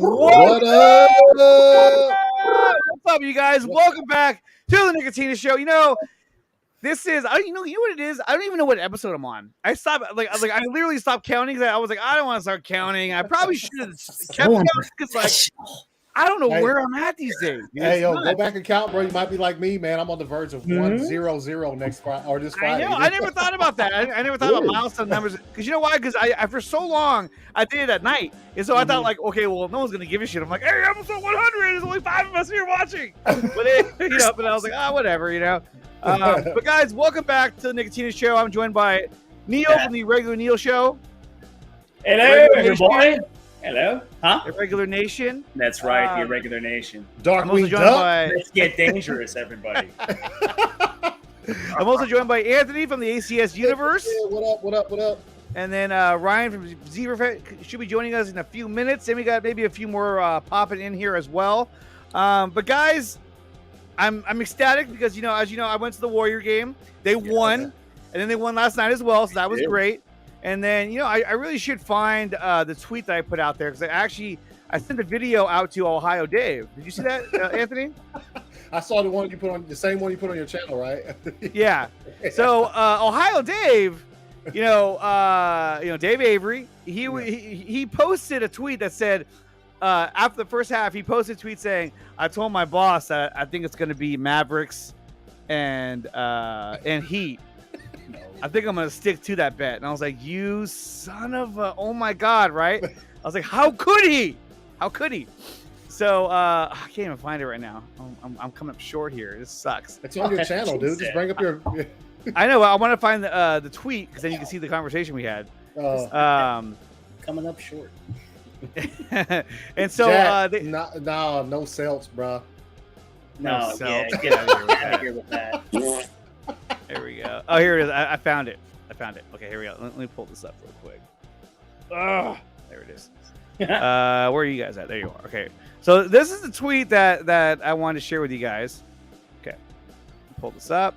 What up? What's up, you guys? Welcome back to the Nicotina Show. This is you know what it is. I don't even know what episode I'm on. I stopped I literally stopped counting because I was like, I don't want to start counting. I probably should have kept counting because I don't know where I'm at these days. Hey, go back and count, bro. You might be like me, man. I'm on the verge of 1-0-0 next Friday or this Friday. I know. I never thought about that. I never thought about milestone numbers because you know why? Because I for so long I did it at night, and so I thought like, okay, well, no one's gonna give a shit. I'm like, hey, episode 100. There's only 5 of us here watching, but but I was like, whatever. But guys, welcome back to the Nicotina Show. I'm joined by Neil from the Regular Neil Show. Hello, everybody. Hello. Huh? Irregular Nation. That's right, the Irregular Nation. Darkwing Duck. Let's get dangerous, everybody. I'm also joined by Anthony from the ACS Universe. Yeah, what up? And then Ryan from Zebra should be joining us in a few minutes. And we got maybe a few more popping in here as well. But guys, I'm ecstatic because, as you know, I went to the Warrior game. They won. And then they won last night as well. So that was great. And then, I really should find the tweet that I put out there because I sent a video out to Ohio Dave. Did you see that, Anthony? I saw the same one you put on your channel, right? Yeah. So Ohio Dave, Dave Avery, he posted a tweet that said after the first half, he posted a tweet saying, "I told my boss that I think it's going to be Mavericks and Heat." I think I'm going to stick to that bet. And I was like, you son of a, oh my God, right? I was like, how could he? So I can't even find it right now. I'm coming up short here. This sucks. It's on your channel, dude. Just bring up your... I know. I want to find the tweet because then you can see the conversation we had. Coming up short. And so... Jack, no Celts, bro. No, yeah, get out of here with that. There we go. Oh, here it is. I found it. Okay, here we go. Let me pull this up real quick. Oh, there it is. Where are you guys at? There you are. Okay. So this is the tweet that I wanted to share with you guys. Okay. Pull this up.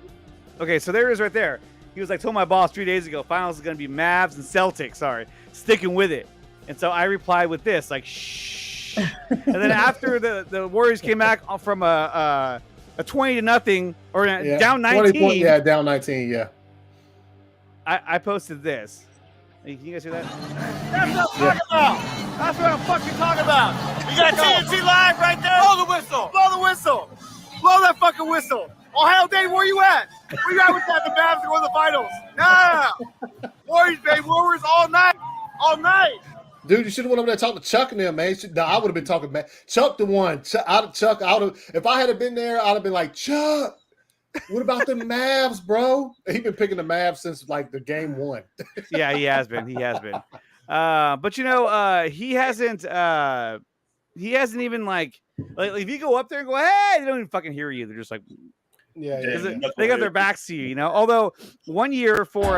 Okay, so there it is right there. He was like, told my boss 3 days ago, finals is going to be Mavs and Celtics. Sorry. Sticking with it. And so I replied with this, like, shh. And then after the Warriors came back from a 20-0 or down 19. Down 19. Yeah. I posted this. Can you guys hear that? That's what I'm talking about. That's what I'm fucking talking about. You got TNT live right there. Blow the whistle. Blow that fucking whistle. Ohio Dave, where you at? Where you at with that? The Mavs are going to the finals. Nah. Warriors, baby. Warriors all night. Dude, you should have went over there and talked to Chuck and them, man. I would have been talking, man. Chuck the one. If I had been there, I'd have been like, Chuck, what about the Mavs, bro? He's been picking the Mavs since like the game one. Yeah, he has been. But he hasn't even like if you go up there and go, hey, they don't even fucking hear you. They're just like, they got their backs to you, Although 1 year for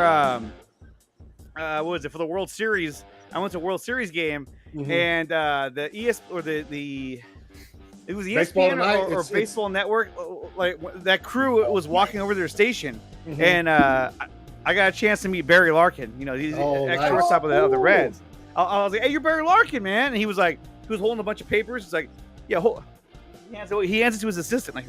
what was it for the World Series? I went to a World Series game, and the it was ESPN or Baseball Network. Like that crew was walking over their station, and I got a chance to meet Barry Larkin. He's ex-shortstop of the Reds. I was like, "Hey, you're Barry Larkin, man!" And he was like, he was holding a bunch of papers. He's like, "Yeah, hold." He hands it to his assistant, like,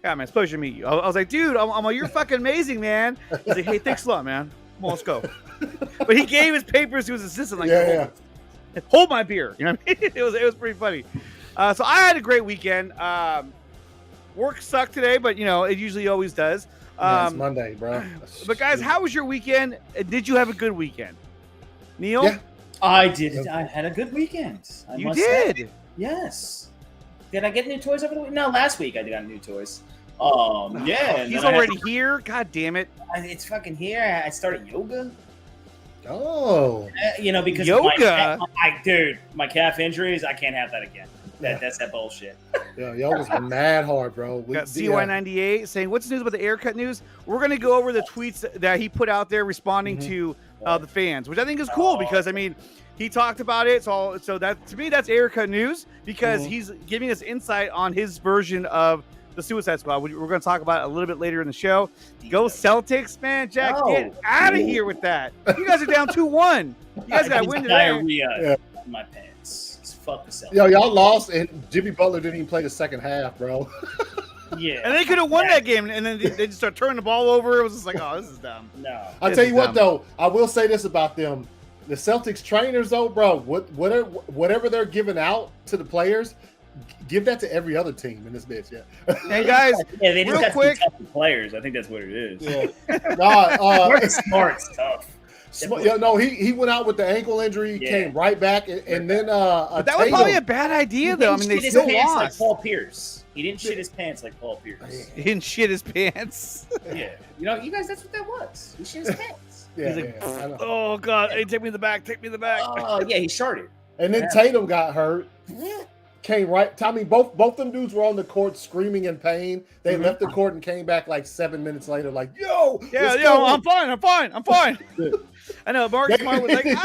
"Yeah, man, it's a pleasure to meet you." I was like, "Dude, I'm like, you're fucking amazing, man." He's like, "Hey, thanks a lot, man. Come on, let's go." But he gave his papers to his assistant, like, hold my beer. You know what I mean? It was pretty funny. So I had a great weekend. Work sucked today, but it usually always does. It's Monday, bro. But guys, how was your weekend? Did you have a good weekend? Neil? Yeah. I did. I had a good weekend. You did? Say. Yes. Did I get new toys over the week? No, last week I got new toys. Yeah. He's already here? God damn it. It's fucking here. I started yoga. Oh. Because yoga? My calf injuries, I can't have that again. That's that bullshit. Yeah, yoga's mad hard, bro. We got CY98 saying, what's the news about the Ayercut news? We're going to go over the tweets that he put out there responding to the fans, which I think is cool because, he talked about it. So that to me, that's Ayercut news because he's giving us insight on his version of the Suicide Squad. We're going to talk about it a little bit later in the show. Go Celtics, man. Jack, get out of here with that. You guys are down 2-1. You guys got to win today. Diarrhea in my pants. It's Fuck the Celtics. Yo, y'all lost, and Jimmy Butler didn't even play the second half, bro. Yeah. And they could have won that game, and then they just start turning the ball over. It was just like, oh, this is dumb. No. I'll tell you what, though. I will say this about them. The Celtics trainers, though, bro, whatever they're giving out to the players, give that to every other team in this bitch, yeah. Hey, guys, they just real got quick. to be tough players. I think that's what it is. Yeah. Smart's tough. No, he went out with the ankle injury, came right back, and then But that was probably a bad idea, though. I mean, they still lost. Like Paul Pierce. He didn't shit his pants like Paul Pierce. He didn't shit his pants. Yeah. You know, you guys, that's what that was. He shit his pants. Yeah, he's like, oh, God. Hey, take me in the back. Take me in the back. Oh, yeah, he sharted. And then Tatum got hurt. Came right. Tommy, both them dudes were on the court screaming in pain. They left the court and came back like 7 minutes later, like, yo, I'm fine. I know. Marcus Smart was like, And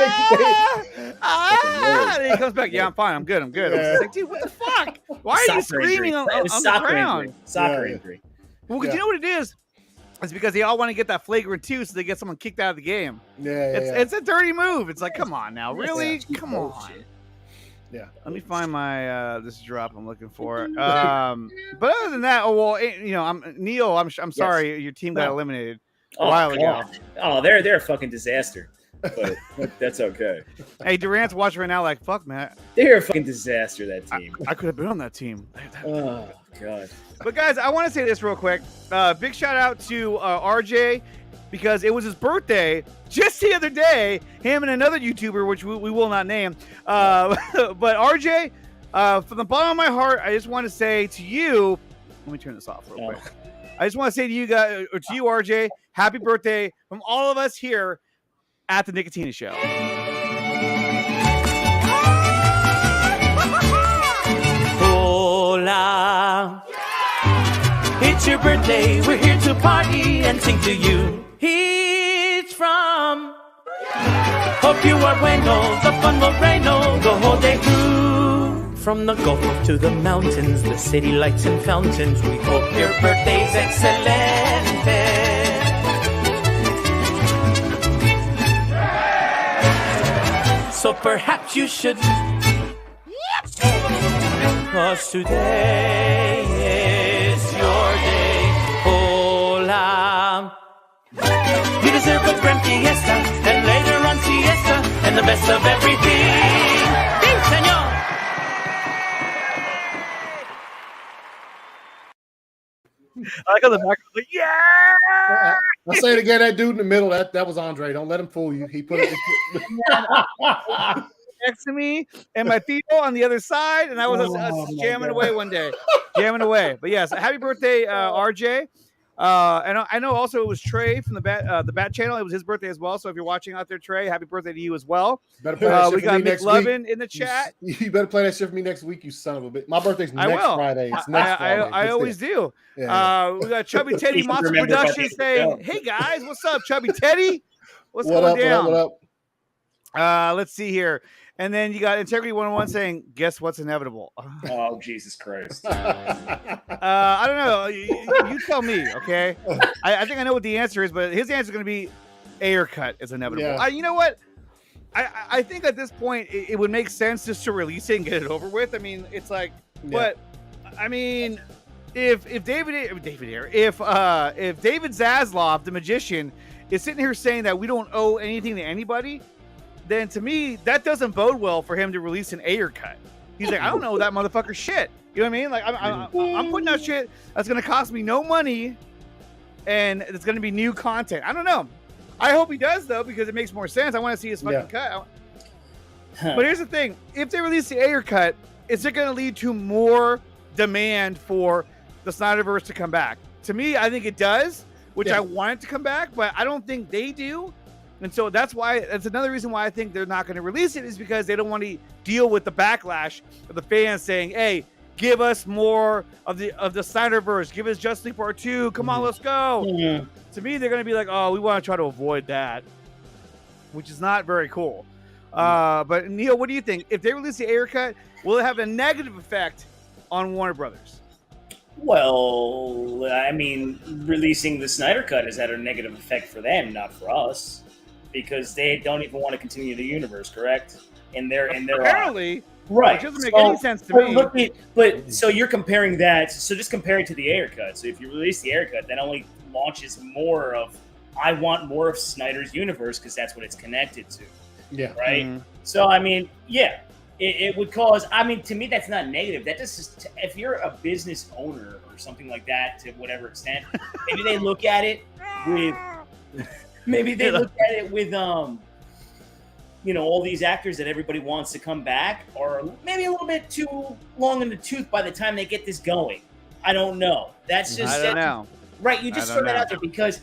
he comes back. Yeah, I'm fine. I'm good. Yeah. I was like, dude, what the fuck? Why are you screaming on the ground? Soccer injury. Well, because you know what it is? It's because they all want to get that flagrant 2, so they get someone kicked out of the game. It's a dirty move. It's like, come on now, really? Come on. Yeah. Let me find my this drop I'm looking for. But other than that, I'm sorry your team got eliminated a while ago. Oh, they're a fucking disaster. But that's okay. Hey, Durant's watching right now like, fuck, man. They're a fucking disaster, that team. I could have been on that team. Oh, God. But, guys, I want to say this real quick. Big shout-out to RJ because it was his birthday just the other day, him and another YouTuber, which we will not name. But RJ, from the bottom of my heart, I just want to say to you, let me turn this off real quick. I just want to say to you guys, or to you, RJ, happy birthday from all of us here at the Nicotina Show. Hola. It's your birthday, we're here to party and sing to you. He's from Hope you are bueno, the fun will reign, the whole day through. From the Gulf to the mountains, the city lights and fountains, we hope your birthday's excelente. So perhaps you should, cause today is your day. Hola. You deserve a grand fiesta, and later on siesta, and the best of everything. Sí, señor. I like on the back, like, yeah! I'll say it again, that dude in the middle, that was Andre. Don't let him fool you. He put it next to me, and my Theo on the other side, and I was jamming away one day. Jamming away. But yes, happy birthday, RJ. And I know also it was Trey from the Bat Channel. It was his birthday as well. So if you're watching out there, Trey, happy birthday to you as well. Better play that shit we for got me next McLovin week. in the chat. You better play that shit for me next week, you son of a bitch. My birthday's next Friday. It's next Friday. I always do. Yeah. We got Chubby Teddy Monster Productions saying, "Hey guys, what's up, Chubby Teddy? What's going down? What up? Let's see here." And then you got Integrity 101 saying, "Guess what's inevitable?" Oh, Jesus Christ. I don't know. You tell me, okay? I think I know what the answer is, but his answer is going to be Ayercut is inevitable. Yeah. You know what? I think at this point it would make sense just to release it and get it over with. I mean, it's like, but I mean, if David Zaslav, the magician, is sitting here saying that we don't owe anything to anybody, then to me, that doesn't bode well for him to release an Ayercut. He's like, I don't know that motherfucker shit. You know what I mean? Like, I'm putting out shit that's going to cost me no money, and it's going to be new content. I don't know. I hope he does, though, because it makes more sense. I want to see his fucking cut. But here's the thing. If they release the Ayercut, is it going to lead to more demand for the Snyderverse to come back? To me, I think it does, which I want it to come back, but I don't think they do. And so that's another reason why I think they're not going to release it, is because they don't want to deal with the backlash of the fans saying, hey, give us more of the Snyderverse. Give us Justice League Part 2. Come on, let's go. Yeah. To me, they're going to be like, oh, we want to try to avoid that, which is not very cool. But, Neil, what do you think? If they release the Ayercut, will it have a negative effect on Warner Brothers? Well, I mean, releasing the Snyder Cut has had a negative effect for them, not for us. Because they don't even want to continue the universe, correct? And they're apparently Right. Which doesn't make any sense to me. But so you're comparing that. So just compare it to the Ayercut. So if you release the Ayercut, that only launches more of. I want more of Snyder's universe because that's what it's connected to. Yeah. Right. Mm-hmm. So I mean, yeah, it would cause. I mean, to me, that's not negative. That just if you're a business owner or something like that, to whatever extent, maybe they look at it with. Maybe they look at it with you know, all these actors that everybody wants to come back are maybe a little bit too long in the tooth by the time they get this going. I don't know. That's just I don't know. Right, you just throw that out there because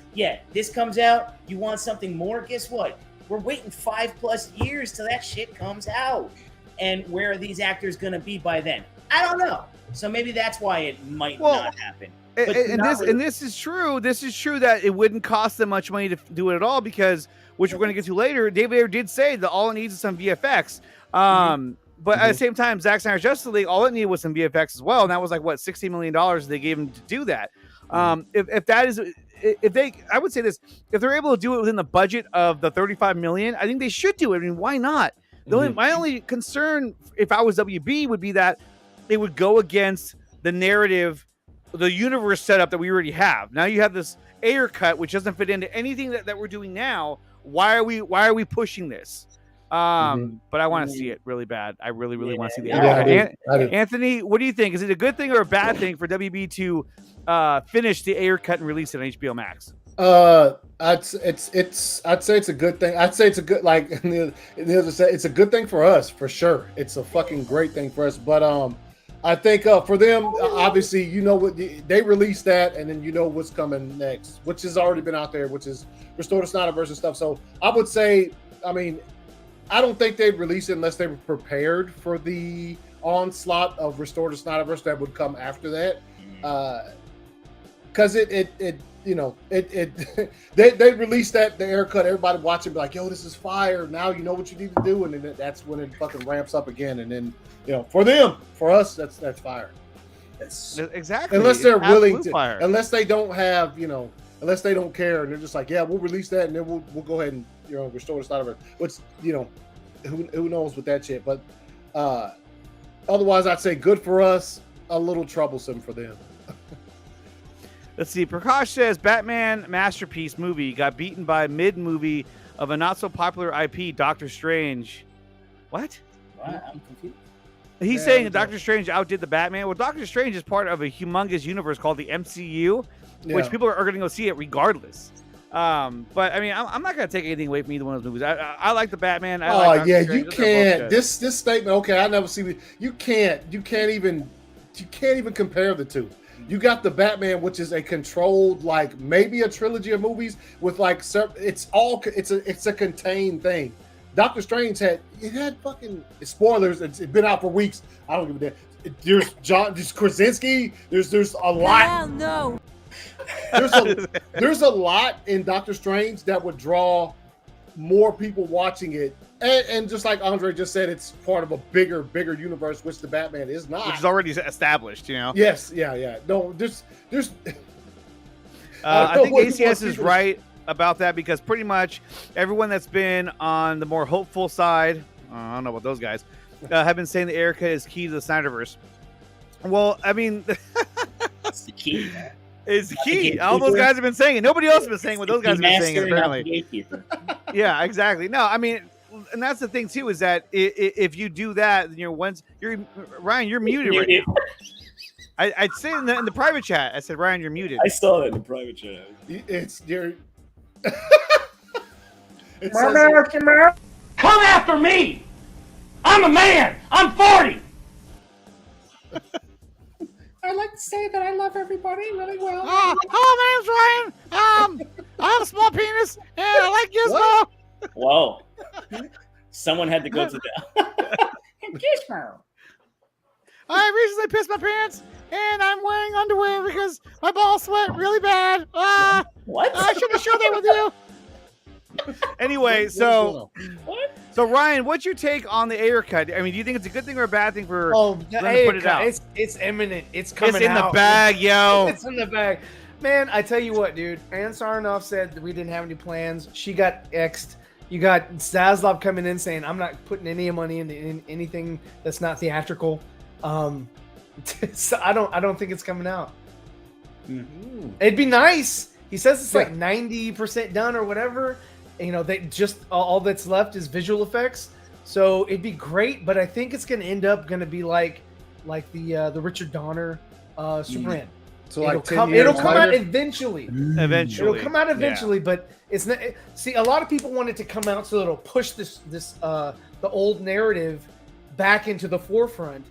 this comes out, you want something more, guess what? We're waiting 5+ years till that shit comes out. And where are these actors gonna be by then? I don't know. So maybe that's why it might not happen. And this is true. This is true that it wouldn't cost them much money to do it at all because, which we're going to get to later, David Ayer did say that all it needs is some VFX. But at the same time, Zack Snyder's Justice League, all it needed was some VFX as well. And that was like, what, $60 million they gave him to do that. If that is, if they, I would say this, if they're able to do it within the budget of the $35 million, I think they should do it. I mean, why not? My only concern, if I was WB, would be that it would go against the narrative, the universe setup that we already have. Now you have this Ayercut, which doesn't fit into anything that we're doing now. Why are we pushing this? But I want to see it really bad. I really want to see the Ayercut. Anthony, what do you think? Is it a good thing or a bad thing for WB to finish the Ayercut and release it on HBO Max? I'd say it's a good thing. I'd say it's a good, like Neil just said, it's a good thing for us for sure. It's a fucking great thing for us. But I think for them, obviously, you know what they released that, and then you know what's coming next, which has already been out there, which is Restore the Snyderverse and stuff. So I would say, I mean, I don't think they'd release it unless they were prepared for the onslaught of Restore the Snyderverse that would come after that. Because they released that, the Ayercut, everybody watching be like, yo, this is fire. Now you know what you need to do. And then that's when it fucking ramps up again. And then, you know, for them, for us, that's fire. That's exactly. Unless they're willing to, fire. Unless they don't have, you know, unless they don't care and they're just like, yeah, we'll release that and then we'll go ahead and, you know, Restore the Snyderverse. Which, you know, who knows with that shit. But otherwise, I'd say good for us, a little troublesome for them. Let's see. Prakash says Batman masterpiece movie got beaten by mid-movie of a not-so-popular IP, Doctor Strange. What? I'm confused. He's saying that Doctor Strange outdid the Batman. Well, Doctor Strange is part of a humongous universe called the MCU, which people are going to go see it regardless. But I mean, I'm not going to take anything away from either one of those movies. I like the Batman. You can't. This statement. Okay, I never see it. You can't even compare the two. You got the Batman, which is a controlled, like maybe a trilogy of movies with like it's a contained thing. Doctor Strange had fucking spoilers. It's been out for weeks. I don't give a damn. There's Krasinski. There's a lot. Hell no. There's a lot in Doctor Strange that would draw more people watching it. And just like Andre just said, it's part of a bigger universe, which the Batman is not. Which is already established, you know? Yes, yeah. No, there's I think ACS is right about that because pretty much everyone that's been on the more hopeful side, I don't know about those guys, have been saying the Ayercut is key to the Snyderverse. Well, I mean... That's the key. It's the key. All those guys have been saying it. Nobody else has been saying what those guys have been saying, apparently. Yeah, exactly. No, I mean... And that's the thing too, is that if you do that, then Ryan, you're muted right now. I'd say in the private chat, I said, Ryan, you're muted. I saw that in the private chat. It's your. Come after me! I'm a man! I'm 40! I'd like to say that I love everybody really well. My name's Ryan. I have a small penis, and I like Gizmo. Whoa. Someone had to go to that. Gizmo. I recently pissed my pants, and I'm wearing underwear because my balls sweat really bad. What? I should have shared that with you. Anyway, so Ryan, what's your take on the Ayercut? I mean, do you think it's a good thing or a bad thing for them to put it out? It's imminent. It's coming out. It's in the bag, yo. It's in the bag. Man, I tell you what, dude. Ann Sarnoff said that we didn't have any plans. She got X'd. You got Zaslav coming in saying, "I'm not putting any money into anything that's not theatrical." So I don't think it's coming out. It'd be nice. He says it's like 90% done or whatever. You know, they just all that's left is visual effects. So it'd be great, but I think it's going to end up going to be like the Richard Donner Superman. So like it'll come out eventually. Eventually, it'll come out eventually, but it's not. See, a lot of people want it to come out so it'll push the old narrative back into the forefront,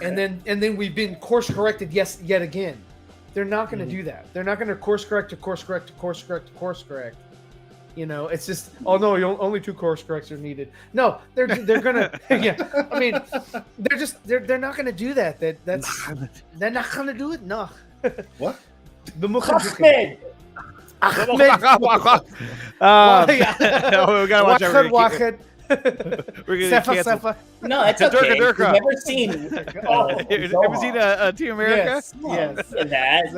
and then we've been course corrected yet again. They're not going to do that. They're not going to course correct. You know, it's just, oh no, only 2 course corrects are needed. No, they're gonna, yeah. I mean, they're not gonna do that. They're not gonna do it. No. What? Ahmed. We gotta watch that. We're gonna cancel. No, it's okay. You've never seen. Ever seen a Team America? Yes. That.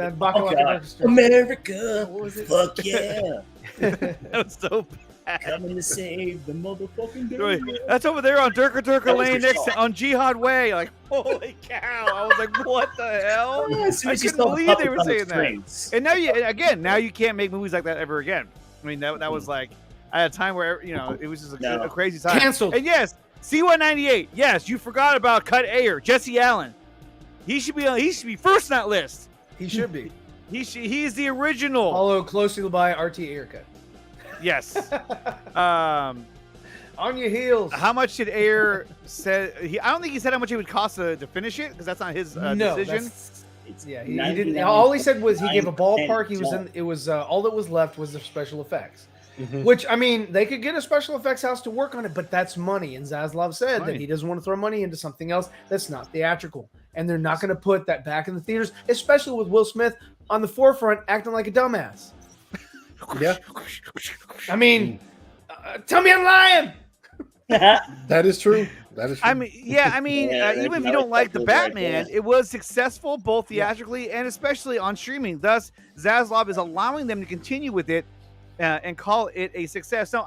America. What was it? Fuck yeah. That was so bad. Coming to save the motherfucking day. Right. That's over there on Durka Lane on Jihad Way. Like, holy cow. I was like, what the hell? I couldn't believe they were saying that. And now you can't make movies like that ever again. I mean, that was like, at a time where, you know, it was just a crazy time. Canceled. And yes, C-198. Yes, you forgot about Cut Ayer, Jesse Allen. He should be first on that list. He should be. He's the original. Followed closely by RT Ayercut. Yes. On your heels. How much did Ayer say? I don't think he said how much it would cost to finish it because that's not his decision. He didn't. All he said was he gave a ballpark. It was all that was left was the special effects. Which, I mean, they could get a special effects house to work on it, but that's money. And Zaslav said that he doesn't want to throw money into something else that's not theatrical. And they're not going to put that back in the theaters, especially with Will Smith on the forefront acting like a dumbass. Yeah. I mean, tell me I'm lying. That is true. That is true. I mean, even if you don't like the Batman, it was successful both theatrically and especially on streaming. Thus, Zaslav is allowing them to continue with it and call it a success. So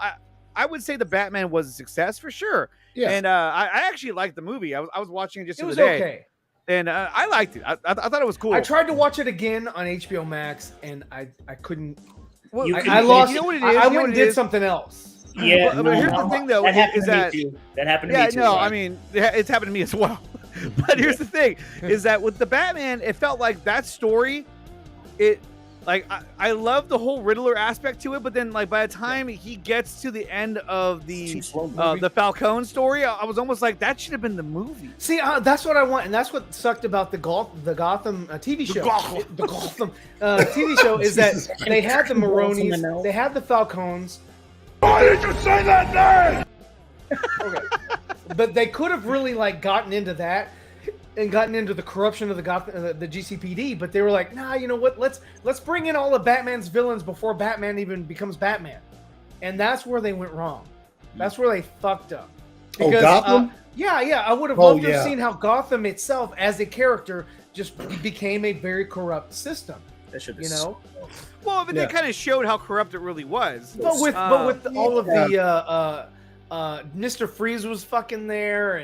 I would say the Batman was a success for sure. Yeah. And I actually liked the movie. I was watching it just the other day. Okay. And I liked it. I thought it was cool. I tried to watch it again on HBO Max, and I couldn't. Well, I lost. You know what it is? I went and did something else. Yeah. But here's the thing, though. That happened to me too. I mean, it's happened to me as well. But here's the thing: is that with the Batman, it felt like that story. Like I love the whole Riddler aspect to it, but then like by the time he gets to the end of the Falcone story, I was almost like that should have been the movie. See, that's what I want, and that's what sucked about the Gotham TV show. The Gotham TV show is that they had the Maronis, they had the Falcones. Why did you say that name? Okay, but they could have really like gotten into that. And gotten into the corruption of the GCPD, but they were like, nah, you know what? Let's bring in all of Batman's villains before Batman even becomes Batman, and that's where they went wrong. That's where they fucked up. Because, Gotham? I would have loved to have seen how Gotham itself, as a character, just became a very corrupt system. You know. Well, but they kind of showed how corrupt it really was. But with all of the Mr. Freeze was fucking there,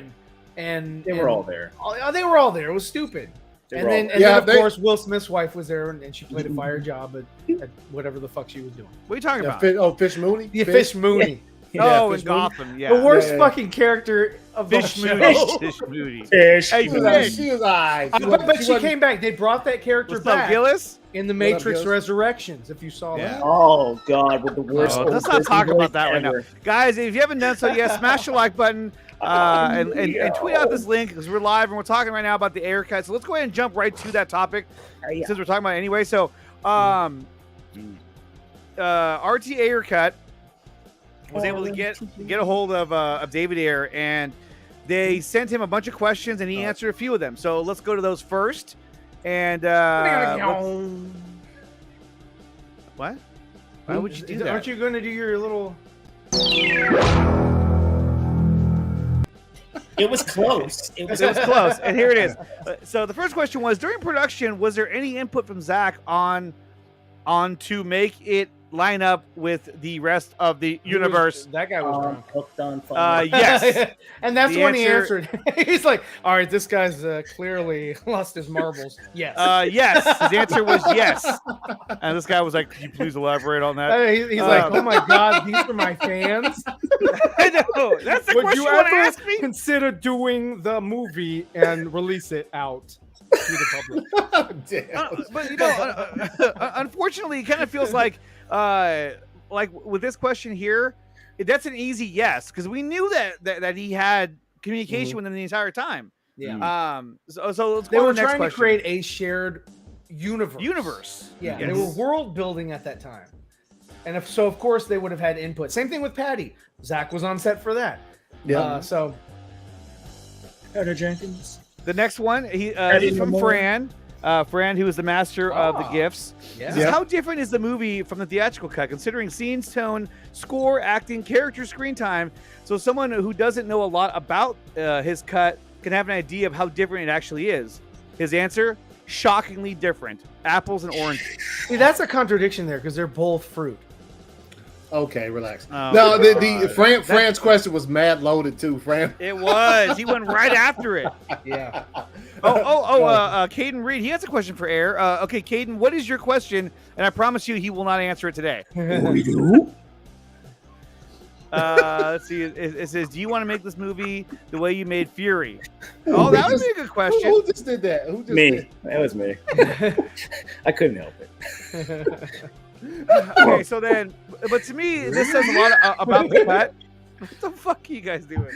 and they were all there. They were all there. It was stupid. And then, of course, Will Smith's wife was there, and she played a fire job at whatever the fuck she was doing. What are you talking about? Fish Mooney? Yeah, Fish Mooney. In Gotham, yeah. The worst fucking character of the show. Fish Mooney. Fish. She was but she came back. They brought that character back. Gillis? In the Matrix Resurrections, if you saw that. Oh, God, with the worst. Let's not talk about that right now. Guys, if you haven't done so yet, smash the like button. And tweet out this link because we're live and we're talking right now about the Ayercut. So let's go ahead and jump right to that topic since we're talking about it anyway. So, RT Ayercut was able to get a hold of David Ayer, and they sent him a bunch of questions, and he answered a few of them. So let's go to those first. And what? Why would you do that? Aren't you going to do your little? It was close. It was close, and here it is. So the first question was: during production, was there any input from Zach on to make it line up with the rest of the universe? That guy was drunk. Hooked on fun. Yes. And that's The when he answer- answered. He's like, all right, this guy's clearly lost his marbles. Yes. Yes. His answer was yes. And this guy was like, "Could you please elaborate on that?" He's like, oh my God, these are my fans. I know. That's the Would question you you want to ever ask me. consider doing the movie and release it out to the public? Damn. But unfortunately, it kind of feels like with this question here, that's an easy yes because we knew that he had communication with them the entire time. Yeah. So let's go They on were the next trying to question. create a shared universe. Yes. Yeah, they were world building at that time. And of course they would have had input. Same thing with Patty. Zach was on set for that. Yeah. So Carter Jenkins. The next one, he's from Fran. Fran, who is the master of the gifts. Yeah. Says, how different is the movie from the theatrical cut, considering scenes, tone, score, acting, character, screen time? So someone who doesn't know a lot about his cut can have an idea of how different it actually is. His answer, shockingly different. Apples and oranges. See, that's a contradiction there because they're both fruit. Okay, relax. Oh, No, the Fran's question was mad loaded too, Fran. It was. He went right after it. Yeah. Caden Reed, he has a question for Ayer. Okay, Caden, what is your question? And I promise you he will not answer it today. Let's see. It says, do you want to make this movie the way you made Fury? Oh, that would be a good question. Who just did that? Who just Me. did That was me. I couldn't help it. Okay, so then, but to me, this says a lot about the cut. What the fuck are you guys doing?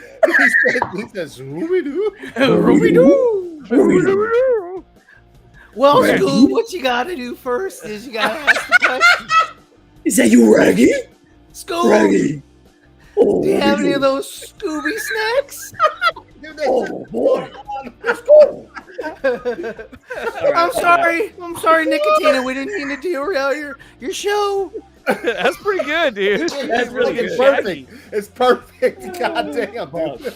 He says, Scooby-Doo. Scooby-Doo. Well, Okay. Scoob, what you gotta do first is you gotta ask the question. Is that you, Raggy? Scoob, Raggy. Oh, do you have any of those Scooby snacks? Oh, boy. Let's go. I'm sorry, Nicotina. We didn't mean to derail your show. That's pretty good, dude. That's really fucking good. perfect. It's perfect. Goddamn, dude.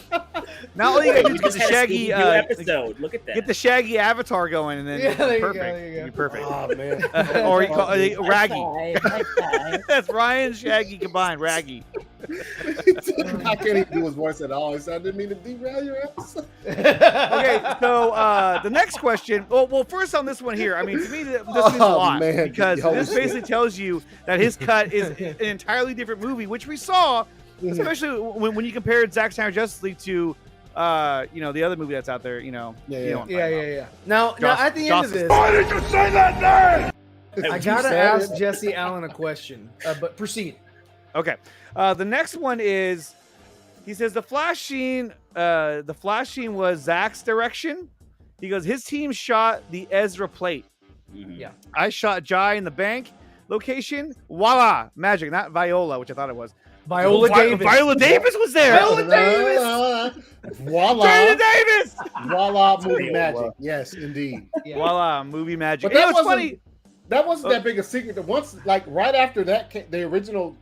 Now all you gotta do is We get just the had a Shaggy Scooby-Doo episode. Look at that. get the Shaggy avatar going, and then Yeah, there you go, perfect. there you go. You're perfect. Oh man. Or you call it Raggy. High five. That's Ryan Shaggy combined. Raggy. I can't even do his voice at all. So I didn't mean to derail your episode. Okay, so the next question. Well, first on this one here, I mean, to me, this means a lot man. because Holy this basically tells you that his cut is an entirely different movie, which we saw, especially when you compared Zack Snyder Justice League to, the other movie that's out there. You know what I'm talking about. Yeah. Now at the end of this, Why did you say that name? I gotta ask Jesse Allen a question. But proceed. Okay. The next one is, he says the flash scene was Zach's direction. He goes, his team shot the Ezra plate. Yeah. I shot Jai in the bank location. Voila, magic, not Viola, which I thought it was. Viola Davis. Viola Davis was there. Viola Davis. Voila. Viola Davis. Voila, movie magic. Yes, indeed. Yeah. Voila, movie magic. But You know, that it's wasn't funny. that wasn't that big a secret. That once, like right after that, the original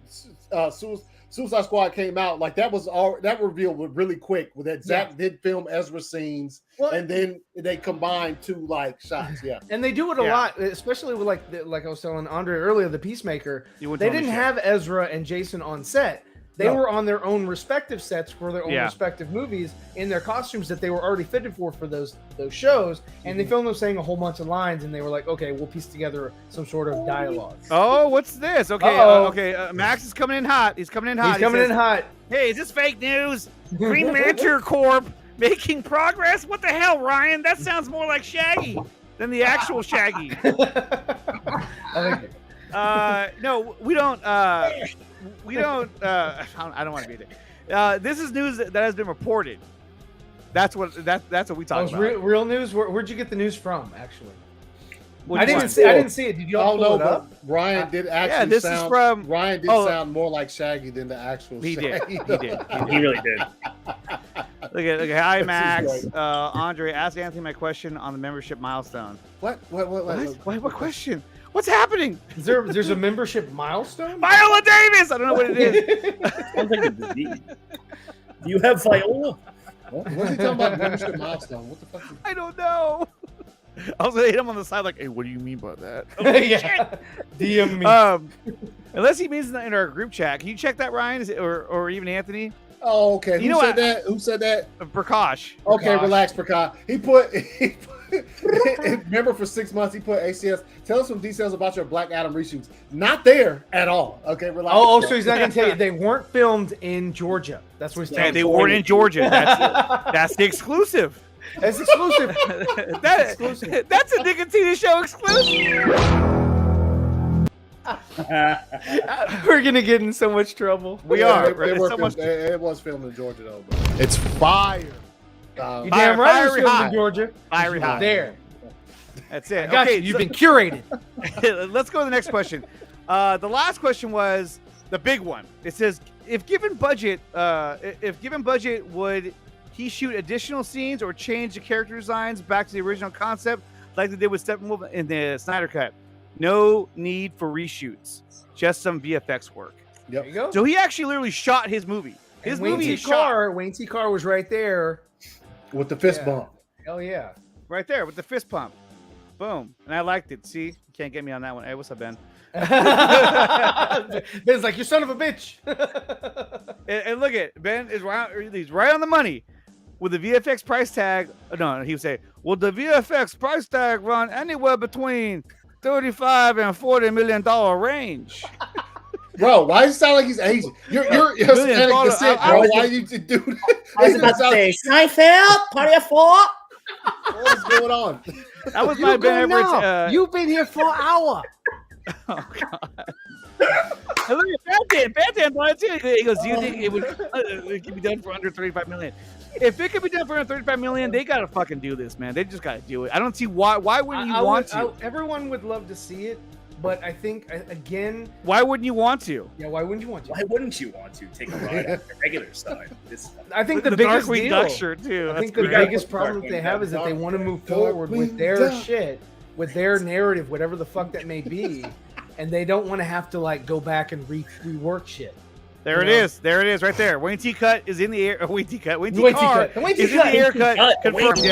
Suicide Squad came out. Like that was all that reveal was really quick. With that Zach did film Ezra scenes, and then they combined two like shots. Yeah, And they do it a lot, especially with like I was telling Andre earlier, the Peacemaker. You wouldn't They tell me didn't shit. have Ezra and Jason on set. They were on their own respective sets for their own respective movies in their costumes that they were already fitted for those shows, and they filmed them saying a whole bunch of lines, and they were like, okay, we'll piece together some sort of dialogue. Oh, what's this? Okay, Uh-oh. Max is coming in hot. He's coming in hot. He's coming says, in hot. Hey, is this fake news? Green Lantern Corp making progress? What the hell, Ryan? That sounds more like Shaggy than the actual Shaggy. No, we don't. We don't. I don't want to be there. This is news that has been reported. That's what we talk about. Real news. Where'd you get the news from? Actually, Which I didn't one? see. I didn't see it. Did you all pull it up? Ryan did actually this sound. is from. Ryan did sound more like Shaggy than the actual. He did. Shaggy. He did. He really did. Look at. Hi, This Max. is great. Andre, ask Anthony my question on the membership milestone. What? What question? What's happening? There's a membership milestone? Viola Davis. I don't know what it is. Sounds like a disease. Do you have Viola? What's he talking about? Membership milestone. What the fuck? I don't know. I was gonna hit him on the side like, "Hey, what do you mean by that?" Yeah. DM me. Unless he means in our group chat. Can you check that, Ryan, or even Anthony? Oh, okay. You know said what? that? Who said that? Prakash. Okay, relax, Prakash. He put remember for 6 months he put ACS. Tell us some details about your Black Adam reshoots. Not there at all. Okay, relax. Oh, so he's not gonna tell you they weren't filmed in Georgia. That's what he's telling Yeah, they you. weren't in Georgia. That's the exclusive. That's exclusive. That's a Nicotina show exclusive. We're gonna get in so much trouble. We are. It was filmed in Georgia though. Bro. It's fire. You damn right. It was filmed in Georgia. Fiery hot. There. That's it. I got you. You've been curated. Let's go to the next question. The last question was the big one. It says, if given budget, would he shoot additional scenes or change the character designs back to the original concept like they did with Steppenwolf in the Snyder Cut? No need for reshoots, just some VFX work. Yep. There you go. So he actually literally shot his movie. His movie is shot Wayne T. Carr was right there with the fist bump. Hell yeah. right there with the fist pump. Boom. And I liked it. See, you can't get me on that one. Hey, what's up, Ben? Ben's like, you son of a bitch. and look at Ben is right. He's right on the money with the VFX price tag. No, he would say, "Well, the VFX price tag run anywhere between $35 and $40 million range." Bro, why does it sound like he's Asian? You're Hispanic descent, bro. Why you do that? I was about to say, Seinfeld, party of four. What is going on? That was my Ben Everett. You've been here for an hour. Oh God! And look at Batman. He goes, "Do you think it could be done for under $35 million? If it could be done for under $35 million, they gotta fucking do this, man. They just gotta do it. I don't see why. Why wouldn't you want to? Everyone would love to see it, but I think again, why wouldn't you want to? Yeah, why wouldn't you want to? Why wouldn't you want to take a ride on the regular side? I think the biggest biggest Darkwing Duck shirt too. I think the biggest problem that they have is that they want to move forward with their shit, with their narrative, whatever the fuck that may be, and they don't want to have to like go back and rework shit. There it is. There it is, right there. Wayne T. Cut is in the air. Wayne T. Cut. Wayne T. Carr is in the Ayercut. Confirmed.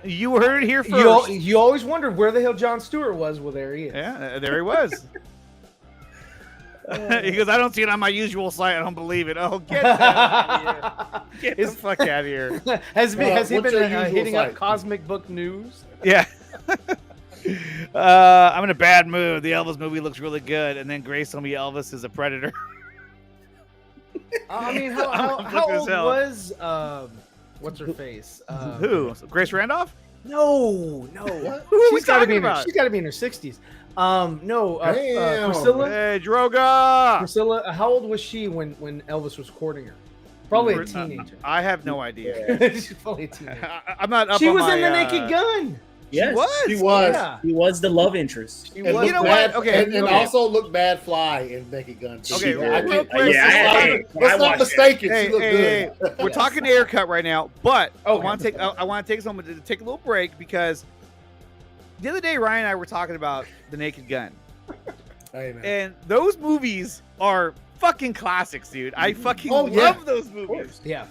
You heard it here first. You always wondered where the hell Jon Stewart was. Well, there he is. Yeah, there he was. He goes, I don't see it on my usual site. I don't believe it. Oh, get out of here. Get the fuck out of here. Has he been hitting up Cosmic Book News? Yeah. I'm in a bad mood. The Elvis movie looks really good. And then Grace told me Elvis is a predator. I mean, how old was what's her face? Who? Grace Randolph? No. She's got to be in her. She's got to be in her 60s. Priscilla. Hey, Droga. Priscilla. How old was she when Elvis was courting her? Probably a teenager. I have no idea. She's probably a teenager. I'm not up She on was my, in The Naked Gun. Yes, She was. Yeah. He was the love interest. And you know bad, what? Okay, and also looked bad fly in Naked Gun. Too. Okay, real quick. Let's not mistake it. She looked good. Hey. We're talking Ayercut right now, but Okay. I want to take a moment to take a little break because the other day Ryan and I were talking about The Naked Gun, Hey, man. and those movies are fucking classics, dude. I fucking love those movies. Yeah.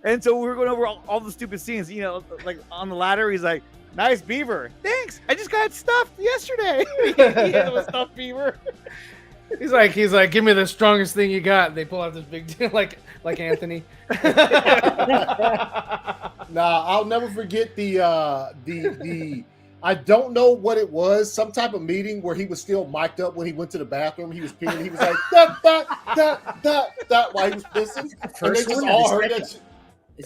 And so we were going over all the stupid scenes. You know, like on the ladder, he's like, "Nice beaver, thanks. I just got stuffed yesterday." He had a stuffed beaver. He's like, give me the strongest thing you got. And they pull out this big deal, like Anthony. Nah, I'll never forget the I don't know what it was, some type of meeting where he was still mic'd up when he went to the bathroom. He was peeing. He was like, that while he was pissing. And they just all heard that shit.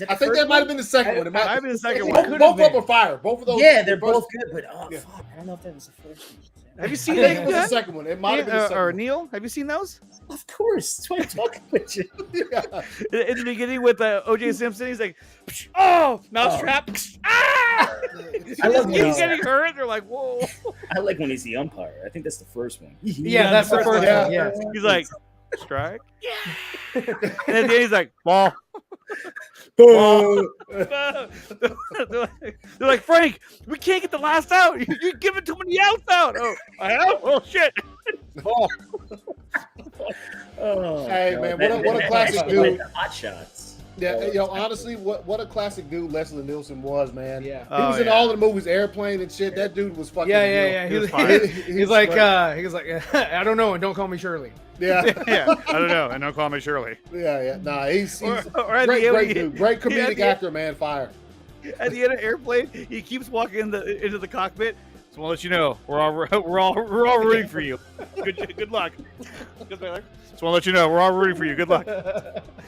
I think that might have been the second one. It might have been the second one. Both of them are fire. Both of those. Yeah, they're both good, but fuck, I don't know if that was the first one. Have you seen I think it that? was the second one. It might have been the second or one. Neil, have you seen those? Of course, that's why I'm talking with you. Yeah. In the beginning with O.J. Simpson, he's like, "Oh, mousetrap!" Ah! I love when he's getting hurt. They're like, "Whoa!" I like when he's the umpire. I think that's the first one. Yeah, that's the first one. Yeah. He's like, "Strike," and then he's like, "Ball." Boo. They're like, "Frank, we can't get the last out. You're giving too many outs out." Oh, I have. Oh shit. Oh, Hey, God. man, what a classic dude. The hot shots. Yeah, honestly, what a classic dude Leslie Nielsen was, man. Yeah. He was in all the movies, Airplane and shit. That dude was fucking. Yeah. He was like, I don't know, and don't call me Shirley. Yeah. I don't know, and don't call me Shirley. Yeah. Nah, he's or great dude. Great comedic actor, man. Fire. At the end of Airplane, he keeps walking into the cockpit. Just want to let you know, we're all rooting for you. Good luck. Just want to let you know, we're all rooting for you. Good luck.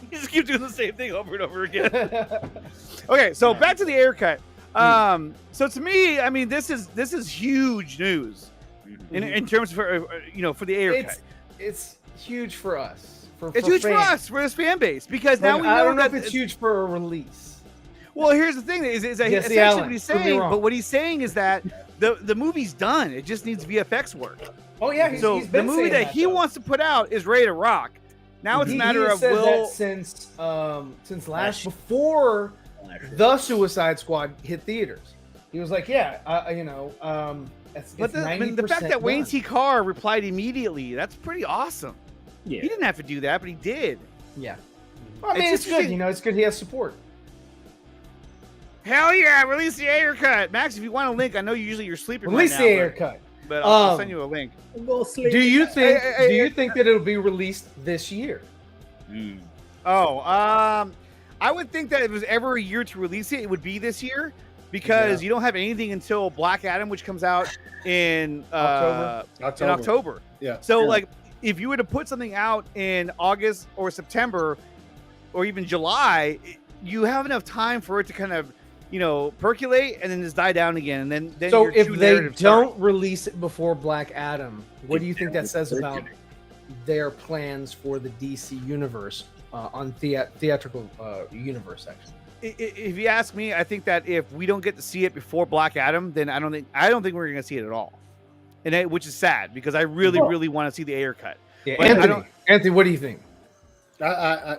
He just keeps doing the same thing over and over again. Okay, so back to the Ayercut. So to me, I mean, this is huge news in terms of for the Ayercut. It's huge for us. It's huge for us, for this fan base, because now we know I don't know that if it's huge for a release. Well, here's the thing: is that Jesse essentially Allen, what he's prove me saying. wrong. But what he's saying is that the movie's done. It just needs VFX work. Oh yeah, So he's the been movie saying that he wants to put out is ready to rock. Now it's a matter of said will. that since before the Suicide Squad hit theaters. He was like, yeah, it's But the 90% fact that Wayne done. T. Carr replied immediately, that's pretty awesome. Yeah. He didn't have to do that, but he did. Yeah. Well, I mean, it's good. It's good he has support. Hell yeah, release the Ayercut. Max, if you want a link, I know usually you're sleeping Release right the now. Ayercut. But I'll send you a link. Do you think that it'll be released this year? I would think that if it was ever a year to release it, it would be this year because you don't have anything until Black Adam, which comes out in October. Yeah. So like, if you were to put something out in August or September, or even July, you have enough time for it to kind of, percolate and then just die down again. And then So your if true they narrative don't starts. release it before Black Adam, what do you think that says about their plans for the DC universe on theatrical universe section? If you ask me, I think that if we don't get to see it before Black Adam, then I don't think we're going to see it at all, which is sad because I really want to see the Ayercut. Yeah, But Anthony, what do you think?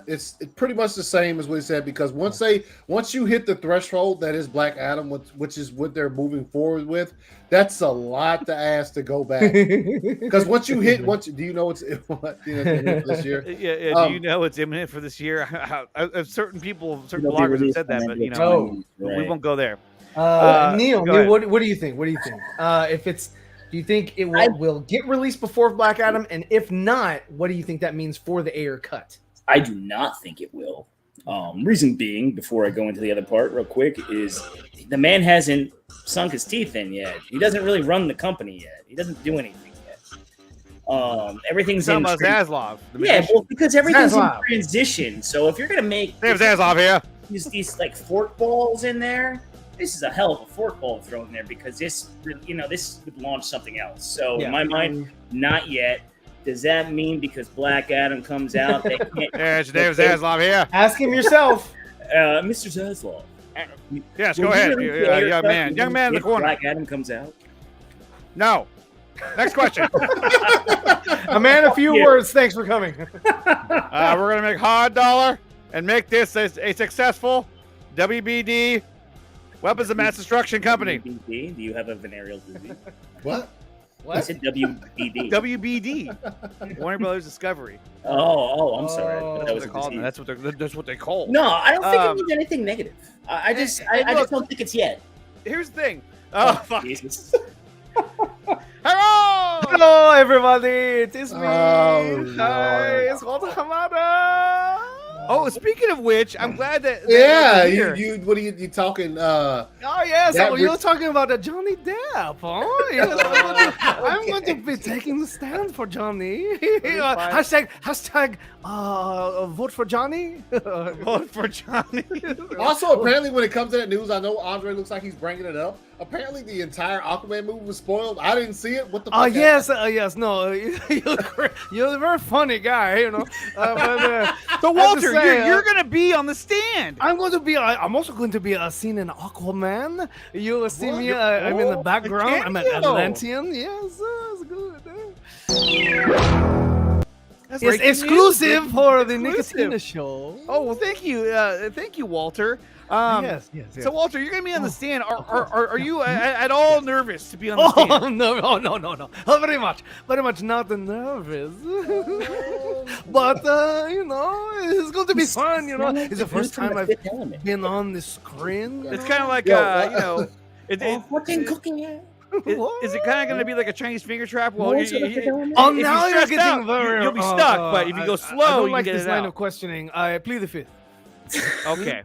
It's pretty much the same as what he said because once you hit the threshold that is Black Adam, which is what they're moving forward with, that's a lot to ask to go back. Because do you know it's imminent this year? Yeah. Do you know it's imminent for this year? Certain bloggers have said that, but we won't go there. Neil, what do you think? What do you think? Do you think it will get released before Black Adam? And if not, what do you think that means for the Ayercut? I do not think it will. Reason being, before I go into the other part real quick, is the man hasn't sunk his teeth in yet. He doesn't really run the company yet. He doesn't do anything yet. Everything's in Zaslav. Because everything's in transition. So if you're gonna make Zaslav here, these like fork balls in there, this is a hell of a fork ball to throw in there because this would launch something else. So in my mind, not yet. Does that mean because Black Adam comes out, they can't? It's Dave Zaslav here. Ask him yourself, Mr. Zaslav. Yes, go ahead, young man in the corner. Black Adam comes out. No. Next question. a man, a few words. Thanks for coming. We're gonna make hard dollar and make this a successful WBD Weapons of Mass Destruction Company. WBD? Do you have a venereal disease? What? I said WBD. WBD. Warner Brothers Discovery. Oh, I'm sorry. That was that's what they call. No, I don't think it means anything negative. I just don't think it's yet. Here's the thing. Fuck. Jesus. Hello, everybody. It is me. Oh, Hi, it's Walter Hamada. Oh, speaking of which, I'm glad that. You what are you talking? Oh yes, you're talking about Johnny Depp. Oh, yes, I'm going to be taking the stand for Johnny. hashtag vote for Johnny. Vote for Johnny. Also, apparently, when it comes to that news, I know Andre looks like he's bringing it up. Apparently, the entire Aquaman movie was spoiled. I didn't see it. What the? Oh yes. No, you're a very funny guy, So Walter, you're gonna be on the stand. I'm also going to be seen in Aquaman. You will see me. I'm in the background. I'm an Atlantean. Yes, it's good. That's It's breaking exclusive news. for the Exclusive. Nicotina show. Oh well, thank you, Walter. Yes. So Walter, you're gonna be on the stand. Are you at all nervous to be on the stand? Oh no. Oh, very much not nervous. But it's going to be fun. It's the first time I've been on the screen. It's kind of like fucking cooking it. Is it kind of going to be like a Chinese finger trap? Well, now if you're stressed getting out, very. you'll be stuck. But if you go slow, I don't you like can get this it line out. of questioning. I plead the fifth. Okay.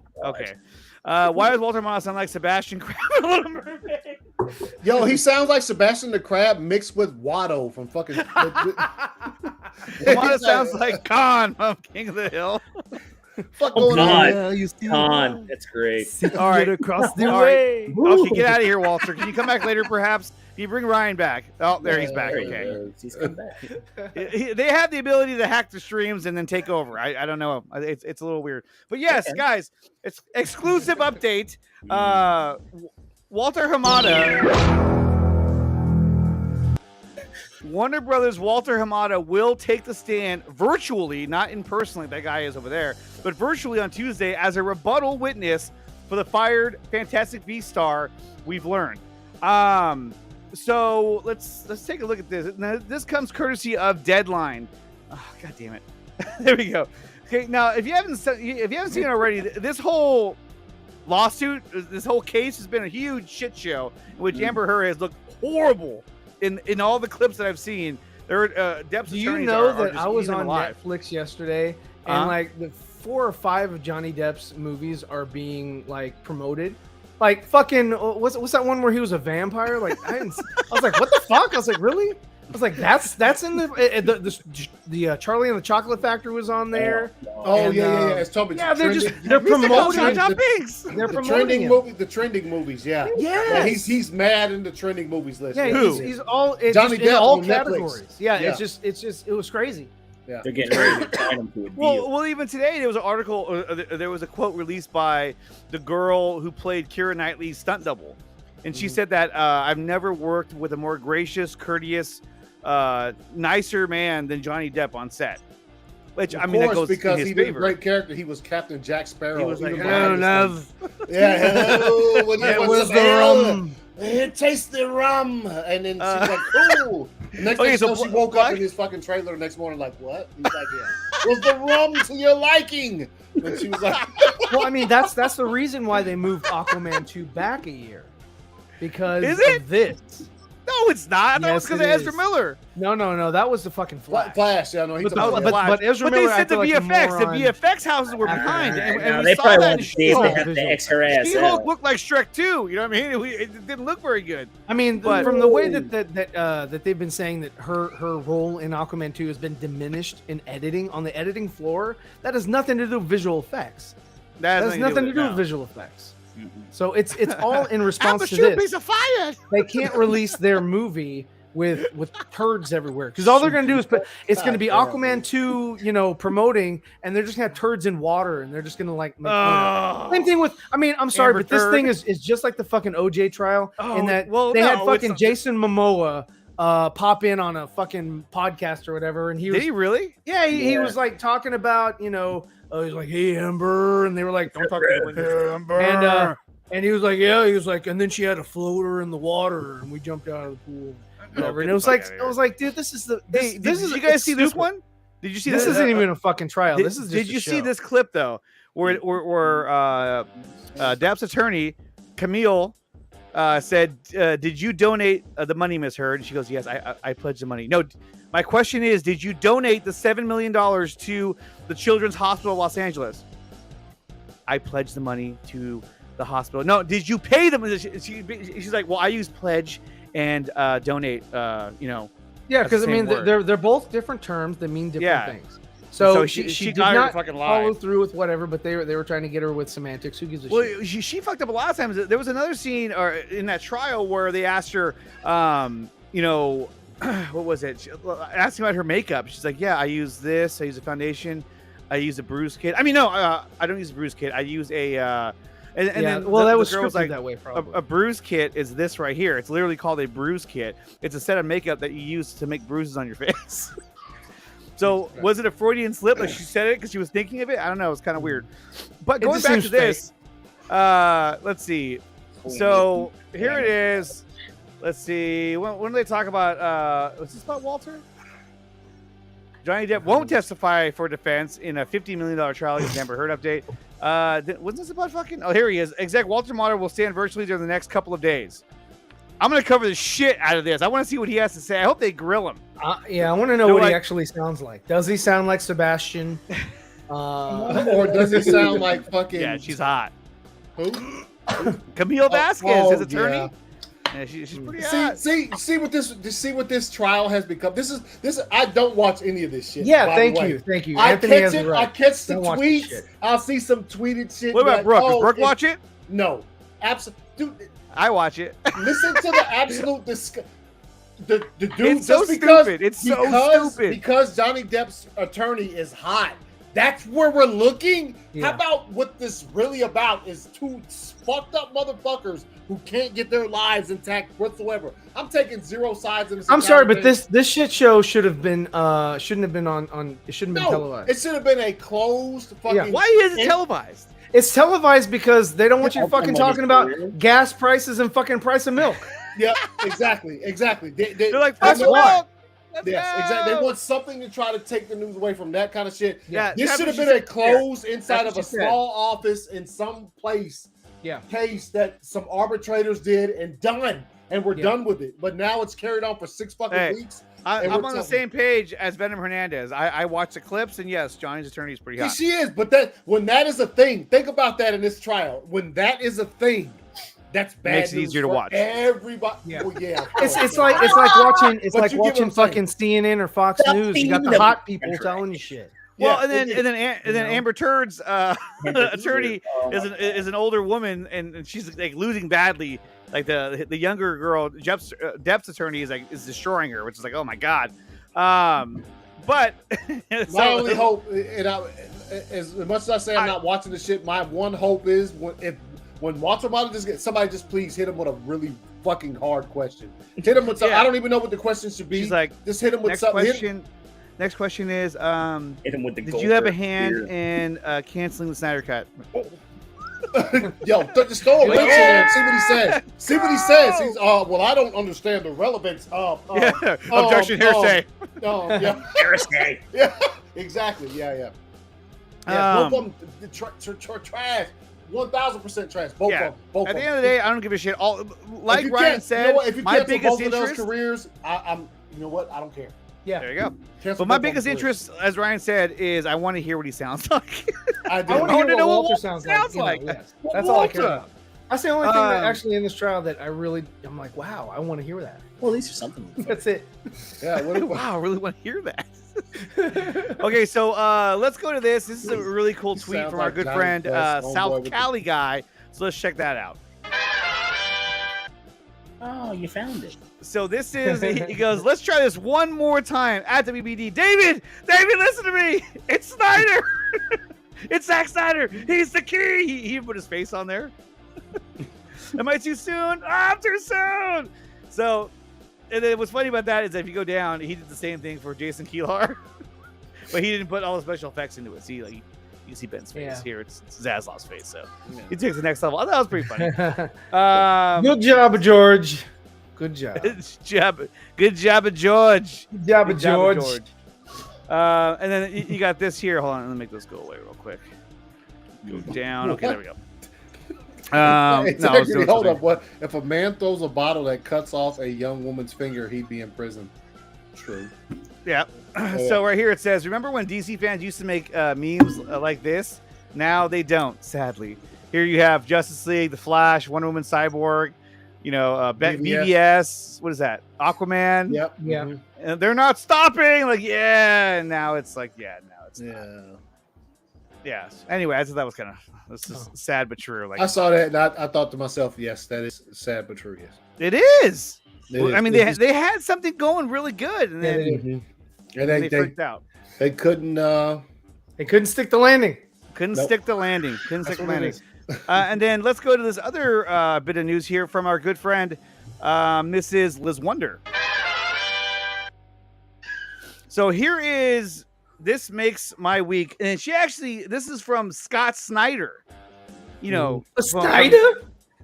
Why does Walter Hamada sound like Sebastian Crab in Little Mermaid? Yo, he sounds like Sebastian the Crab mixed with Watto from fucking. Hamada sounds like Khan from King of the Hill. Fuck Oh, going on? God. man? you still Con, that's great. All right. across the All way. Okay, get out of here, Walter. Can you come back later, perhaps? Can you bring Ryan back? Oh, there he's back. There he Okay. is. He's come back. They have the ability to hack the streams and then take over. I don't know. It's a little weird. But yes, guys, it's exclusive update. Walter Hamada. Warner Brothers Walter Hamada will take the stand virtually, not in person like that guy is over there, but virtually on Tuesday as a rebuttal witness for the fired Fantastic Beasts star we've learned. So let's take a look at this. Now, this comes courtesy of Deadline. Oh, God damn it. There we go. Okay, now if you haven't seen it already, this whole lawsuit, this whole case has been a huge shit show in which Amber Heard has looked horrible in all the clips that I've seen. There, Depp's Do you attorneys know are that just I was eating them on alive. Netflix yesterday and like the 4 or 5 of Johnny Depp's movies are being like promoted? Like fucking what's that one where he was a vampire? Like I was like, what the fuck? I was like, really? I was like, that's in the Charlie and the Chocolate Factory was on there. Oh And, yeah. It's Toby. Yeah, they're They're promoting They're the trending movie. The trending movies. Yeah. Yes. Yeah, he's mad in the trending movies list. Yeah, Who? he's all Johnny in Depp all on Netflix. categories. Yeah, Yeah. it's just it was crazy. Yeah. They're getting ready to sign him to a deal. Well, even today there was an article. There was a quote released by the girl who played Keira Knightley's stunt double, and she said that I've never worked with a more gracious, courteous, nicer man than Johnny Depp on set. Which Of I mean, that course, goes because in his he did a favor. great character. He was Captain Jack Sparrow. He was like, Even "Hello, behind his love." thing. Yeah, hello. What's the rum? Taste the rum. And then she's like, cool. Next Okay, thing so you know, she woke up in his fucking trailer the next morning like, what? He's like, yeah. Was the rum to your liking? And she was like, Well, I mean, that's the reason why they moved Aquaman 2 back a year. Because Is it? of this. No, it's not. I thought it was Yes, because it of Ezra is. Miller. No, that was the fucking Flash. Flash. Yeah, no, he But told the- me. but Ezra But they Miller said the acted like a VFX. The moron. VFX houses were behind, and No, we they saw probably that wanted in to see if they She-Hulk. have to X her ass She-Hulk out. looked like Shrek too. You know what I mean? It didn't look very good. I mean, But- from the way that they've been saying that her role in Aquaman 2 has been diminished in editing on the editing floor, that has nothing to do with visual effects. That has nothing to do with visual effects. So it's all in response to this. Piece of fire. They can't release their movie with turds everywhere because all they're going to do is put it's going to be Aquaman 2 promoting, and they're just going to have turds in water, and they're just going to like make same thing with I'm sorry, Amber but this Turd. thing is just like the fucking OJ trial in that they no, had fucking it's- Jason Momoa pop in on a fucking podcast or whatever, and he Did was he really? he was like talking about he's like, hey Amber, and they were like, don't talk to me, Amber. And he was like, and then she had a floater in the water, and we jumped out of the pool. Whatever. And it was like, dude, this is the this Hey, is did you guys it's see this stupid. one? Did you see This this? isn't even a fucking trial. This is just Did a you see show. this clip though, where Depp's attorney Camille said, "Did you donate the money, Miss Heard?" And she goes, "Yes, I pledged the money." No, my question is, did you donate the $7 million to the Children's Hospital of Los Angeles? I pledged the money to the hospital. No, did you pay them? She's like, well, I use pledge and donate. Yeah, that's because the I mean, same word. they're both different terms that mean different Yeah. things. So So she she did got her not fucking follow lie. through with whatever, but they were trying to get her with semantics. Who gives a Well, shit? she fucked up a lot of times. There was another scene in that trial where they asked her, what was it? Asking about her makeup. She's like, yeah, I use this. I use a foundation. I use a bruise kit. I mean, no, I don't use a bruise kit. I use a. And then Well, that the was girl was scripted like, that way, probably. a bruise kit is this right here. It's literally called a bruise kit. It's a set of makeup that you use to make bruises on your face. So was it a Freudian slip? Like she said it because she was thinking of it? I don't know. It's kind of weird. But going back to this, let's see. So here it is. Let's see. When do they talk about? Was this about Walter? Johnny Depp won't testify for defense in a $50 million trial against Amber Heard update. Wasn't this about fucking? Oh, here he is. Exec Walter Motter will stand virtually during the next couple of days. I'm going to cover the shit out of this. I want to see what he has to say. I hope they grill him. Yeah, I want to know what he actually sounds like. Does he sound like Sebastian? Or does he sound like fucking... Yeah, she's hot. Who? Camille Vasquez, his attorney. Yeah. Yeah, she's pretty hot. See what this trial has become. This is. I don't watch any of this shit. Yeah, thank you. Anthony has the right. I catch the tweets. I'll see some tweeted shit. What about Brooke? Does Brooke watch it? No, absolutely. I watch it. Listen to the absolute the dude. It's so stupid. It's so stupid. Because Johnny Depp's attorney is hot. That's where we're looking. Yeah. How about what this really about is two fucked up motherfuckers who can't get their lives intact whatsoever. I'm taking zero sides in this. I'm sorry, but this shit show should have been shouldn't have been on it shouldn't have been televised. It should have been a closed fucking. Yeah. Why is it televised? It's televised because they don't want you fucking talking about gas prices and fucking price of milk. Yeah, exactly. They're like, price of milk. Yes, exactly. They want something to try to take the news away from that kind of shit. Yeah, this should have been a closed inside of a small office in some place. Yeah, case that some arbitrators did and done, and we're done with it. But now it's carried on for 6 fucking weeks. I'm on the same page as Venom Hernandez. I watched the clips, and yes, Johnny's attorney is pretty hot. She is, but when that is a thing, think about that in this trial. When that is a thing, that's bad. Makes it easier to watch. Everybody, it's like watching fucking CNN or Fox News. You got the hot people telling you shit. Well, and then Amber Turd's attorney is an older woman, and she's like losing badly. Like the younger girl, Depp's attorney is destroying her, which is like, oh my god. But my only hope, as much as I say I'm not watching the shit, my one hope is when Walter Motter somebody just please hit him with a really fucking hard question. Hit him with something. I don't even know what the question should be. She's like, just hit him with something. Next question is, hit him with the did you have a hand in canceling the Snyder Cut? Yo, just throw a wrench in there and see what he says. See what he says. He's well, I don't understand the relevance of objection, hearsay. Yeah. Hearsay. Yeah, exactly. Yeah. Both of them trash. 1,000% trash. Both of them. At the end of the day, I don't give a shit. Like Ryan said, if you my cancel biggest both of interest. Those careers, I'm. You know what? I don't care. Yeah, there you go. But my biggest interest, as Ryan said, is I want to hear what he sounds like. I want to know what Walter sounds like. Yes. That's all I care about. That's the only thing that actually in this trial that I'm like, wow, I want to hear that. Well, at least there's something. That's it. Yeah. Wow, I really want to hear that. Okay, so let's go to this. This is a really cool tweet from our good friend South Cali guy. So let's check that out. Oh, you found it. So this is, he goes, let's try this one more time at WBD. David, listen to me. It's Snyder. It's Zack Snyder. He's the key. He put his face on there. Am I too soon? I'm too soon. So, and then what's funny about that is that if you go down, he did the same thing for Jason Kilar, but he didn't put all the special effects into it. See, like you can see Ben's face here. It's Zaslav's face. So he takes the next level. I thought that was pretty funny. Good job, George. Good job. Good job, George. Good job, George. And then you got this here. Hold on, let me make this go away real quick. Go down. Okay, there we go. Hold up. What if a man throws a bottle that cuts off a young woman's finger? He'd be in prison. True. Yeah. So right here it says, remember when DC fans used to make memes like this? Now they don't, sadly. Here you have Justice League, The Flash, Wonder Woman, Cyborg, BVS. What is that? Aquaman. Yep. Yeah. Mm-hmm. And they're not stopping. Like, and now it's like, now it's not. Yeah. Anyway, I thought that was kind of sad but true. Like, I saw that and I thought to myself, yes, that is sad but true. Yes, it is. I mean, they had something going really good, and then they freaked out. They couldn't. They couldn't stick the landing. Couldn't stick the landing. And then let's go to this other bit of news here from our good friend, Mrs. Liz Wonder. So here is this makes my week. And this is from Scott Snyder. You know, Snyder?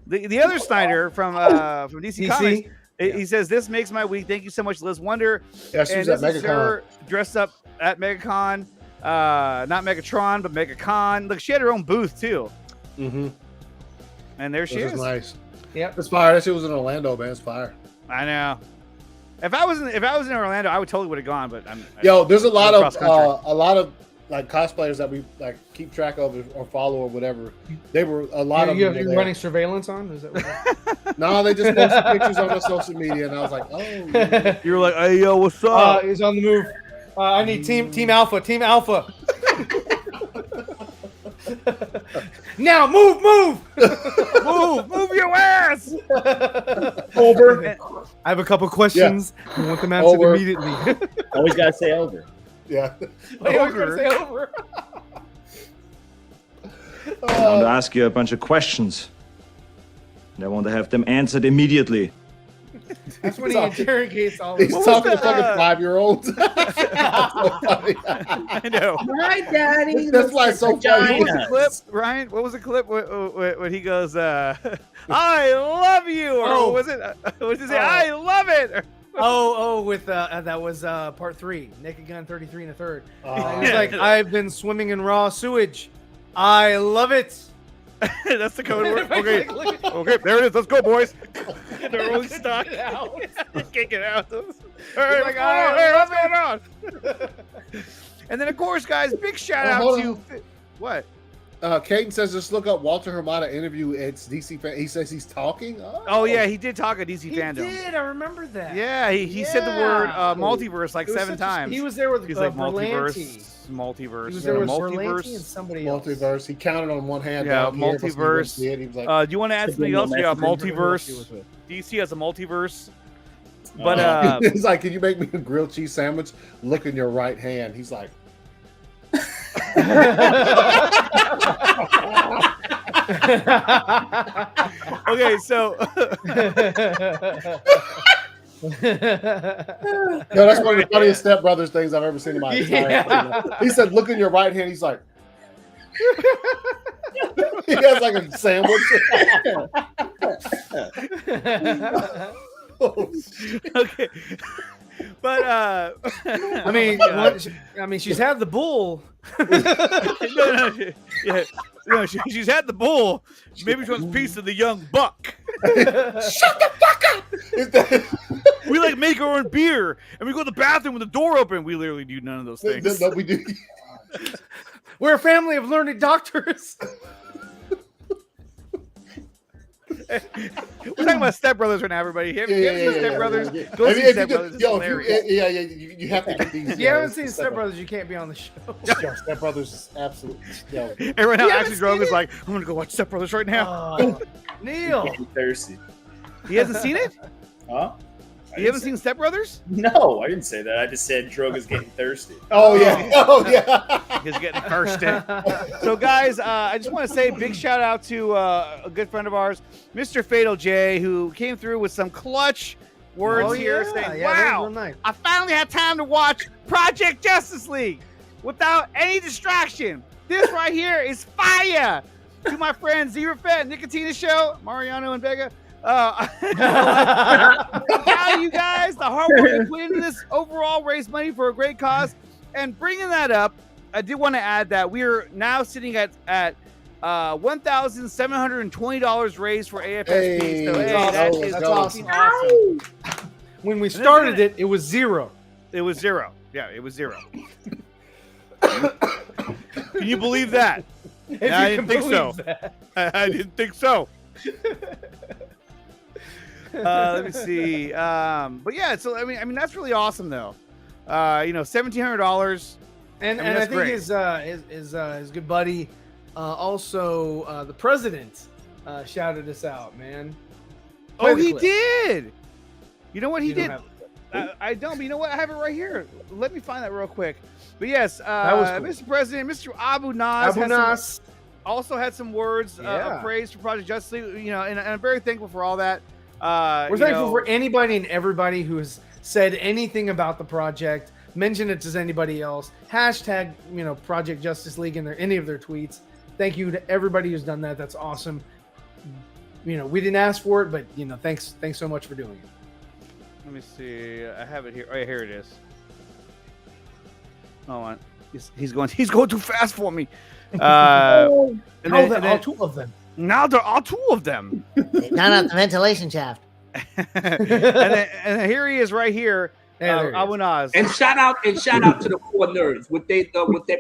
The other Snyder from DC Comics. He says, this makes my week. Thank you so much, Liz Wonder. Yeah, she was at MegaCon. Dressed up at MegaCon. Not Megatron, but MegaCon. Look, she had her own booth, too. Mm-hmm. And there she is. Nice. Yep. It's fire. That shit was in Orlando, man. It's fire. I know. If I was in Orlando, I would totally would have gone. But there's a lot of like cosplayers that we like keep track of or follow or whatever. They were a lot of them. You're running surveillance on? Is that what No, they just posted pictures on their social media, and I was like, oh. You were like, hey yo, what's up? He's on the move. I need Team Alpha. Team Alpha. Now move move your ass. Over. I have a couple questions. I want them answered immediately. Always gotta say over. Yeah. I always gotta say over. I want to ask you a bunch of questions. And I want to have them answered immediately. That's when he interrogates all of He's them. talking to fucking 5-year-olds. I know. My daddy. That's why it's so funny. What was the clip, Ryan? What was the clip when he goes, I love you? Or what was it? What did he say? I love it. With that was part 3, Naked Gun 33 and a third. He was like, I've been swimming in raw sewage. I love it. That's the code word. Okay, there it is. Let's go, boys. They're really stuck. Can't get out. Hey, what's going on? And then, of course, guys, big shout out to what? Caden says, just look up Walter Hamada interview. It's DC fan. He says he's talking. Oh yeah, he did talk at DC Fandom. He did. I remember that. Yeah, he said the word multiverse like 7 times. He was there with He's like Berlanti. multiverse. He was there with multiverse Berlanti and somebody else. Multiverse. He counted on one hand. Yeah, down here, multiverse. He was like, Do you want to add something else? Yeah, multiverse. DC has a multiverse. But he's like, can you make me a grilled cheese sandwich? Look in your right hand. He's like. Okay, so no, that's one of the funniest Step Brothers things I've ever seen in my entire life. He said, look in your right hand. He's like, he has like a sandwich. Okay. But I mean, she's had the bull. No, she's had the bull. Maybe she wants a piece of the young buck. Shut the fuck up! We like make our own beer, and we go to the bathroom with the door open. We literally do none of those things. No, we do. We're a family of learned doctors. We're talking about Step Brothers right now, everybody. Have you seen Step Brothers? Yeah. Go see Step Brothers. You have to get these. If you haven't seen Step Brothers, you can't be on the show. Yo, Step Brothers is absolutely. Yo. And right now, Axel Drogue is like, I'm gonna go watch Step Brothers right now. Neil, thirsty. He hasn't seen it? Huh? You haven't seen Step Brothers? No, I didn't say that. I just said Drogo's getting thirsty. Oh yeah. He's getting thirsty. So, guys, I just want to say a big shout out to a good friend of ours, Mr. Fatal J, who came through with some clutch words here saying, wow, nice. I finally had time to watch Project Justice League without any distraction. This right here is fire. To my friends Zero Fat, Nicotina Show, Mariano and Vega. Tell you guys the hard work you put into this overall raise money for a great cause. And bringing that up, I did want to add that we are now sitting at $1,720 raised for AFSP. So that's awesome. When we started it was zero. It was zero. Yeah, it was zero. Can you believe that? I didn't think so. I didn't think so. Let me see. But yeah, so I mean that's really awesome though. $1,700, and I think his good buddy, also the president, shouted us out, man. Oh, he did. You know what he did? I don't. But you know what? I have it right here. Let me find that real quick. But yes, that was cool. Mr. President, Mr. Abu Nas also had some words of praise for Project Justice League. And I'm very thankful for all that. We're thankful for anybody and everybody who has said anything about the project, mention it to anybody else. Hashtag, Project Justice League in any of their tweets. Thank you to everybody who's done that. That's awesome. We didn't ask for it, but thanks so much for doing it. Let me see. I have it here. Oh, yeah, here it is. Hold on. He's going too fast for me. All two of them. Now there are two of them. Down at the ventilation shaft. and then here he is right here. Awunaz. And shout out to the core nerds with their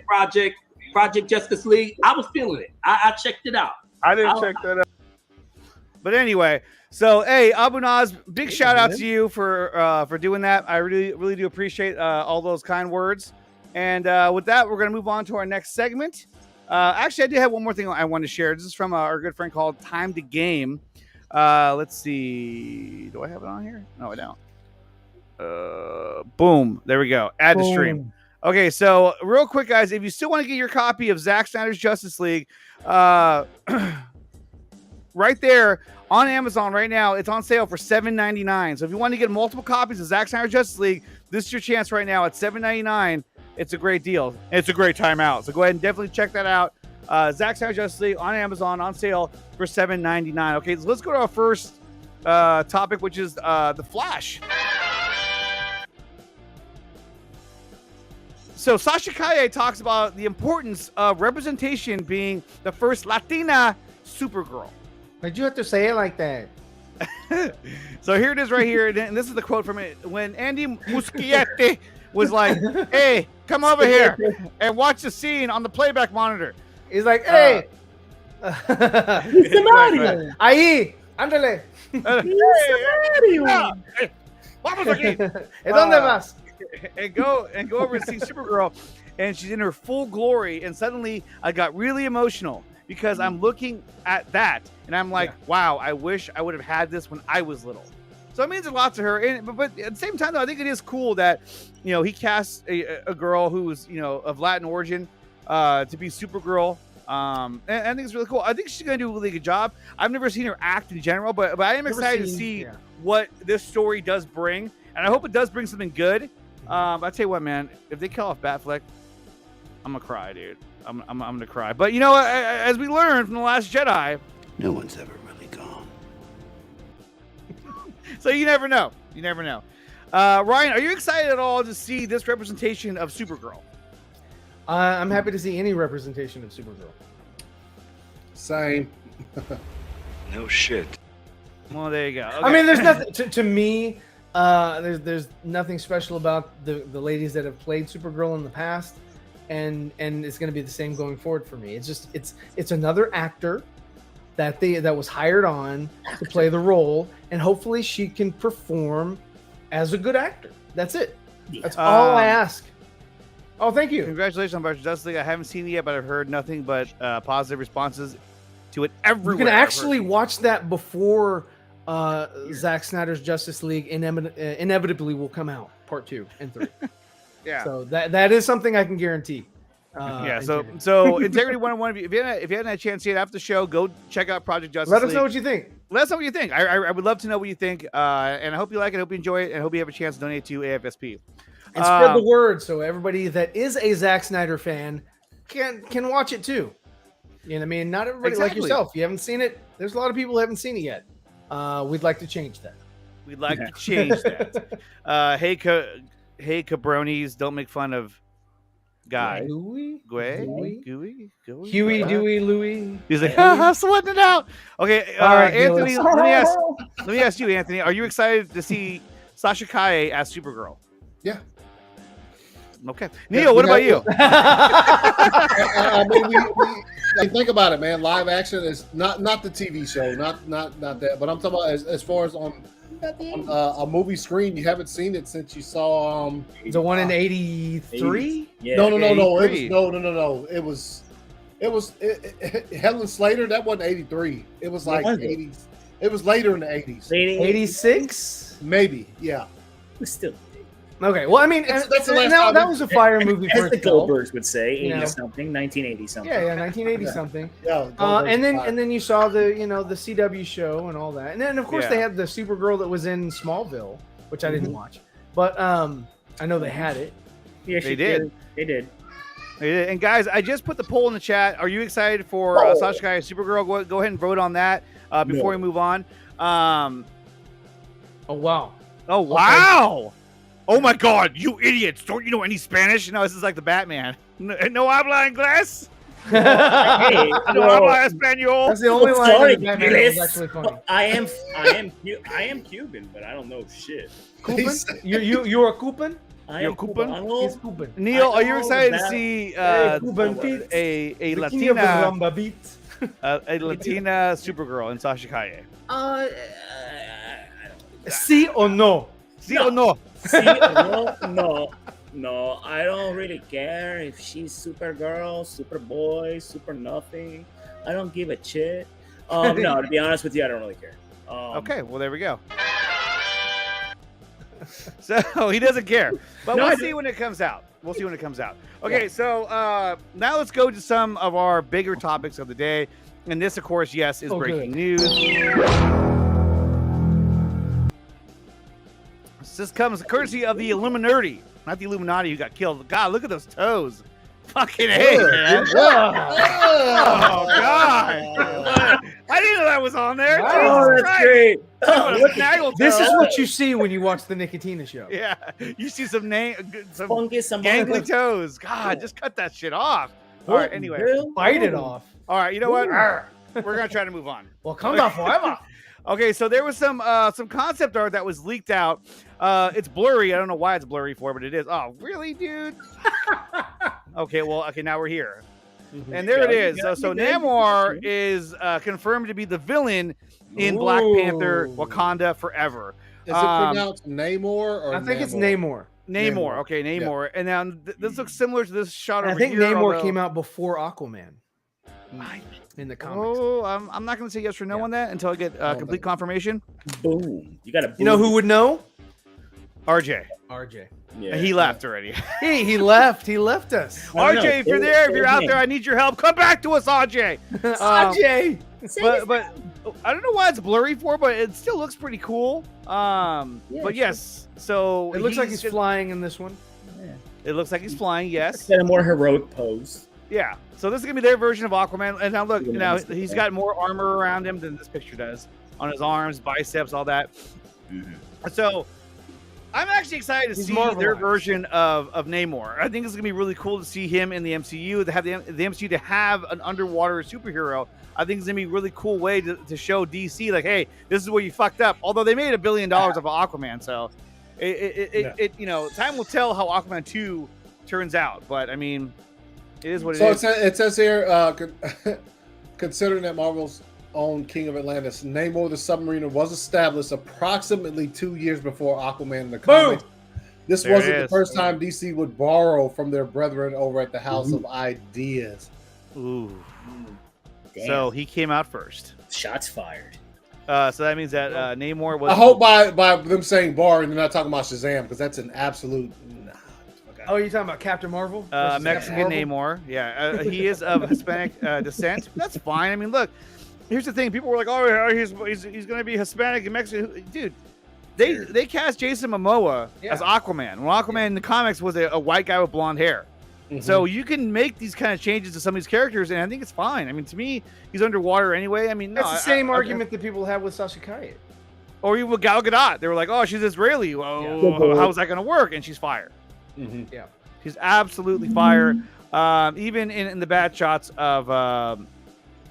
Project Justice League. I was feeling it. I checked it out. I didn't check that out. But anyway, so hey, Awunaz, big shout out to you for doing that. I really do appreciate all those kind words. And with that, we're gonna move on to our next segment. Actually, I did have one more thing I wanted to share. This is from our good friend called Time to Game. Let's see. Do I have it on here? No, I don't. Boom. There we go. Add to stream. Okay, so real quick, guys, if you still want to get your copy of Zack Snyder's Justice League, right there on Amazon right now, it's on sale for $7.99. So if you want to get multiple copies of Zack Snyder's Justice League, this is your chance right now at $7.99. It's a great deal. It's a great time out. So go ahead and definitely check that out. Zack Snyder's Justice League on Amazon on sale for $7.99. Okay, so let's go to our first topic, which is The Flash. So Sasha Calle talks about the importance of representation being the first Latina Supergirl. Why'd you have to say it like that? So here it is right here. And this is the quote from it. When Andy Muschietti was like, hey, come over here and watch the scene on the playback monitor. He's like, hey. Ahí, ándale. Vamos aquí. ¿Dónde vas? And go over and see Supergirl, and she's in her full glory. And suddenly, I got really emotional because I'm looking at that, and I'm like, wow, I wish I would have had this when I was little. So it means a lot to her. But at the same time, though, I think it is cool that he casts a girl who's of Latin origin to be Supergirl. And I think it's really cool. I think she's gonna do a really good job. I've never seen her act in general, but I am excited to see what this story does bring, and I hope it does bring something good. I tell you what, man, if they kill off Batfleck, I'm gonna cry, dude. I'm gonna cry. But as we learned from The Last Jedi, no one's ever really gone. So you never know. Ryan, are you excited at all to see this representation of Supergirl? I'm happy to see any representation of Supergirl. Same. No shit. Well, there you go. Okay. I mean, there's nothing to me. There's nothing special about the ladies that have played Supergirl in the past, and it's going to be the same going forward for me. It's just it's another actor that was hired on to play the role, and hopefully she can perform as a good actor. That's it. That's all I ask. Oh, thank you. Congratulations on Project Justice League. I haven't seen it yet, but I've heard nothing but positive responses to it everywhere. You can actually watch that before Zack Snyder's Justice League inevitably will come out, part 2 and 3. Yeah. So that is something I can guarantee. So Integrity 101, if you haven't had a chance yet after the show, go check out Project Justice League. Let us know what you think. Let us know what you think. I would love to know what you think. And I hope you like it. I hope you enjoy it. And I hope you have a chance to donate to AFSP. And spread the word so everybody that is a Zack Snyder fan can watch it too. You know what I mean? Not everybody like yourself. You haven't seen it. There's a lot of people who haven't seen it yet. We'd like to change that. We'd like to change that. Hey, cabronis, don't make fun of Guy. Huey, Dewey, Louie. He's like, I'm sweating it out. Okay, all right, Anthony, let me ask you, Anthony, are you excited to see Sasha Calle as Supergirl? Yeah. Okay. Neil, what about you? I mean, think about it, man. Live action is not the TV show, not that. But I'm talking about as far as on a movie screen. You haven't seen it since you saw the one in '83. Yeah. No. It was Helen Slater. That wasn't '83. It was like '80s. It was later in the '80s. '86, maybe. Yeah. Still. Okay, well, I mean, that was a fire movie for as the Goldbergs would say, 1980 something. Yeah, 1980 something. Yeah. And then you saw the the CW show and all that, and then of course they had the Supergirl that was in Smallville, which I didn't watch, but I know they had it. Yeah, They did. They did. And guys, I just put the poll in the chat. Are you excited for Sasha Kai Supergirl? Go ahead and vote on that before we move on. Oh wow! Oh wow! Oh my God! You idiots! Don't you know any Spanish? No, this is like the Batman. No habla inglés. Hey, No habla español. That's the only line sorry, in the Batman that was actually funny. I am Cuban, but I don't know shit. Cuban? You're a Cuban? You're Cuban? He's Cuban. Neil, are you excited to see Cuban beats. a The king of the Latina rumba beats. a Latina Supergirl in Sasha Calle? Sí o no? Sí o no? No, I don't really care if she's Supergirl, Superboy, Super nothing. I don't give a shit. No, to be honest with you, I don't really care. Okay, well there we go. So he doesn't care, but we'll see when it comes out. We'll see when it comes out. Okay, so now let's go to some of our bigger topics of the day, and this, of course, yes, is breaking news. This comes courtesy of the Illuminati, not the Illuminati who got killed. God, look at those toes. Fucking hey, man. Oh, God. I didn't know that was on there. Oh, Jesus that's Christ. great. This is what you see when you watch the Nicotina show. Yeah, you see some Fungus, some gangly toes. God, just cut that shit off. All right, anyway. Bite it off. All right, you know what? We're going to try to move on. Wakanda forever. Okay, so there was some concept art that was leaked out. It's blurry. I don't know why it's blurry for, but it is. Oh, really, dude? Okay, now we're here. And there it is. So Namor is confirmed to be the villain in Black Panther Wakanda Forever. Is it pronounced Namor or I think Namor? It's Namor. Namor. Okay, Namor. Yeah. And now this looks similar to this shot over I think here. Namor came out before Aquaman. In the comics. Oh, I'm not going to say yes or no on that until I get complete confirmation. Boom. You got to. You know who would know? RJ. Yeah. He left already. He left. He left us. RJ, if you're there, if you're out there, I need your help. Come back to us, RJ. RJ. But I don't know why it's blurry for, but it still looks pretty cool. But yes, so it looks like he's flying in this one. Yeah. It looks like he's flying. Yes. In a more heroic pose. Yeah. So this is gonna be their version of Aquaman. And now look, he's got more armor around him than this picture does on his arms, biceps, all that. So I'm actually excited to see their version of Namor. I think it's gonna be really cool to see him in the MCU. To have the MCU to have an underwater superhero. I think it's gonna be a really cool way to show DC like, hey, this is where you fucked up. Although they made $1 billion of Aquaman, so it time will tell how Aquaman 2 turns out. But I mean, it is what it is. So it says here, considering that Marvel's own King of Atlantis, Namor the Submariner was established approximately 2 years before Aquaman in the comics. This wasn't the first time DC would borrow from their brethren over at the House of Ideas. Ooh. Damn. So he came out first. Shots fired. So that means that Namor was. I hope by them saying bar and they're not talking about Shazam, because that's an absolute. Oh, you're talking about Captain Marvel? Mexican Namor. Yeah, he is of Hispanic descent. That's fine. I mean, look. Here's the thing. People were like, "Oh, he's going to be Hispanic and Mexican." Dude, they cast Jason Momoa as Aquaman. Well, Aquaman in the comics was a white guy with blonde hair. So you can make these kind of changes to some of these characters, and I think it's fine. I mean, to me, he's underwater anyway. I mean, that's the same argument that people have with Sasha Calle. Or even with Gal Gadot. They were like, "Oh, she's Israeli. Well, how's that going to work?" And she's fire. Yeah, she's absolutely fire. Even in the bad shots of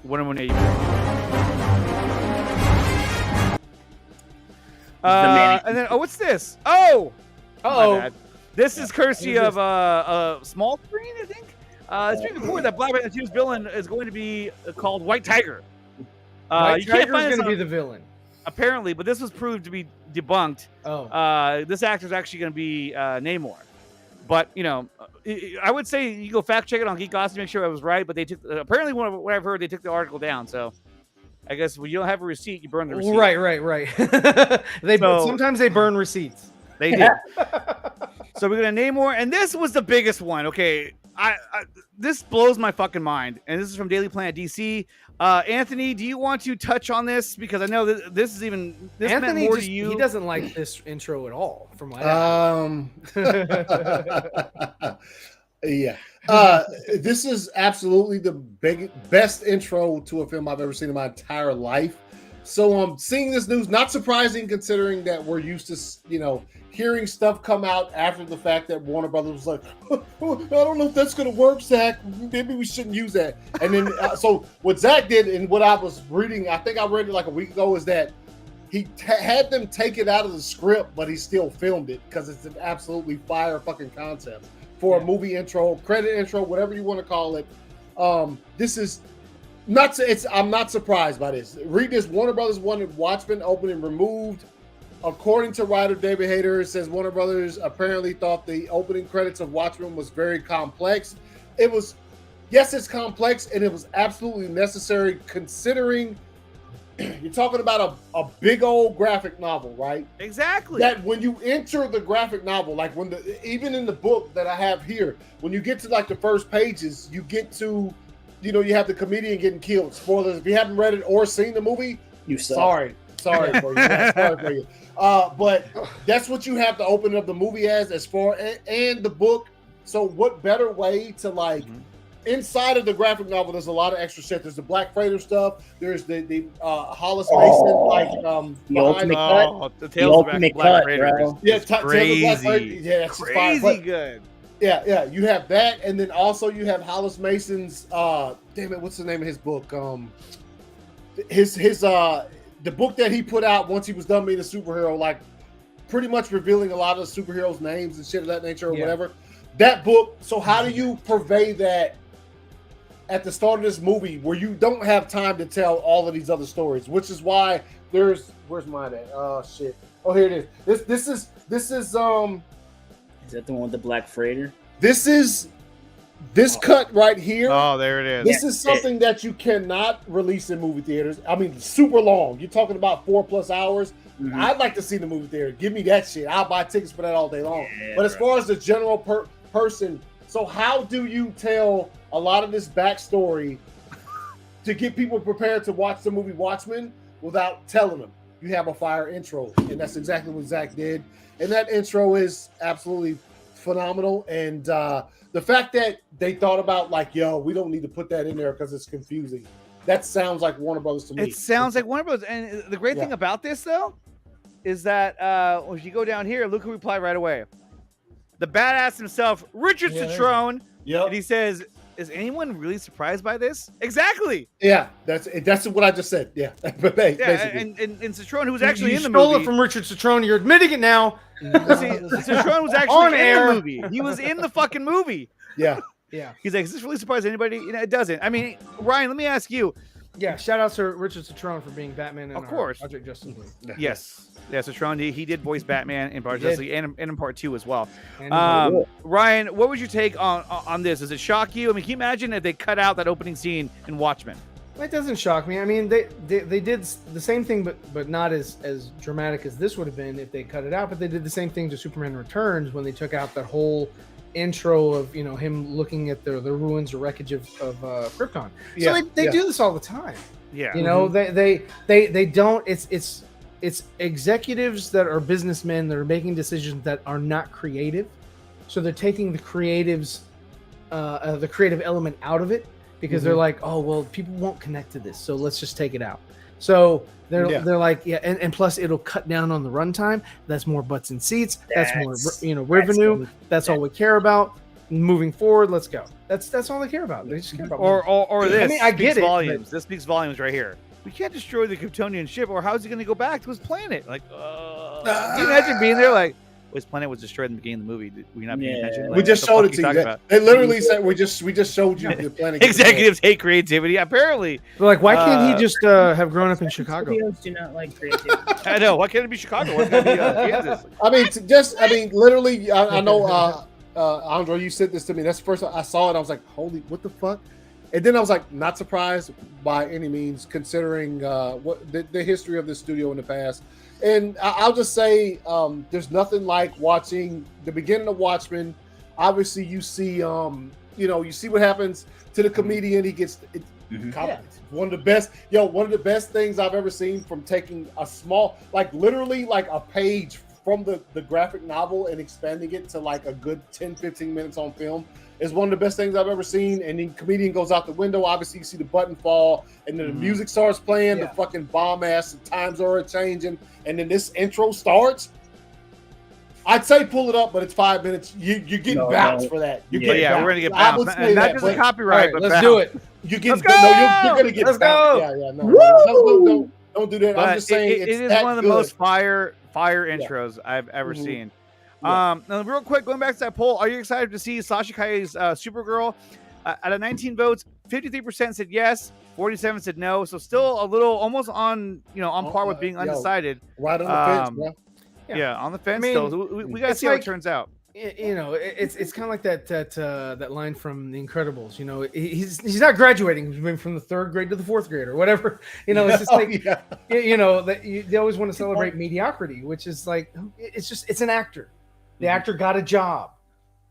Wonder Woman 84. And then, what's this? Oh, my bad. This is courtesy of a small screen, I think. It's been reported that Black Panther 2's villain is going to be called White Tiger. White Tiger is going to be the villain. Apparently, but this was proved to be debunked. This actor is actually going to be Namor. But, I would say you go fact check it on Geek Austin to make sure I was right. But they took, apparently, what I've heard, they took the article down. So I guess when you don't have a receipt, you burn the receipt. Right. Sometimes they burn receipts. They did. So we're going to Namor. And this was the biggest one. Okay. this blows my fucking mind, and this is from Daily Planet DC. Anthony, do you want to touch on this, because I know this is even this Anthony meant more just, to you. he doesn't like this intro at all. From what yeah. This is absolutely the best intro to a film I've ever seen in my entire life. So seeing this news, not surprising considering that we're used to, hearing stuff come out after the fact that Warner Brothers was like, oh, I don't know if that's going to work, Zach. Maybe we shouldn't use that. And then, so what Zach did, and what I was reading, I think I read it like a week ago, is that he had them take it out of the script, but he still filmed it because it's an absolutely fire fucking concept for a movie intro, credit intro, whatever you want to call it. This is not. I'm not surprised by this. Read this. Warner Brothers wanted Watchmen opening removed. According to writer David Hayter, it says Warner Brothers apparently thought the opening credits of Watchmen was very complex. It was, yes, it's complex, and it was absolutely necessary considering you're talking about a big old graphic novel, right? Exactly. That when you enter the graphic novel, like even in the book that I have here, when you get to like the first pages, you get to, you have the comedian getting killed. Spoilers. If you haven't read it or seen the movie, you suck. Sorry for you. Yeah, sorry for you. But that's what you have to open up the movie as far and the book. So what better way to inside of the graphic novel? There's a lot of extra shit. There's the Black Freighter stuff. There's the Hollis Mason the ultimate cut. The The ultimate cut, bro. Yeah, crazy. Yeah, it's crazy good. Yeah. You have that, and then also you have Hollis Mason's. Damn it, what's the name of his book? The book that he put out once he was done being a superhero, like pretty much revealing a lot of the superheroes' names and shit of that nature or whatever. That book. So how do you purvey that at the start of this movie where you don't have time to tell all of these other stories? Which is why where's mine at? Oh shit. Oh, here it is. This is Is that the one with the Black Freighter? This cut right here. Oh, there it is. This is something that you cannot release in movie theaters. I mean, super long. You're talking about 4+ hours. Mm-hmm. I'd like to see the movie theater. Give me that shit. I'll buy tickets for that all day long. Yeah, but as far as the general person, so how do you tell a lot of this backstory to get people prepared to watch the movie Watchmen without telling them? You have a fire intro, and that's exactly what Zach did. And that intro is absolutely phenomenal. And the fact that they thought about we don't need to put that in there because it's confusing. That sounds like Warner Brothers to me. It sounds like Warner Brothers. And the great thing about this, though, is that if you go down here, look who replied right away. The badass himself, Richard Citrone. Yep. And he says, is anyone really surprised by this? Exactly. Yeah, that's what I just said. Yeah. And Citrone, who was actually in the movie. movie. Stole it from Richard Citrone. You're admitting it now. Citrone was actually in the movie. He was in the fucking movie. Yeah. He's like, is this really surprised anybody? It doesn't. I mean, Ryan, let me ask you. Yeah, shout out to Richard Citrone for being Batman in Project Justice League. Yes. Yeah, Citrone, he did voice Batman in Project Justice League and in Part 2 as well. Ryan, what was your take on this? Does it shock you? I mean, can you imagine if they cut out that opening scene in Watchmen? It doesn't shock me. I mean, they did the same thing, but not as dramatic as this would have been if they cut it out. But they did the same thing to Superman Returns when they took out that whole intro of him looking at the ruins or wreckage of Krypton. So they do this all the time. Yeah. They don't. It's executives that are businessmen that are making decisions that are not creative. So they're taking the creative element out of it. Because they're like, oh, well, people won't connect to this, so let's just take it out. So they're like, and plus it'll cut down on the runtime. That's more butts and seats. That's more revenue. That's all we care about. Moving forward, let's go. That's all they care about. They just care about or this. I mean, I get it. Volumes. This speaks volumes right here. We can't destroy the Kryptonian ship, or how's he going to go back to his planet? Like, can you imagine being there? Like, his planet was destroyed in the beginning of the movie. Did we not paying attention? Like, we just showed it to you. They literally said we just showed you the planet. Executives hate creativity. Apparently, they're like, why can't he just have grown up in Chicago? Studios do not like creativity. I know. Why can't it be Chicago? Why can't it be Kansas? I mean, literally. I know, Andre, you said this to me. That's the first time I saw it. I was like, holy, what the fuck? And then I was like, not surprised by any means, considering what the history of this studio in the past. And I'll just say, there's nothing like watching the beginning of Watchmen. Obviously, you see you see what happens to the comedian. He gets one of the best. One of the best things I've ever seen from taking a small, like literally like a page from the graphic novel and expanding it to like a good 10, 15 minutes on film is one of the best things I've ever seen. And then comedian goes out the window. Obviously, you see the button fall, and then the music starts playing. The fucking bomb ass times are changing, and then this intro starts. I'd say pull it up, but it's 5 minutes. You're getting bounced for that. You're getting we're gonna get bounced. Not just a copyright, but let's do it. You get you're gonna get let's bounced. go. Don't do that. But I'm just saying it is one of the most fire intros I've ever seen. Now, real quick, going back to that poll, are you excited to see Sasha Calle's Supergirl? Out of 19 votes, 53% said yes, 47 said no. So still a little, almost on par with being undecided. Right on the fence, bro. Yeah, on the fence. Still, we gotta see how it turns out. It's kind of like that line from The Incredibles. He's not graduating. He's moving from the 3rd grade to the 4th grade or whatever. It's just they always want to celebrate mediocrity, which is like it's an actor. The actor got a job.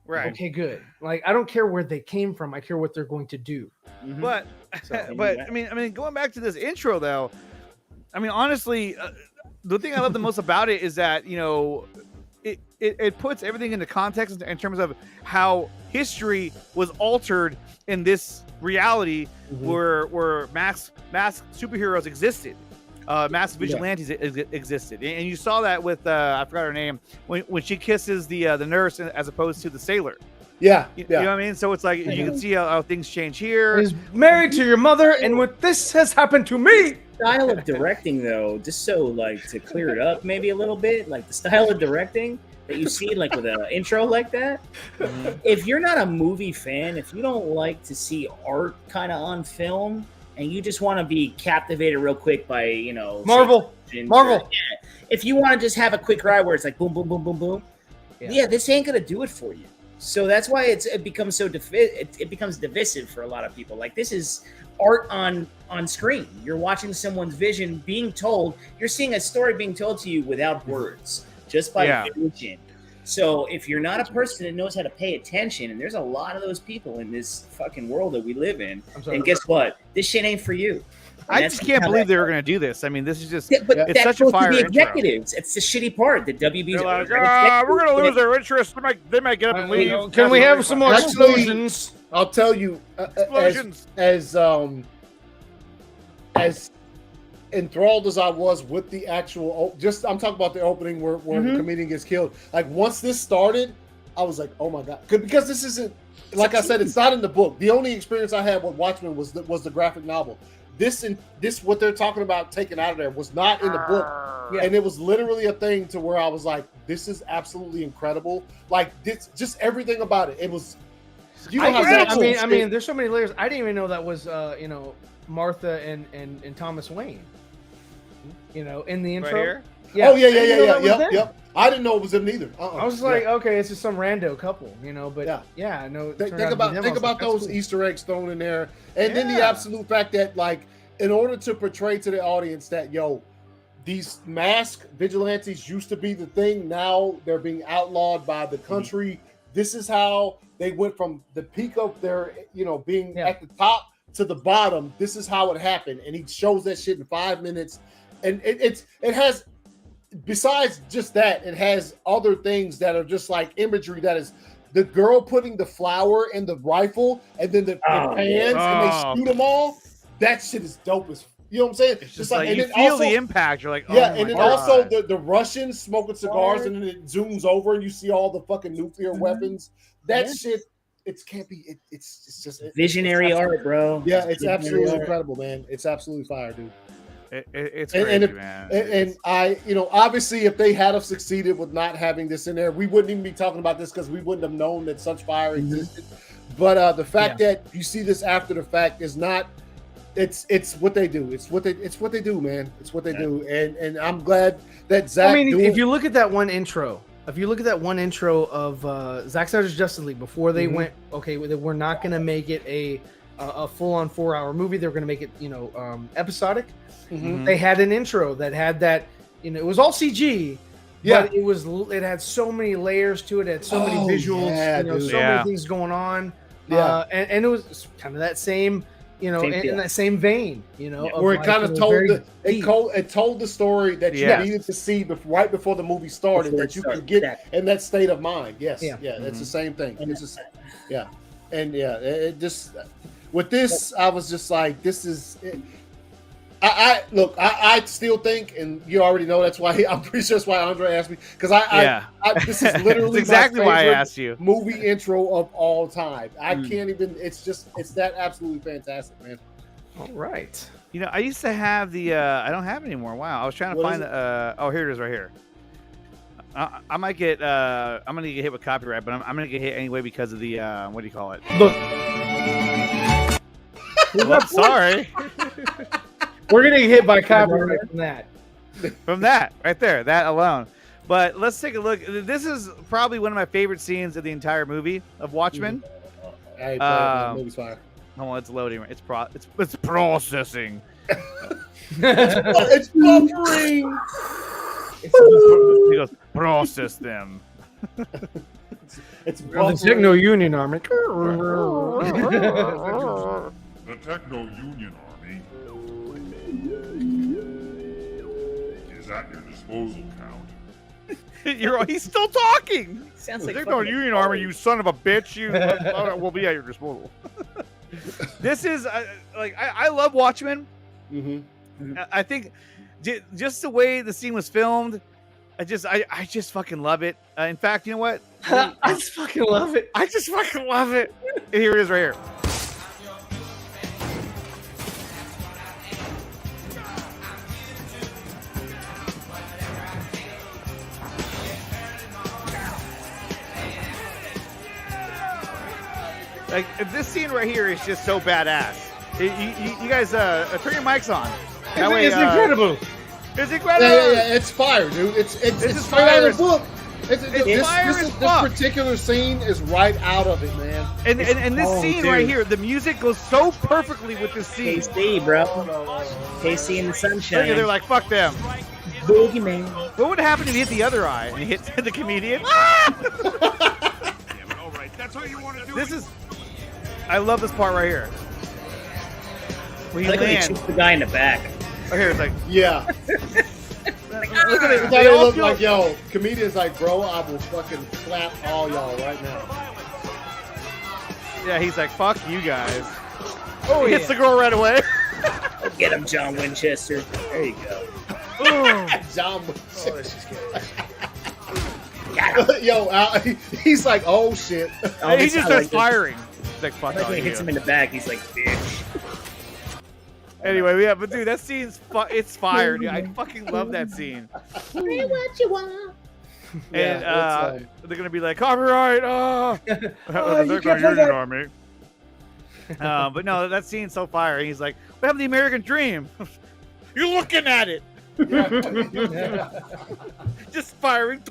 Right. Okay, good. Like I don't care where they came from. I care what they're going to do. But I mean, going back to this intro though, I mean, honestly, the thing I love the most about it is that it puts everything into context in terms of how history was altered in this reality where mass superheroes existed. Mass vigilantes existed, and you saw that with I forgot her name when she kisses the nurse as opposed to the sailor. You know what I mean? So it's like you can see how things change here. He's married to your mother, and what this has happened to me. Style of directing, though, just so like to clear it up maybe a little bit, like the style of directing that you see like with an intro like that. If you're not a movie fan, if you don't like to see art kind of on film, and you just want to be captivated real quick by, Marvel. If you want to just have a quick ride where it's like boom, boom, boom, boom, boom, this ain't gonna do it for you. So that's why it becomes so it becomes divisive for a lot of people. Like this is art on screen. You're watching someone's vision being told. You're seeing a story being told to you without words, just by vision. So if you're not a person that knows how to pay attention, and there's a lot of those people in this fucking world that we live in, and guess what? This shit ain't for you. I just can't believe they were going to do this. I mean, this is just it's such a fire intro. Executives. It's the shitty part. The WB's like, we're going to lose their interest. They might get up and leave. Can we have some more explosions? I'll tell you, as enthralled as I was with the actual, I'm talking about the opening where the comedian gets killed. Like once this started, I was like, oh my god, because this isn't, like I said, it's not in the book. The only experience I had with Watchmen was the graphic novel. This what they're talking about taken out of there was not in the book, and it was literally a thing to where I was like, this is absolutely incredible. Like this, just everything about it. It was. I mean, there's so many layers. I didn't even know that was Martha and Thomas Wayne. In the intro. Right here? Yep. I didn't know it was them either. I was like, okay, it's just some rando couple, but no. Think about those Easter eggs thrown in there, and then the absolute fact that, like, in order to portray to the audience that these masked vigilantes used to be the thing, now they're being outlawed by the country. This is how they went from the peak of their, being at the top to the bottom. This is how it happened, and he shows that shit in 5 minutes, and it has. Besides just that, it has other things that are just like imagery. That is the girl putting the flower in the rifle, and then the pans, and they shoot them all. That shit is dope as. You know what I'm saying? It's just like you feel the impact. You're like, and then also the Russians smoking cigars, and then it zooms over, and you see all the fucking nuclear weapons. That shit. It can't be. It's just visionary art, bro. Yeah, it's absolutely incredible, man. It's absolutely fire, dude. It's crazy, man. And I, obviously, if they had have succeeded with not having this in there, we wouldn't even be talking about this because we wouldn't have known that such fire existed. But the fact that you see this after the fact is not. It's what they do. It's what they do, man. It's what they do. And I'm glad that Zach. I mean, if you look at that one intro. If you look at that one intro of Zack Snyder's Justice League before they went, okay, we're not going to make it a full-on 4-hour movie. They're going to make it, episodic. They had an intro that had that, it was all CG, but it had so many layers to it. It had so many visuals, many things going on. Yeah. And it was kind of that same, in that same vein, where it kind of told it told the story that you Yeah. needed to see right before the movie started, that you could get in that state of mind. Yes, yeah, it's the same thing. It's just, it just with this, I was just like, this is. I still think, and you already know that's why I'm pretty sure that's why Andre asked me, because this is literally That's exactly my why I favorite asked you. movie intro of all time. I can't even. It's that absolutely fantastic, man. All right. I used to have the. I don't have it anymore. Wow, I was trying to find the. Oh, here it is, right here. I might get. I'm gonna get hit with copyright, but I'm gonna get hit anyway because of the. What do you call it? Look. Well, I'm sorry. We're gonna get hit by copyright from that. From that right there, that alone. But let's take a look. This is probably one of my favorite scenes of the entire movie of Watchmen. Hey, the movie's fire. Hold on, it's loading. It's processing. It's buffering. He goes, process them. It's the Techno Union Army. The Techno Union Army is at your disposal, Count. He's still talking. Sounds like Techno Union Army, you son of a bitch. You will be at your disposal. This is I love Watchmen. Mm-hmm. I think just the way the scene was filmed, I just fucking love it. In fact, you know what? I just fucking love it. I just fucking love it. And here it is right here. Like, this scene right here is just so badass. You guys, turn your mics on. It's incredible. It's incredible. Yeah, it's fire, dude. It's straight out of the book. This particular scene is right out of it, man. And this scene right here, the music goes so perfectly with this scene. KC, bro. KC in the sunshine. They're like, fuck them. Boogeyman. What would happen if he hit the other eye and he hit the comedian? That's how you want to do This is. I love this part right here. Where I like when he shoots the guy in the back. Oh, here it's like, yeah. look at it. They look like, yo, comedians like, bro, I will fucking clap all y'all right now. Yeah, he's like, fuck you guys. Oh, he hits the girl right away. Get him, John Winchester. There you go. John Winchester. Yo, he's like, oh shit. He just starts firing. He's like, fuck like when he hits him in the back, he's like, bitch. Anyway, yeah, but dude, that scene's it's fire, dude. I fucking love that scene. Say what you want. And they're gonna be like, copyright, the Union Army. But no, that scene's so fire. And he's like, we have the American dream. You're looking at it. Just firing.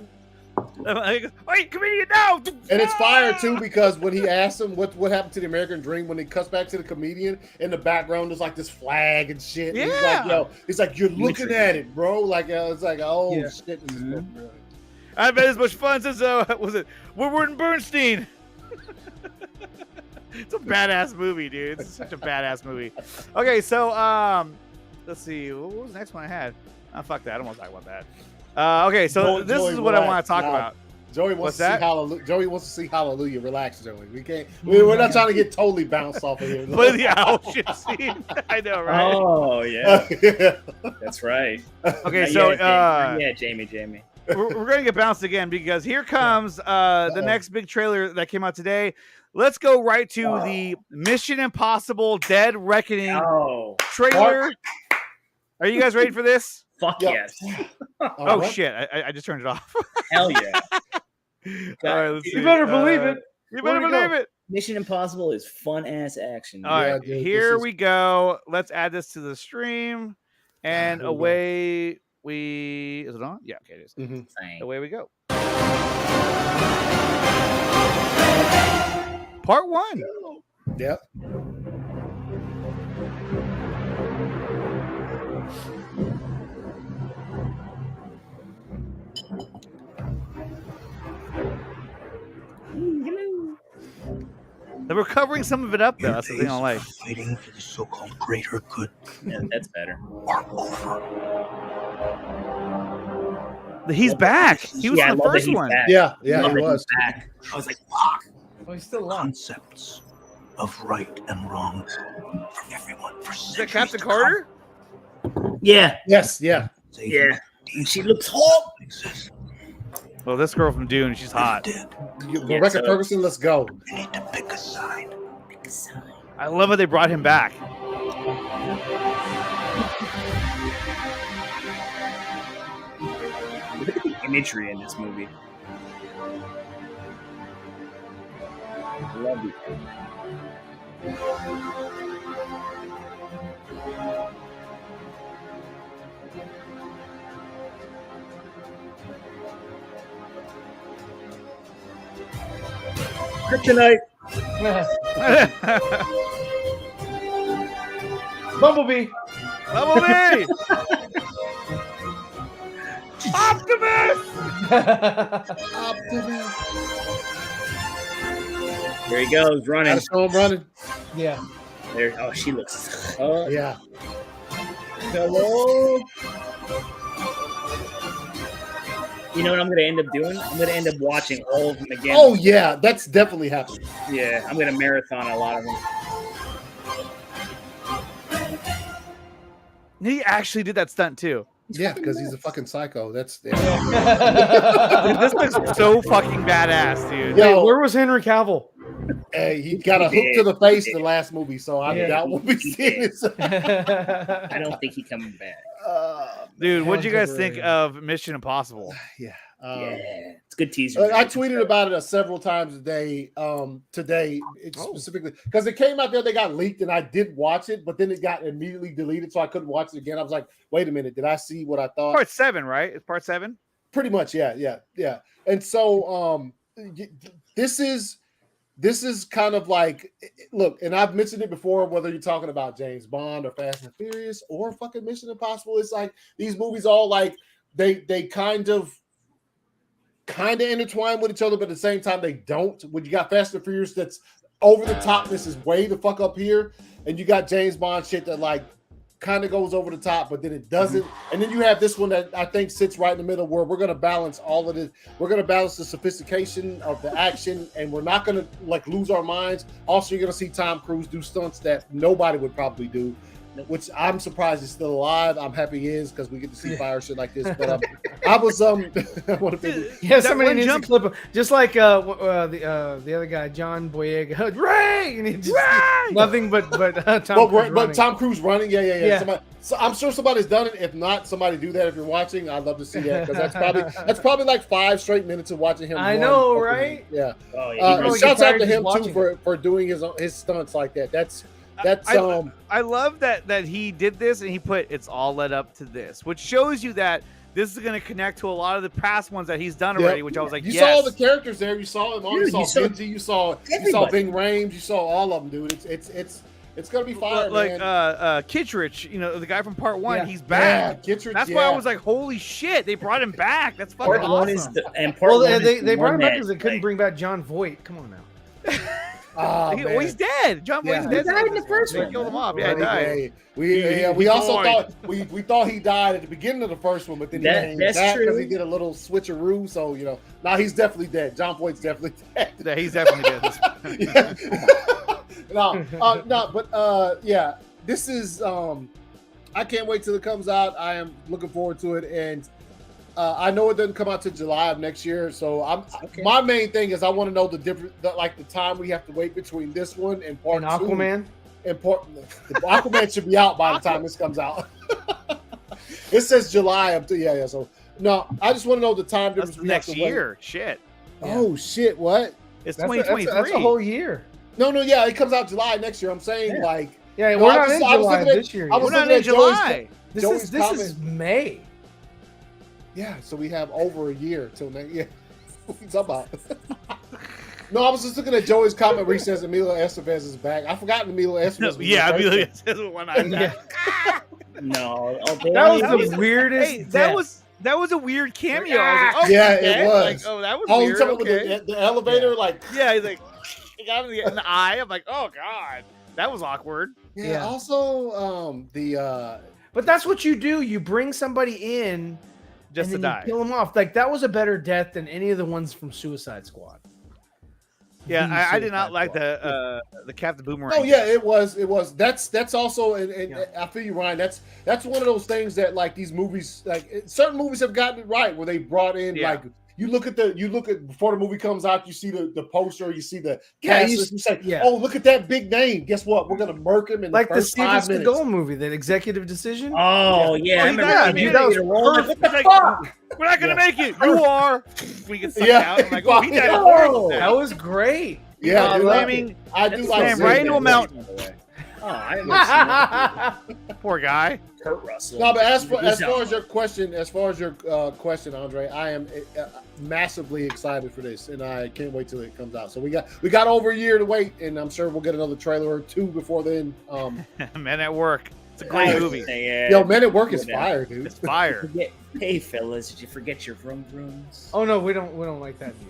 Wait, comedian, no! And it's fire too, because when he asks him what happened to the American dream, when he cuts back to the comedian, in the background there's like this flag and shit. Yeah. And he's like, yo, he's like, you're looking at it, bro. Like, it's like, oh shit. I've had as much fun since was it Woodward and Bernstein? It's a badass movie, dude. It's such a badass movie. Okay, so let's see. What was the next one I had? Oh, fuck that. I don't want to talk about that. Okay, so this is what I want to talk about. Joey wants to see Hallelujah. Joey wants to see Hallelujah. Relax, Joey. We can't. We're not trying to get totally bounced off of here. But the owl shit scene. I know, right? Oh yeah, that's right. Okay, so Jamie. we're gonna get bounced again because here comes the next big trailer that came out today. Let's go right to the Mission Impossible: Dead Reckoning trailer. Are you guys ready for this? Fuck yes. Oh shit! I just turned it off. Hell yeah! All right, let's see. You better believe it. You better believe it. Mission Impossible is fun ass action. All right, dude, here we go. Let's add this to the stream, and away we. Is it on? Yeah, okay, it is. Mm-hmm. Away we go. Part 1. Yep. They were covering some of it up though. That's the thing I like. Fighting for the so-called greater good Yeah, that's better. are over. He's back. He was I the love that first he's one. back. Yeah, I love he that was. he's back. I was like, fuck. Oh, he's still alive. Concepts of right and wrong for everyone. For Is that Captain Carter? Yeah, Yes, yeah. yeah. And she looks hot. Well, this girl from Dune, she's hot. Rebecca Ferguson, let's go. You need to pick a side. I love how they brought him back. Look at the imagery in this movie. Love it. Kryptonite. Bumblebee. Bumblebee! Optimus! There he goes, running. Gotta show him running. Yeah. There. Oh, she looks. Oh, Yeah. hello. You know what I'm gonna end up doing? I'm gonna end up watching all of them again. Oh yeah, that's definitely happening. Yeah, I'm gonna marathon a lot of them. He actually did that stunt too. Yeah, because he's a fucking psycho. That's Dude, this looks so fucking badass, dude. Yo. Hey, where was Henry Cavill? Hey, he got a hook to the face the last movie, so I Yeah. doubt we'll be seeing it. I don't think he's coming back. Dude, what'd you guys think of Mission Impossible? Yeah. Yeah, it's a good teaser. I tweeted about it several times today. Specifically because it came out there, they got leaked, and I did watch it, but then it got immediately deleted, so I couldn't watch it again. I was like, "Wait a minute, did I see what I thought?" Part 7, right? It's part 7. Pretty much, yeah. And so, this is kind of like, look, and I've mentioned it before. Whether you're talking about James Bond or Fast and Furious or fucking Mission Impossible, it's like these movies all like they kind of intertwine with each other, but at the same time they don't. When you got Fast and Furious that's over the top, this is way the fuck up here, and you got James Bond shit that like kind of goes over the top, but then it doesn't. And then you have this one that I think sits right in the middle, where we're going to balance all of this. We're going to balance the sophistication of the action, and we're not going to like lose our minds. Also, you're going to see Tom Cruise do stunts that nobody would probably do, which I'm surprised he's still alive. I'm happy he is, because we get to see fire shit like this. But I was I want to Yeah, somebody needs to clip him, just like the other guy, John Boyega, Ray, and he just nothing but Tom Cruise running. Tom Cruise running, yeah. Somebody, so I'm sure somebody's done it. If not, somebody do that. If you're watching, I'd love to see that, because that's probably like 5 straight minutes of watching him. I know, right? Yeah. Oh, yeah. Shouts out to him too for doing his stunts like that. That's I love that he did this, and he put "it's all led up to this," which shows you that this is going to connect to a lot of the past ones that he's done already. Which I was like, you yes. saw all the characters there. You saw them all. Dude, you saw Benji. You saw Ving Rhames. You saw all of them, dude. It's gonna be fire, like man. Kittredge, the guy from part 1, he's back. Yeah, Kittredge, That's why I was like, holy shit, they brought him back. That's fucking Part awesome. one is they brought him back because they couldn't bring back John Voight. Come on now. He's dead. John Voight's dead. He died in the first one. They killed him off. Yeah, he died. We also thought we thought he died at the beginning of the first one, but then he came back because he did a little switcheroo. So now he's definitely dead. John Voight's definitely dead. Yeah, he's definitely dead. Yeah, this is. I can't wait till it comes out. I am looking forward to it, and I know it doesn't come out till July of next year. So my main thing is I want to know the time we have to wait between this one and part 2. Aquaman. Aquaman should be out by the time this comes out. It says July up to yeah. So no, I just want to know the time difference. That's next year. Shit. Oh shit! What? It's 2023. That's a whole year. No, yeah, it comes out July next year. I'm saying we're not in July this year. We're not in July. This is May. Yeah, so we have over a year till next year. What are you talking about? No, I was just looking at Joey's comment where he says Emilio Estevez is back. I forgot Emilio Estevez. Emilio Estevez one eye. No, that was the weirdest. Hey, that was a weird cameo. I was like, it was. Like, that was Oh, weird. you talking about the elevator? Like, yeah, he's like. He got him in the eye. I'm like, oh god, that was awkward. Yeah. Also, But that's what you do. You bring somebody in Just and to then you die. kill them off. Like that was a better death than any of the ones from Suicide Squad. Yeah, The I did Suicide not like Squad. the Captain Boomerang. Oh yeah, it was. That's also, and I feel you, Ryan. That's one of those things that like these movies, like certain movies have gotten it right where they brought in like you look at before the movie comes out, you see the poster, you see the cast, you say, oh look at that big name. Guess what? We're gonna murk him in Like the the first Steven 5 minutes. Seagal movie, that Executive Decision. Oh yeah, I remember dude, that was What the fuck? We're not gonna make it. You are. We get sucked out. I'm like, oh, he died Oh, horrible. that was great. Yeah, dude, slamming. I do like Slam right into a mountain. Oh, I haven't seen that. Poor guy. Kurt Russell. No, but as far He's as out. your question, Andre, I am massively excited for this, and I can't wait till it comes out. So we got over a year to wait, and I'm sure we'll get another trailer or two before then. Men at Work. It's a great movie. Yo, Men at Work is fire, dude. It's fire. Hey fellas, did you forget your vroom vrooms? Oh no, we don't like that view.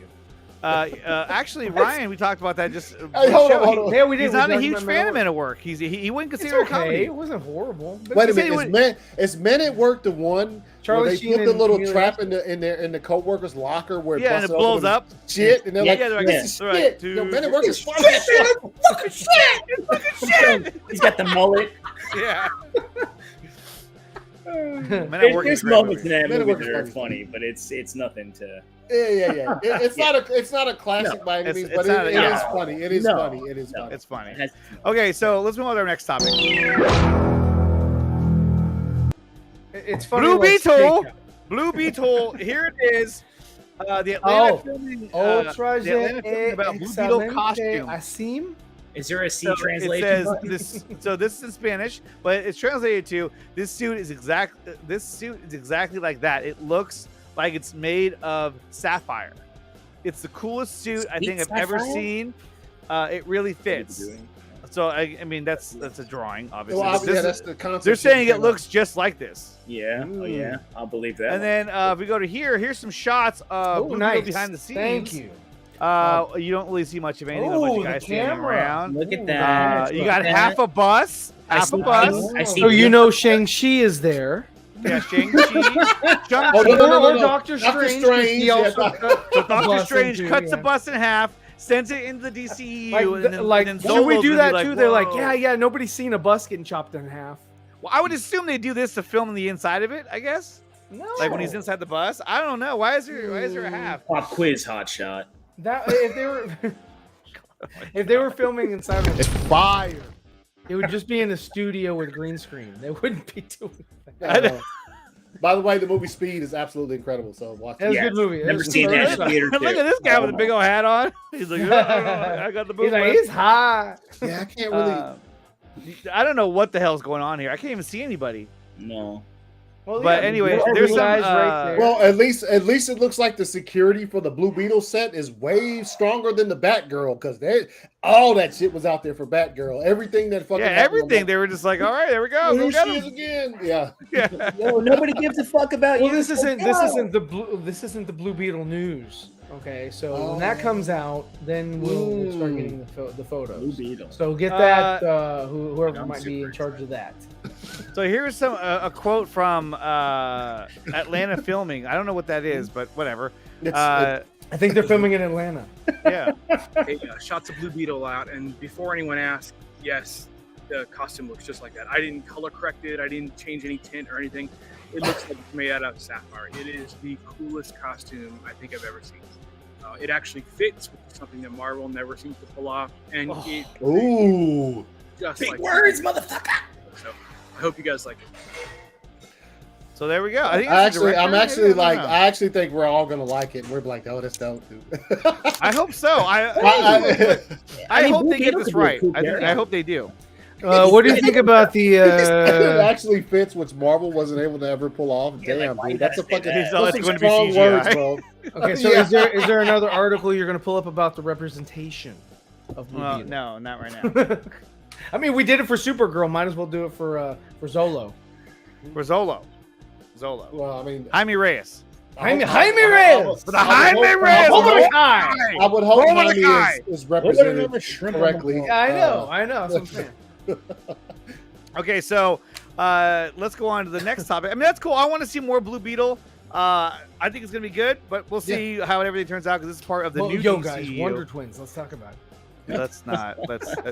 Actually, Ryan, we talked about that just. Hey, hold on. Yeah, we did. He's We not a talked huge about fan Men of Men at Work. He wouldn't It's consider it a okay. comedy. It wasn't horrible. But Wait a He said minute, is Men at Work the one Charlie where they Sheen put the and little Neil trap in the co-worker's locker where it Yeah, and busts it blows open up. shit, and they're like, they're like, this is they're like, shit. dude, Yo, Men at Work is fun. Fucking shit! He's got the mullet. Yeah. Men at Work is There's a great moments movie. in that Men at movie Work is that are funny. funny, but it's nothing to. Yeah. It's not a classic by any It's- means, it's but not it a- is funny. It is No. funny. It is No. funny. It's funny. It has- Okay, so let's move on to our next topic. It's funny. Blue like Beetle. Steakhouse. Blue Beetle. Here it is. The Atlanta filming. Ultra The Atlanta filming about Blue Beetle costume. Asim. Is there a C So translation? it says button? this. So this is in Spanish, but it's translated to this suit is exactly like that. It looks like it's made of sapphire. It's the coolest suit I think I've ever sapphire? seen. It really fits. So I mean that's a drawing, obviously. Well, But this that's is- the concept. they're saying it looks just like this. Yeah. Oh yeah. I'll believe that. And then if we go to here, here's some shots of Oh, Blue nice. Beetle behind the scenes. Thank you. You don't really see much of anything. A bunch Oh, of the guys standing camera. around. Look at that. You got half a bus. I Half a see- bus. I see. So you know Shang-Chi is there. Yeah, Shang-Chi. Oh, no. Or Doctor Doctor Strange. Strange, He yeah, also Doc- cut So the Doctor bus Strange into, cuts the yeah. bus in half, sends it into the DCEU, and then, like and then should we Solo's do gonna that be like, too? They're like, "Whoa." yeah, nobody's seen a bus getting chopped in half. Well, I would assume they do this to film the inside of it. I guess, No, like when he's inside the bus. I don't know. Why is there a half? Pop quiz hot shot. that if they were if they were filming inside of It's fire. it would just be in a studio with green screen. They wouldn't be doing that. I know. By the way, the movie Speed is absolutely incredible. So watch It was it. a good movie. It Never was a seen good that in movie. theater. Look at this guy with a big old hat on. He's like, "Oh, I got the He's boot. like, he's high. Yeah, I can't really. I don't know what the hell's going on here. I can't even see anybody. No. Well, But anyway, the there's some, guys right there. Well, at least it looks like the security for the Blue Beetle set is way stronger than the Batgirl because all that shit was out there for Batgirl. Everything that fucking Yeah, happened everything. on They were just like, all right, there we go. that- Go Here get she is him. again. Yeah. Yeah. Yo, nobody gives a fuck about Well, you. this isn't the Blue Beetle news. Okay, so when that comes out, then we'll start getting the photos. Blue Beetle. So get that whoever I'm might be super in charge of that. So here's some a quote from Atlanta Filming. I don't know what that is, but whatever. I think they're filming in Atlanta. Yeah. They shots of Blue Beetle out, and before anyone asked, yes, the costume looks just like that. I didn't color correct it. I didn't change any tint or anything. It looks like it's made out of sapphire. It is the coolest costume I think I've ever seen. It actually fits, which is something that Marvel never seems to pull off, and it Ooh. just Big like words, motherfucker. So I hope you guys like it. So there we go. I think I it's the director, I'm actually maybe? like, I don't know. I actually think we're all gonna like it. We're like, oh, that's dope, dude. I hope so. I mean, hope Blue they get Beetle this could be a right. cool I character. hope they do. What do you think about the? it actually fits, which Marvel wasn't able to ever pull off. Yeah, Damn, like, why you dude, that's a gotta say fucking that? So those it's some going to be strong CGI. words, bro. Okay, so Yeah. is there another article you're going to pull up about the representation of Blue Well, Beetle? no, not right now. I mean, we did it for Supergirl. Might as well do it for Zolo. For Zolo. Well, I mean, Jaime Reyes. Jaime Reyes. The Jaime Reyes. I would hope Jaime is represented correctly. Yeah, I know. That's what I'm saying. Okay, so let's go on to the next topic. I mean, that's cool. I want to see more Blue Beetle. I think it's gonna be good, but we'll see how everything turns out because this is part of the new guys, DCU. Wonder Twins. Let's talk about it. Let's not. Let's move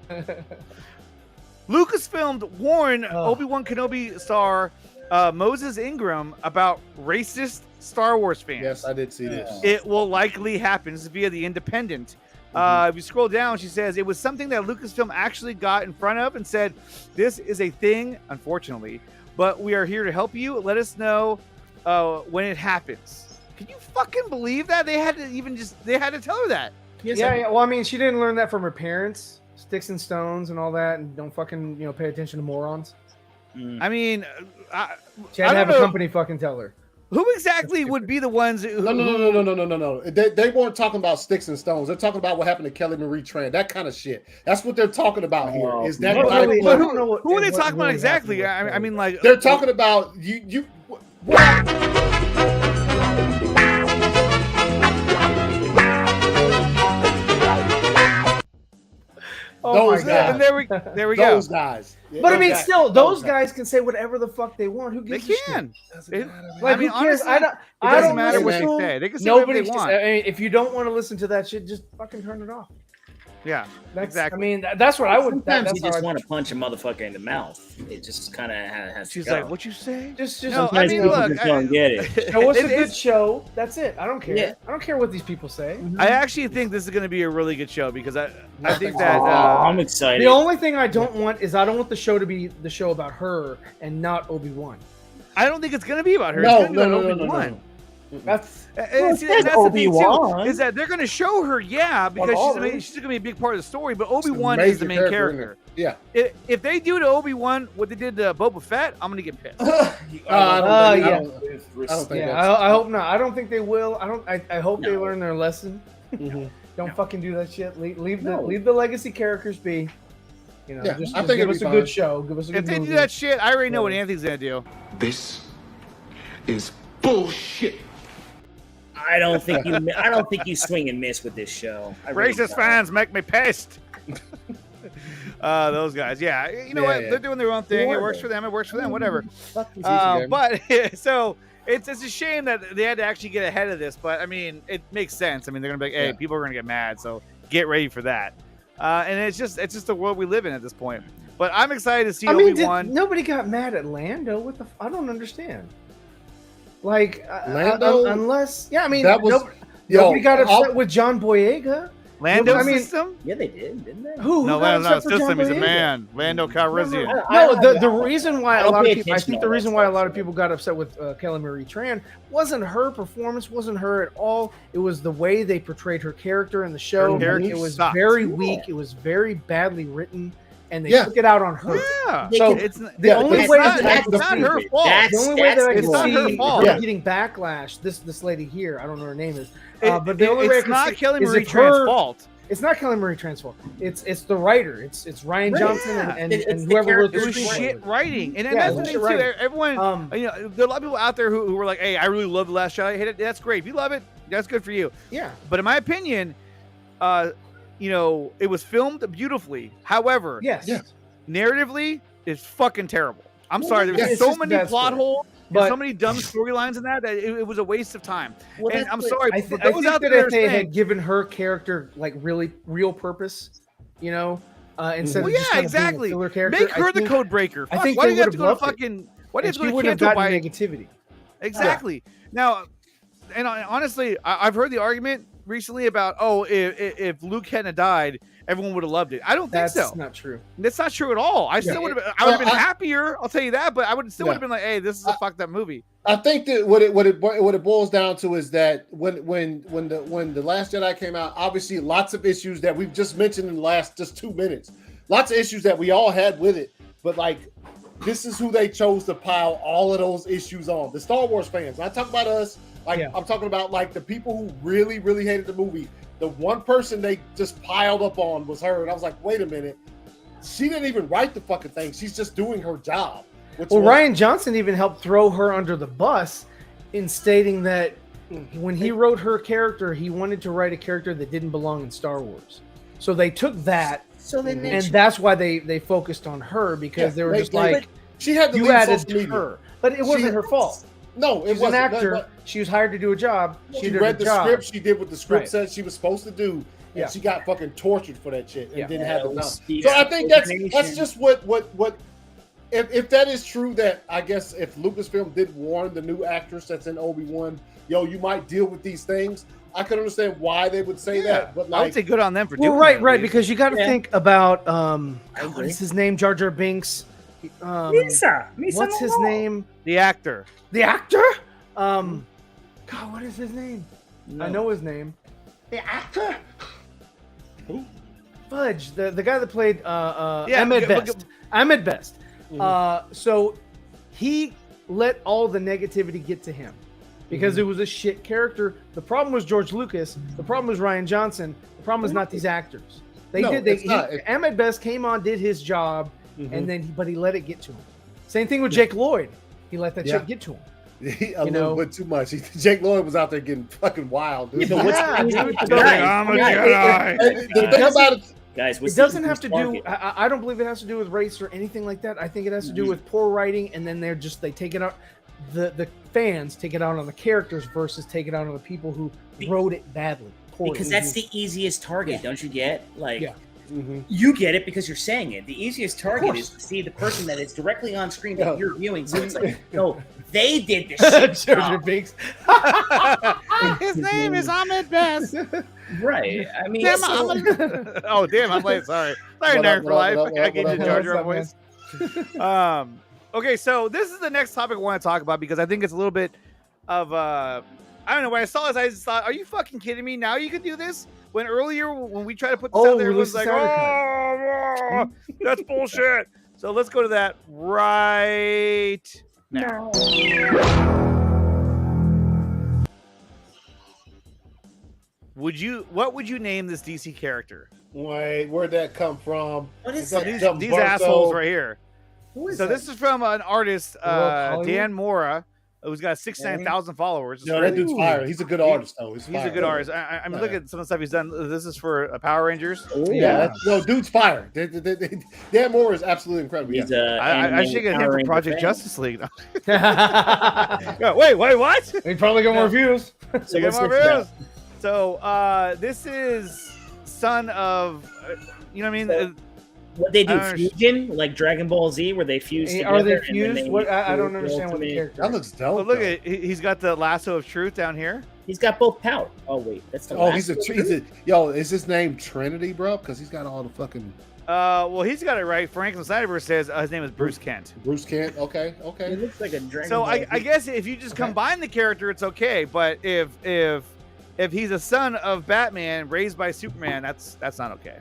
on. Lucasfilm warned Obi-Wan Kenobi star Moses Ingram about racist Star Wars fans. Yes, I did see this. It will likely happen. This is via The Independent. If you scroll down, she says it was something that Lucasfilm actually got in front of and said, "This is a thing, unfortunately, but we are here to help you. Let us know when it happens." Can you fucking believe that they had to tell her that? Yes, yeah. Well, I mean, she didn't learn that from her parents, sticks and stones and all that, and don't fucking pay attention to morons. I mean, she had to have a company fucking tell her. Who exactly would be the ones who... No. They weren't talking about sticks and stones. They're talking about what happened to Kelly Marie Tran. That kind of shit. That's what they're talking about here. Is that who are they talking about exactly? I mean, like... They're talking about you those guys. And there we go. Those guys. But I mean, still, those guys can say whatever the fuck they want. Who gives a shit? Like, who cares? Honestly, I doesn't don't matter what listen they to say. They can say whatever they want. I mean, if you don't want to listen to that shit, just fucking turn it off. Yeah, exactly. I mean, that's what I would. Sometimes you just want to punch a motherfucker in the mouth. It just kind of has. She's to like, go. "What you say?" Just. No, I mean, look, just don't get it. Show us a good show. That's it. I don't care. Yeah. I don't care what these people say. I actually think this is going to be a really good show because I think that I'm excited. The only thing I don't want is I don't want the show to be the show about her and not Obi-Wan. I don't think it's going to be about her. No. That's that's the thing too, is that they're going to show her, because she's going to be a big part of the story. But Obi-Wan is the main character. Yeah. If they do to Obi-Wan what they did to Boba Fett, I'm going to get pissed. I don't think I hope not. I don't think they will. I hope they learn their lesson. Don't fucking do that shit. Leave the legacy characters be. Just I think give us a good show. Give us a good movie. If they do that shit, I already know what Anthony's going to do. This is bullshit. I don't think you swing and miss with this show. Racist fans make me pissed. Those guys, you know what? They're doing their own thing. It works for them. It works for them. Whatever. But so it's a shame that they had to actually get ahead of this. But I mean, it makes sense. I mean, they're gonna be like, hey, people are gonna get mad, so get ready for that. And it's just the world we live in at this point. But I'm excited to see Obi-Wan. Nobody got mad at Lando. What the? I don't understand. Like Lando, unless I mean that was nobody got upset with John Boyega. Lando system? Yeah, they did, didn't they? Who Lando's got upset for system. John He's a Boyega? man. Lando Calrissian. No, the reason why a lot of people, I think to the all reason that why a stuff. lot of people got upset with Kelly Marie Tran wasn't her performance, wasn't her at all. It was the way they portrayed her character in the show. Her character It was sucked. very weak. It was very badly written, and they took it out on her. Yeah. So it's the only way it's not her fault. the only way that I it's not can her see fault. her getting backlash, this lady here, I don't know her name is, but the only way I It's can not see Kelly is Marie if Tran's fault. It's not Kelly Marie Tran's fault. It's the writer. It's Ryan Johnson and whoever wrote It the was screenplay. shit writing, and Yeah, that's it the was thing shit too. writing. Everyone, there are a lot of people out there who were like, "Hey, I really love The Last Jedi. I hate it. That's great. If you love it, that's good for you." Yeah. But in my opinion, it was filmed beautifully. However, narratively, it's fucking terrible. I'm sorry. There was so many plot holes. There's so many dumb storylines in that it was a waste of time. Well, and I'm sorry. I for think those out that there if they saying, had given her character like really real purpose, instead of just kind of exactly. being a filler character, Make her the code breaker. I think why they do you have would to have go to loved it. fucking? Why do you have to she go to wouldn't have Canto gotten by negativity. Exactly. Now, and honestly, I've heard the argument recently about if Luke hadn't died, everyone would have loved it. I don't think so. That's not true. That's not true at all. I still would have. I would have been happier. I'll tell you that. But I would still would have been like, "Hey, this is a fucked up movie." I think that what it boils down to is that when the Last Jedi came out, obviously lots of issues that we've just mentioned in the last just 2 minutes, lots of issues that we all had with it. But like, this is who they chose to pile all of those issues on. The Star Wars fans. When I talk about us, I'm talking about like the people who really, really hated the movie. The one person they just piled up on was her, and I was like, wait a minute, she didn't even write the fucking thing. She's just doing her job. Rian Johnson even helped throw her under the bus in stating that when he wrote her character, he wanted to write a character that didn't belong in Star Wars. So they took that, and that's why they focused on her, because they were just like, she had you added to her, but it wasn't her fault. No, it She's wasn't. an actor. She was hired to do a job. She read the script. She did what the script said she was supposed to do. Yeah. And she got fucking tortured for that shit and didn't have the knowledge. So I think that's just what if that is true, that I guess if Lucasfilm did warn the new actress that's in Obi-Wan, yo, you might deal with these things, I could understand why they would say that. But I would say good on them for doing that. Right, because you got to think about what is his name? Jar Jar Binks. Misa what's his name? The actor. The actor? God, what is his name? I know his name. The actor? Who? Fudge, the guy that played Ahmed Best. Ahmed Best. So he let all the negativity get to him because it was a shit character. The problem was George Lucas. The problem was Rian Johnson. The problem was not these actors. Ahmed Best came on, did his job, and then but he let it get to him. Same thing with Jake Lloyd. He let that shit get to him. A little bit too much. Jake Lloyd was out there getting fucking wild. Dude. I'm a Jedi. The thing about it, guys, it doesn't have to do. I don't believe it has to do with race or anything like that. I think it has to do with poor writing, and then they take it out. The fans take it out on the characters versus take it out on the people who wrote it badly. Because that's the easiest target, don't you get? You get it because you're saying it. The easiest target is to see the person that is directly on screen that you're viewing. So it's like, no, they did this shit. Jar Binks. His name is Ahmed Best. Right. I mean, oh damn! I'm late. Sorry. Nerd for life. I get the Jar Jar voice. Okay, so this is the next topic I want to talk about because I think it's a little bit of I don't know. When I saw this, I just thought, "Are you fucking kidding me? Now you can do this?" When earlier, when we tried to put this out there, it was like, "Oh, that's bullshit." So let's go to that right now. What would you name this DC character? Wait, where'd that come from? What is these assholes right here? So this is from an artist, Dan Mora, who's got 69,000 followers. No, that dude's fire. He's a good artist, though. He's a good artist. I mean, look at some of the stuff he's done. This is for Power Rangers. No, dude's fire. Dan Mora is absolutely incredible. I should get him for Project Justice League. Wait, what? He probably got more views. So this is son of, you know what I mean? What they do, fusion, like Dragon Ball Z, where they fuse together. Are they fused? I don't understand what the character. That looks dope. Well, look at he's got the lasso of truth down here. He's got both power. Oh wait, that's the. Is his name Trinity, bro? Because he's got all the fucking. Well, he's got it right. Franklin Snyderverse says his name is Bruce Kent. Bruce Kent. Okay. It looks like a Dragon. So I guess if you just combine the character, it's okay. But if he's a son of Batman raised by Superman, that's not okay.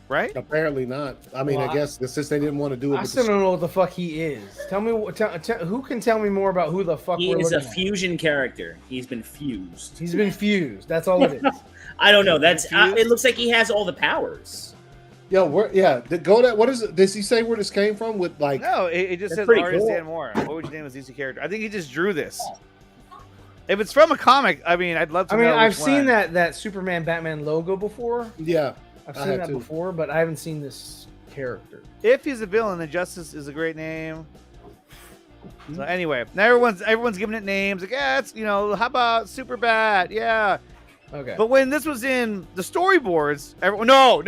Right? Apparently not. I mean, I guess since they didn't want to do it. I still don't know what the fuck he is. Tell me, who can tell me more about who the fuck he is? A fusion character. He's been fused. He's been fused. That's all it is. I don't know. That's it. Looks like he has all the powers. Yo, what is it? Does he say where this came from? With like, no, it just says artist Dan Moore. What would you name his DC character? I think he just drew this. If it's from a comic, I mean, I'd love to. know I've seen that Superman Batman logo before. Yeah. I've seen that before, but I haven't seen this character. If he's a villain, then Justice is a great name. So anyway, now everyone's giving it names. Like, it's how about Super Bat? Yeah. Okay. But when this was in the storyboards, everyone, no,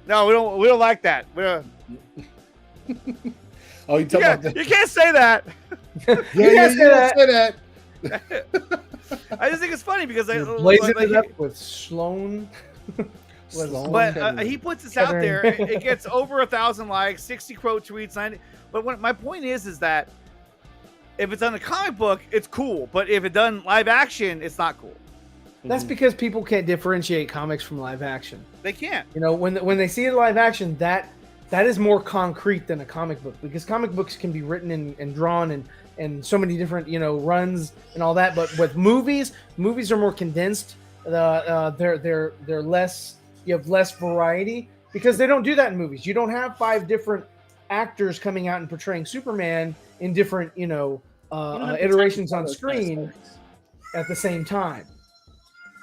we don't like that. Oh, you talking about that? You can't say that. You can't say that. I just think it's funny because blazing it up with Sloan. But he puts this out there. It gets over 1,000 likes, 60 quote tweets, 90. But my point is that if it's on a comic book, it's cool. But if it's done live action, it's not cool. That's because people can't differentiate comics from live action. They can't. When they see it live action, that is more concrete than a comic book, because comic books can be written and drawn and so many different runs and all that. But with movies are more condensed. They're less. You have less variety because they don't do that in movies. You don't have 5 different actors coming out and portraying Superman in different, iterations on screen at the same time.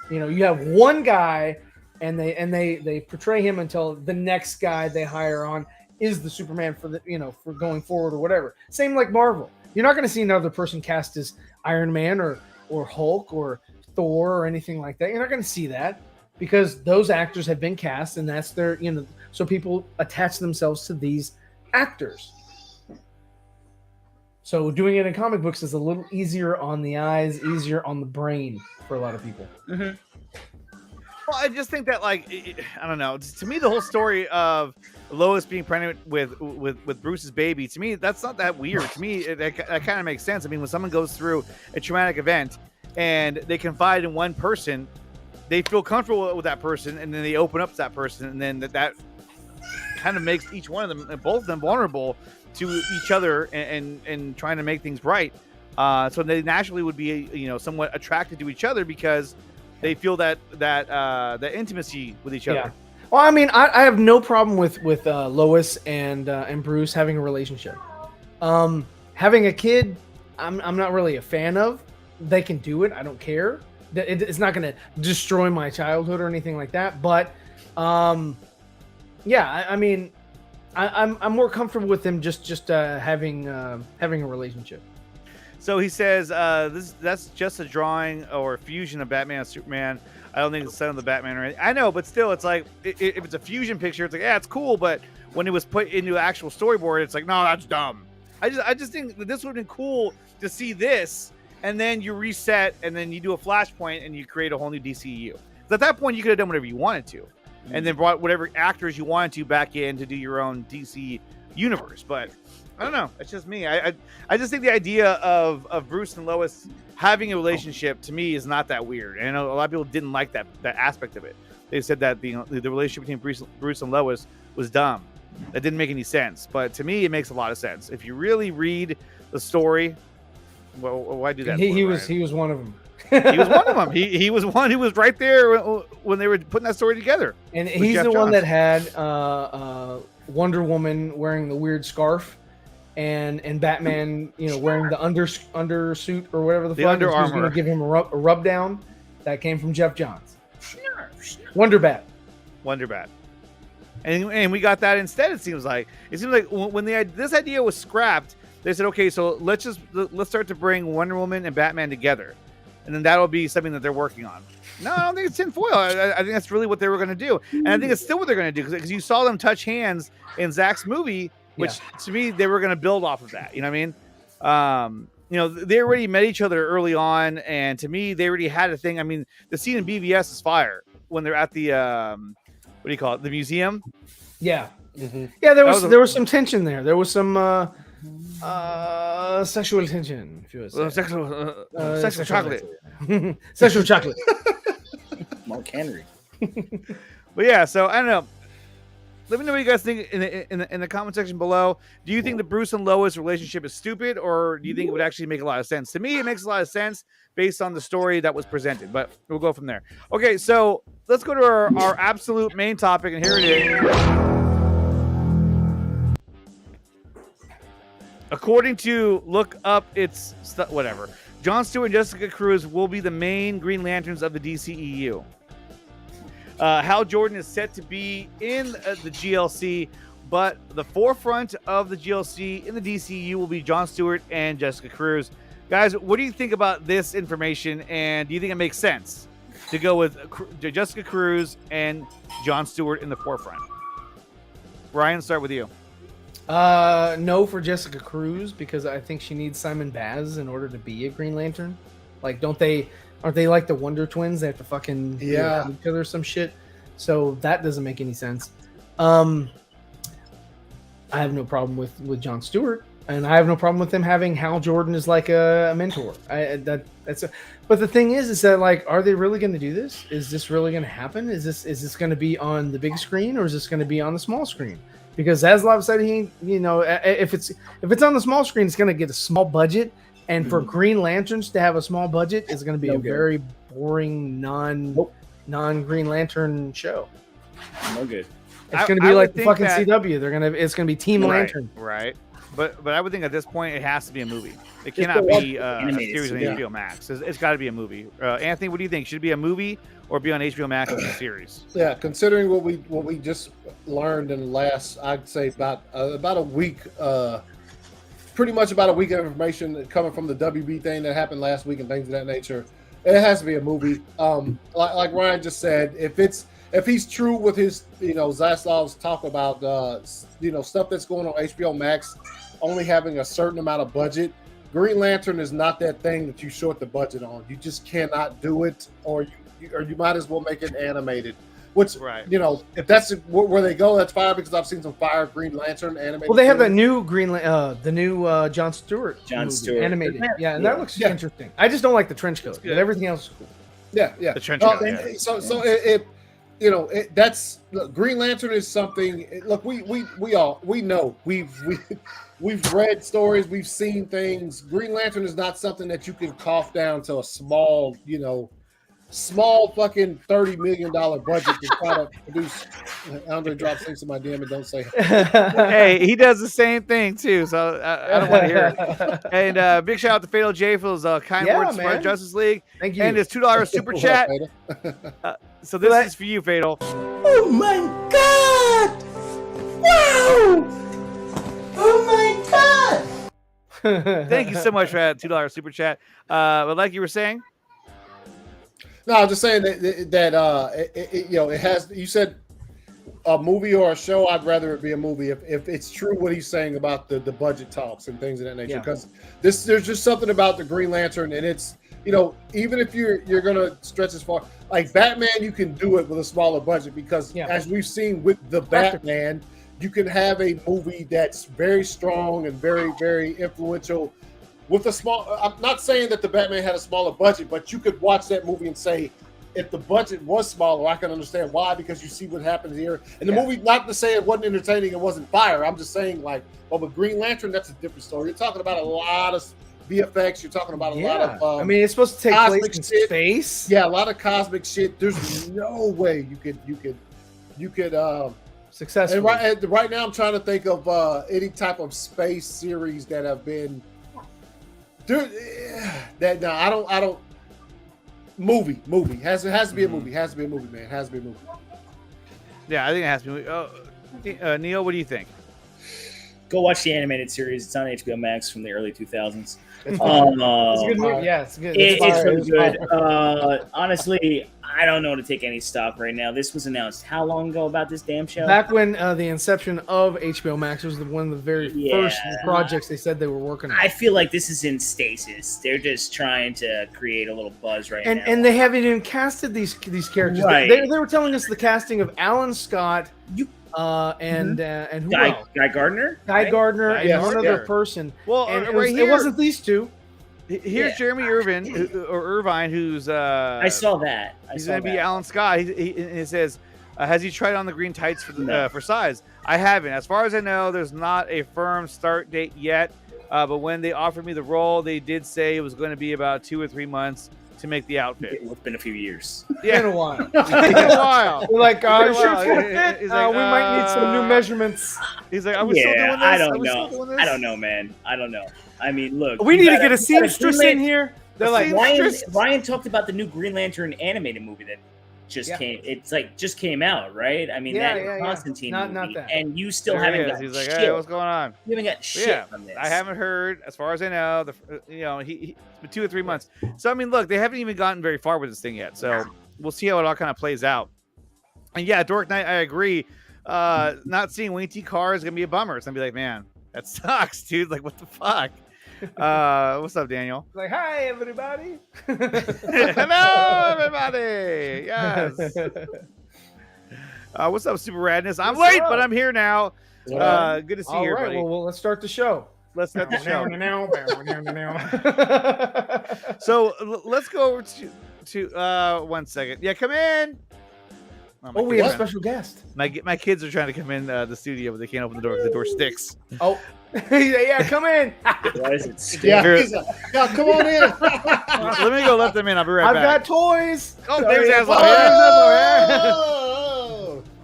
You have one guy, and they portray him until the next guy they hire on is the Superman for going forward or whatever. Same like Marvel. You're not going to see another person cast as Iron Man or Hulk or Thor or anything like that. You're not going to see that because those actors have been cast, and that's their, so people attach themselves to these actors. So doing it in comic books is a little easier on the eyes, easier on the brain for a lot of people. Mm-hmm. Well, I just think that, I don't know. To me, the whole story of Lois being pregnant with Bruce's baby, to me, that's not that weird. To me, that kind of makes sense. I mean, when someone goes through a traumatic event and they confide in one person, they feel comfortable with that person, and then they open up to that person, and then that kind of makes each one of them, both of them, vulnerable to each other and trying to make things right. So they naturally would be, somewhat attracted to each other because they feel that intimacy with each other. Yeah. Well, I mean, I have no problem with Lois and Bruce having a relationship. Having a kid, I'm not really a fan of. They can do it. I don't care. It's not going to destroy my childhood or anything like that. But yeah, I mean, I'm more comfortable with them just having a relationship. So he says that's just a drawing or a fusion of Batman and Superman. I don't think it's the son of the Batman or anything. I know, but still, it's like if it's a fusion picture, it's like, yeah, it's cool. But when it was put into actual storyboard, it's like, no, that's dumb. I just think that this would have been cool to see this, and then you reset, and then you do a flashpoint, and you create a whole new DCU. So at that point, you could have done whatever you wanted to, and then brought whatever actors you wanted to back in to do your own DC universe. But I don't know. It's just me. I just think the idea of Bruce and Lois having a relationship to me is not that weird. And I know a lot of people didn't like that aspect of it. They said that the relationship between Bruce and Lois was dumb. That didn't make any sense. But to me, it makes a lot of sense. If you really read the story, well, why do that? He was one of them. He was one of them. He was one who was right there when they were putting that story together. And he's Jeff the Johns. One that had Wonder Woman wearing the weird scarf. And Batman, wearing the undersuit or whatever the fuck. Under Armour. Going to give him a rub down. That came from Jeff Johns. Wonder Bat. And we got that instead. It seems like when this idea was scrapped, they said, okay, so let's start to bring Wonder Woman and Batman together, and then that'll be something that they're working on. No, I don't think it's tinfoil. I think that's really what they were going to do, and I think it's still what they're going to do because you saw them touch hands in Zach's movie. Which to me, they were going to build off of that. You know what I mean? They already met each other early on, and to me, they already had a thing. I mean, the scene in BVS is fire when they're at the what do you call it? The museum. Yeah, yeah. There was some tension there. There was some sexual tension. If you would say. Sexual chocolate. Sexual chocolate. Mark Henry. But yeah, so I don't know. Let me know what you guys think in the comment section below. Do you think the Bruce and Lois relationship is stupid, or do you think it would actually make a lot of sense? To me, it makes a lot of sense based on the story that was presented, but we'll go from there. Okay, so let's go to our absolute main topic, and here it is. According to Look Up, it's whatever. Jon Stewart and Jessica Cruz will be the main Green Lanterns of the DCEU. Hal Jordan is set to be in the GLC, but the forefront of the GLC in the DCU will be Jon Stewart and Jessica Cruz. Guys, what do you think about this information, and do you think it makes sense to go with Jessica Cruz and Jon Stewart in the forefront? Ryan, start with you. No for Jessica Cruz, because I think she needs Simon Baz in order to be a Green Lantern. Like, aren't they like the Wonder Twins? They have to fucking each other some shit. So that doesn't make any sense. I have no problem with Jon Stewart, and I have no problem with them having Hal Jordan as like a mentor. But the thing is that, like, are they really going to do this? Is this really going to happen? Is this going to be on the big screen, or is this going to be on the small screen? Because Zaslav said if it's on the small screen, it's going to get a small budget. And for Green Lanterns to have a small budget is going to be a very boring non Green Lantern show. No good. It's going to be like the fucking CW. It's going to be Team Lantern. Right. But I would think at this point it has to be a movie. It cannot be a series on HBO Max. It's got to be a movie. Anthony, what do you think? Should it be a movie or be on HBO Max as a series? Yeah, considering what we just learned in the last, I'd say about a week, pretty much about a week of information coming from the WB thing that happened last week and things of that nature. It has to be a movie. Like Ryan just said, if he's true with his, Zaslav's talk about, stuff that's going on HBO Max, only having a certain amount of budget. Green Lantern is not that thing that you short the budget on. You just cannot do it, or you might as well make it animated. Which, if that's where they go, that's fine, because I've seen some fire Green Lantern animated. Well, they have that new the new Jon Stewart animated. Yeah, and that looks interesting. I just don't like the trench coat, but everything else is cool. Yeah. The trench coat. That's Green Lantern is something. Look, we know we've read stories, we've seen things. Green Lantern is not something that you can cough down to a small fucking $30 million budget to try to produce. Andre drops things in my DM and don't say. Hey, he does the same thing too, so I don't want to hear it. And big shout out to Fatal J for those kind words for Justice League. Thank you. And his $2 super chat. So this is for you, Fatal. Oh my God! Wow! Oh my God! Thank you so much for that $2 super chat. But like you were saying. No, I'm just saying that it has. You said a movie or a show. I'd rather it be a movie if it's true what he's saying about the budget talks and things of that nature. Because there's just something about the Green Lantern, and it's even if you're gonna stretch as far like Batman, you can do it with a smaller budget because as we've seen with the Batman, you can have a movie that's very strong and very, very influential. With a small, I'm not saying that the Batman had a smaller budget, but you could watch that movie and say, if the budget was smaller, I can understand why, because you see what happens here. And the movie, not to say it wasn't entertaining, it wasn't fire. I'm just saying, with Green Lantern, that's a different story. You're talking about a lot of VFX. You're talking about a lot of. It's supposed to take place in space. Yeah, a lot of cosmic shit. There's no way you could successfully. And right now, I'm trying to think of any type of space series that have been. Dude, I don't. Movie has to be a movie. Has to be a movie, man. Has to be a movie. Yeah, I think it has to be. Neil, what do you think? Go watch the animated series. It's on HBO Max from the early 2000s. It's a good movie. Yeah, it's good. It's really good. Honestly, I don't know to take any stock right now. This was announced how long ago about this damn show? Back when the inception of HBO Max was one of the very first projects they said they were working on. I feel like this is in stasis. They're just trying to create a little buzz now. And they haven't even casted these characters. Right. They were telling us the casting of Alan Scott. And who else? Guy Gardner? Guy Gardner and one other person. Well, and it wasn't these two. Here's Jeremy Irvine, who's I saw that. He's going to be Alan Scott. He says, has he tried on the green tights for size? I haven't. As far as I know, there's not a firm start date yet. But when they offered me the role, they did say it was going to be about 2 or 3 months to make the outfit. It's been a few years. Yeah, in a while. It's been a while. We're like, we might need some new measurements. He's like, are we still doing this? I don't know. I don't know, man. I don't know. I mean, look. We need to get a seamstress in here. They're like, Ryan talked about the new Green Lantern animated movie that just came. It's just came out, right? I mean, that Constantine movie, not that. And you still haven't got He's shit. like, hey, what's going on? You haven't got shit from this. I haven't heard, as far as I know. It's been 2 or 3 months. So I mean, look, they haven't even gotten very far with this thing yet. So we'll see how it all kind of plays out. And Dork Knight, I agree. Not seeing Wing T Car is gonna be a bummer. It's gonna be like, man, that sucks, dude. Like, what the fuck? What's up, Daniel? Like, hi, everybody. Hello, everybody. Yes. What's up, Super Radness? I'm late, but I'm here now. Good to see you, everybody. Well, let's start the show. Let's start the show. So let's go over to 1 second. Yeah, come in. Oh, we have a special guest. My kids are trying to come in the studio, but they can't open the door because the door sticks. Oh, yeah, come in. Why is it stick? Yeah, come on in. Let me go let them in. I'll be right back. I've got toys. Oh, there's Aslo.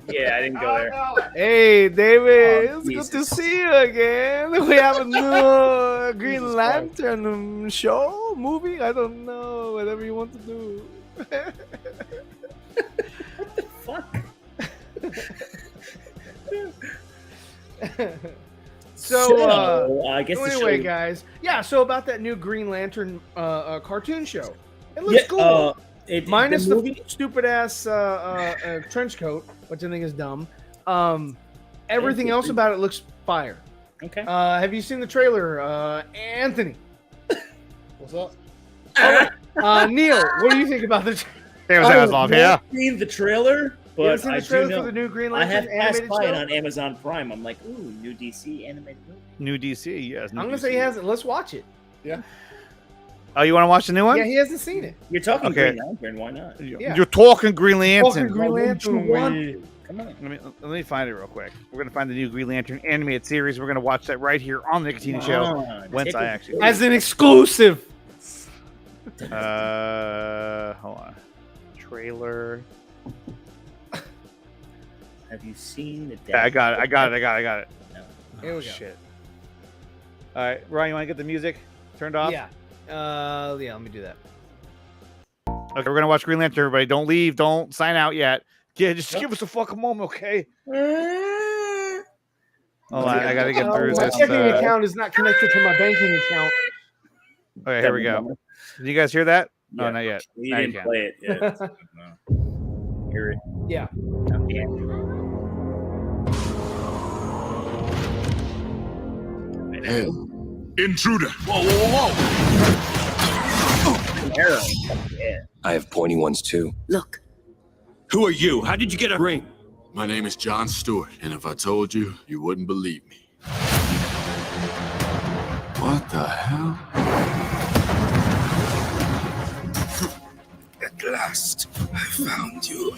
Yeah, I didn't go there. Hey, David, it's Jesus. good to see you again. We have a new Green Lantern show, movie. I don't know, whatever you want to do. Fuck. So, I guess the anyway, show- guys, yeah. So about that new Green Lantern cartoon show, it looks Yeah, cool. it- Minus the the, movie- stupid ass trench coat, which I think is dumb. Everything else about it looks fire. Okay. Have you seen the trailer, Anthony? What's up? Neil, what do you think about the? Famous I ass have off, not yeah. seen the trailer, You haven't but seen I the trailer do know. for the new Green I Lantern have passed animated by it show? on Amazon Prime. I'm like, ooh, new DC animated movie. New DC, yes. I'm gonna say he hasn't. Let's watch it. Yeah. Oh, you want to watch the new one? Yeah, he hasn't seen it. You're talking Okay. Green Lantern. Why not? Yeah. You're talking Green Lantern. Fucking Green Lantern. Come on. Let me find it real quick. We're gonna find the new Green Lantern animated series. We're gonna watch that right here on the Nicotine Show. Once I actually As an exclusive. hold on. Trailer. Have you seen the? Yeah, I got it. No. Here we go. Shit. All right, Ryan, you want to get the music turned off? Yeah. Yeah. Let me do that. Okay, we're gonna watch Green Lantern. Everybody, don't leave. Don't sign out yet. Yeah, just give us a fucking moment, okay? Hold on, I gotta get through My this. checking account is not connected to my banking account. Okay, here we go. Did you guys hear that? Yeah. Oh, not yet. You Now you didn't can. play it yet. No. Hear it. Yeah. Hey, intruder. Arrow. Yeah. I have pointy ones too. Look, Who are you? How did you get a ring? My name is John Stewart, and if I told you, you wouldn't believe me. What the hell? At last, I found you.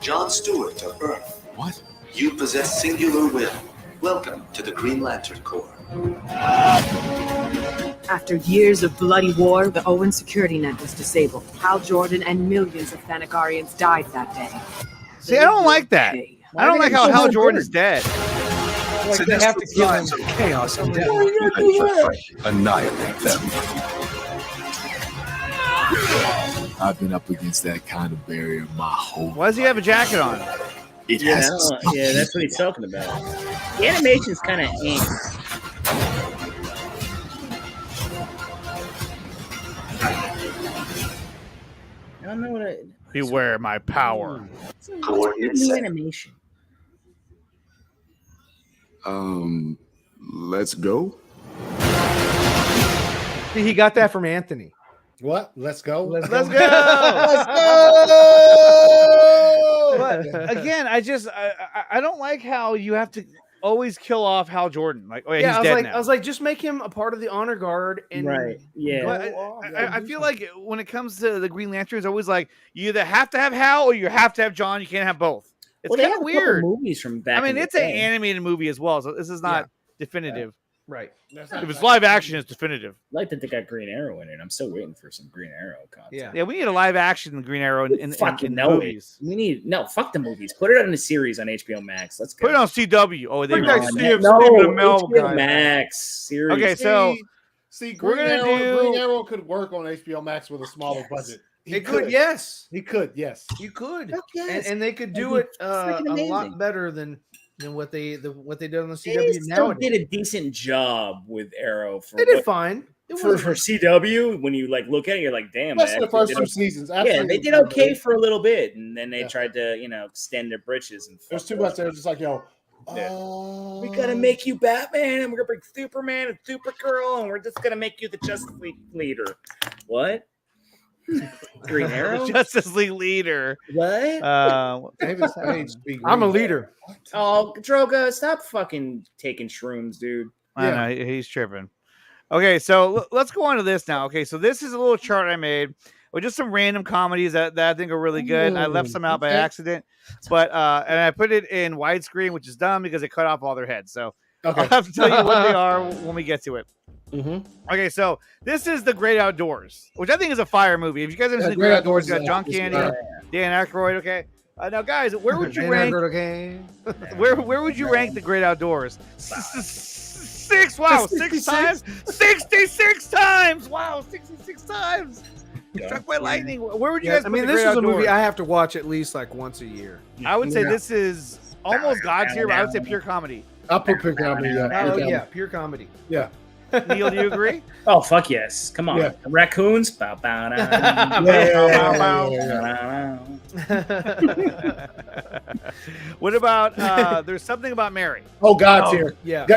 John Stewart of Earth. What? You possess singular will. Welcome to the Green Lantern Corps. after years of bloody war, the Owen security net was disabled. Hal Jordan and millions of Thanagarians died that day. See, I don't like that. I don't like how Hal Jordan's dead. Like they have to kill him. Chaos and death. And to annihilate them. I've been up against that kind of barrier my whole Why does he have a jacket on? It Yeah, has yeah, that's what he's talking about. The animation's kind of I don't know what I. Beware my power. New animation. Let's go. See, he got that from Anthony. What? Let's go. Let's go. Let's go. But again, I don't like how you have to always kill off Hal Jordan. Like, oh yeah, Yeah, he's dead I now. was like, just make him a part of the honor guard. And Right. Yeah. But I feel like when it comes to the Green Lantern, it's always like you either have to have Hal or you have to have John. You can't have both. It's Well, they kind have of a couple weird. movies from back. I mean, in the it's an day. animated movie as well, so this is not definitive. Right. If it's live action, it's definitive. I like that they got Green Arrow in it. I'm still waiting for some Green Arrow content. Yeah, we need a live action Green Arrow in Fucking the know movies. it. We need fuck the movies. Put it on a series on HBO Max. Let's go. Put it on CW. Oh, they Bring back were- Steve no, Amell HBO guy. Max series. Okay, so See, we're Green gonna Arrow, do- Green Arrow could work on HBO Max with a smaller budget. He It could, yes. He could, yes. You could. Fuck yes. And they could That'd do be it freaking a amazing. lot better than what they did on the They CW still nowadays. did a decent job with Arrow for They did what- fine. It for wasn't- CW. When you like look at it, you're like, damn. Especially they the first actually two did seasons. okay. Yeah, Absolutely. they did okay for a little bit, and then they Yeah. tried to extend their britches and. There's fuck too it much up. there. Just like, yo, We gotta make you Batman, and we're gonna bring Superman and Supergirl, and we're just gonna make you the Justice League leader. What? Green Arrow? Justice League leader. What? David Page be I'm a Green leader. Oh, Droga, stop fucking taking shrooms, dude. I know he's tripping. Okay, so let's go on to this now. Okay, so this is a little chart I made with just some random comedies that I think are really good. And I left some out by okay. accident, but and I put it in widescreen, which is dumb because it cut off all their heads. So Okay. I'll have to tell you what they are when we get to it. Okay, so this is The Great Outdoors, which I think is a fire movie. If you guys haven't seen The Great Outdoors, you got John Candy, Dan Aykroyd. Okay, now guys, where would you rank? Where would you rank The Great Outdoors? 6 times. 66 times. Wow, 66 times. Struck by lightning. Where would you guys? I mean, this is a movie I have to watch at least like once a year. I would say this is almost God tier, but I would say pure comedy. I'll put pure comedy. Yeah, pure comedy. Yeah. Neil, do you agree? Oh, fuck yes. Come on. Yeah. Raccoons. Bow, bow, What about There's Something About Mary? Oh, God tier. Yeah. Go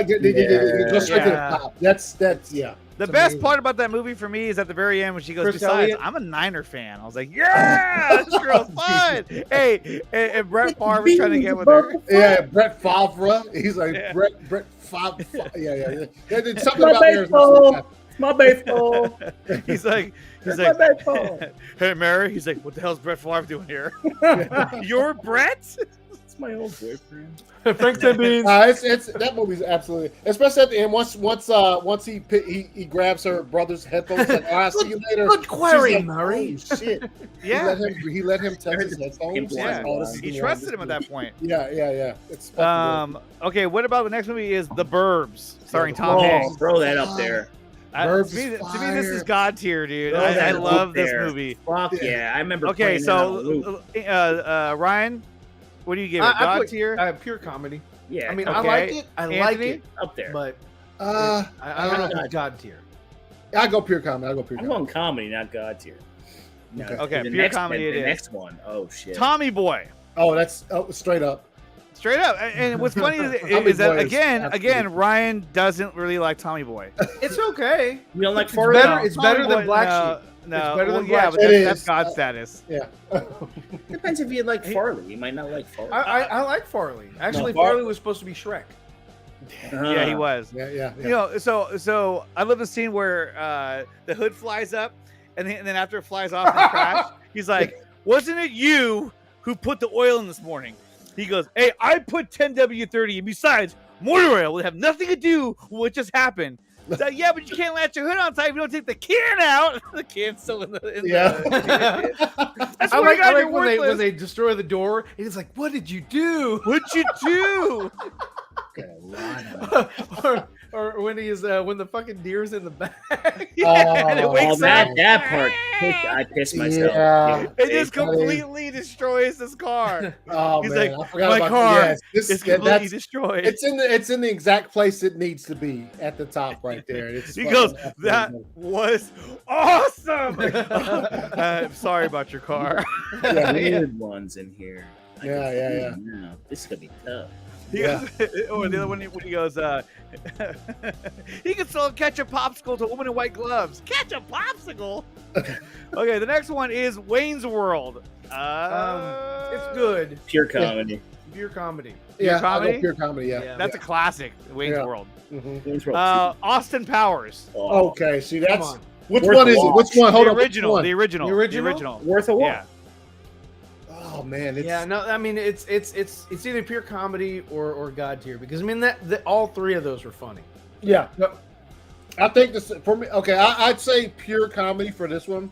straight to the top. That's yeah. The best part about that movie for me is at the very end when she goes, Chris besides, Elliott? I'm a Niner fan. I was like, yeah, this girl's fun. Hey, and Brett Favre was trying to get with her. Yeah, Brett Favre. He's like, Brett Favre. Yeah. There's something about baseball. My baseball. He's like, hey, Mary. He's like, what the hell's Brett Favre doing here? You're Brett? It's my old boyfriend. Frank Beans. It's that movie's absolutely, especially at the end. Once he grabs her brother's headphones, like, all right, see you later. Good query, She's like, Murray. Oh, shit. Yeah. He let him touch his headphones. Yeah. Oh, this is He the trusted one. him at that point. Yeah. It's fucking Okay, what about the next movie is The Burbs, starring Tom Hanks. Throw that up there. Burbs To me, is this is God tier, dude. Throw I that love up this there. movie. Fuck yeah. I remember Okay, playing that on the loop. so Ryan, what do you give it? I God put tier? pure comedy. Yeah. I mean, okay. I like it. I like Anthony? it, up there. but I I don't know God tier. go pure comedy. I'm going comedy, not God tier. No, Okay, the pure next, comedy the it is. next one. Oh shit. Tommy Boy. Oh, that's straight up. Straight up. And what's funny is Tommy that Boy is again, absolutely- Ryan doesn't really like Tommy Boy. It's okay. You don't like It's Farley? better. It's better Tommy than Boy- Black no, Sheep. No, It's better than yeah, Black but Sheep. that's It God is. status. Yeah. Depends if you like Farley. You might not like Farley. I like Farley. Actually, No, Farley was supposed to be Shrek. Yeah, he was. Yeah. You know, so I love the scene where the hood flies up, and then after it flies off in the crash, he's like, "Wasn't it you who put the oil in this morning?" He goes, "Hey, I put 10W30, and besides, motor oil will have nothing to do with what just happened." It's like, yeah, but you can't latch your hood on tight if you don't take the can out. The can's still in the. That's I why like when they destroy the door, and it's like, "What did you do? What'd you do?" or when he is when the fucking deer's in the back. Yeah, and it wakes up. that part. I pissed myself. Yeah. It just completely destroys this car. Oh He's man, like, I forgot my about car Yes, is completely destroyed. It's in the exact place it needs to be at the top right there. It's He fucking goes, absolutely "That amazing." was awesome." I'm sorry about your car. Yeah, Weird ones in here. Yeah. No, this is gonna be tough. He goes, or the other one when he goes, he can sell catch a popsicle to a woman in white gloves. Catch a popsicle. Okay, the next one is Wayne's World. It's good. Pure comedy. Pure comedy. Yeah, I'll go comedy? pure comedy. Yeah. That's a classic. Wayne's Yeah. World. Wayne's World. Austin Powers. Okay, see that's on. which Worth one a is it? watch. Which one? Hold The on. which original. one? The original. The original? The original. Worth a watch. Yeah. Oh man, it's, Yeah, no, I mean it's either pure comedy or God tier because I mean that all three of those were funny. yeah. Yep. I think this for me. Okay, I'd say pure comedy for this one,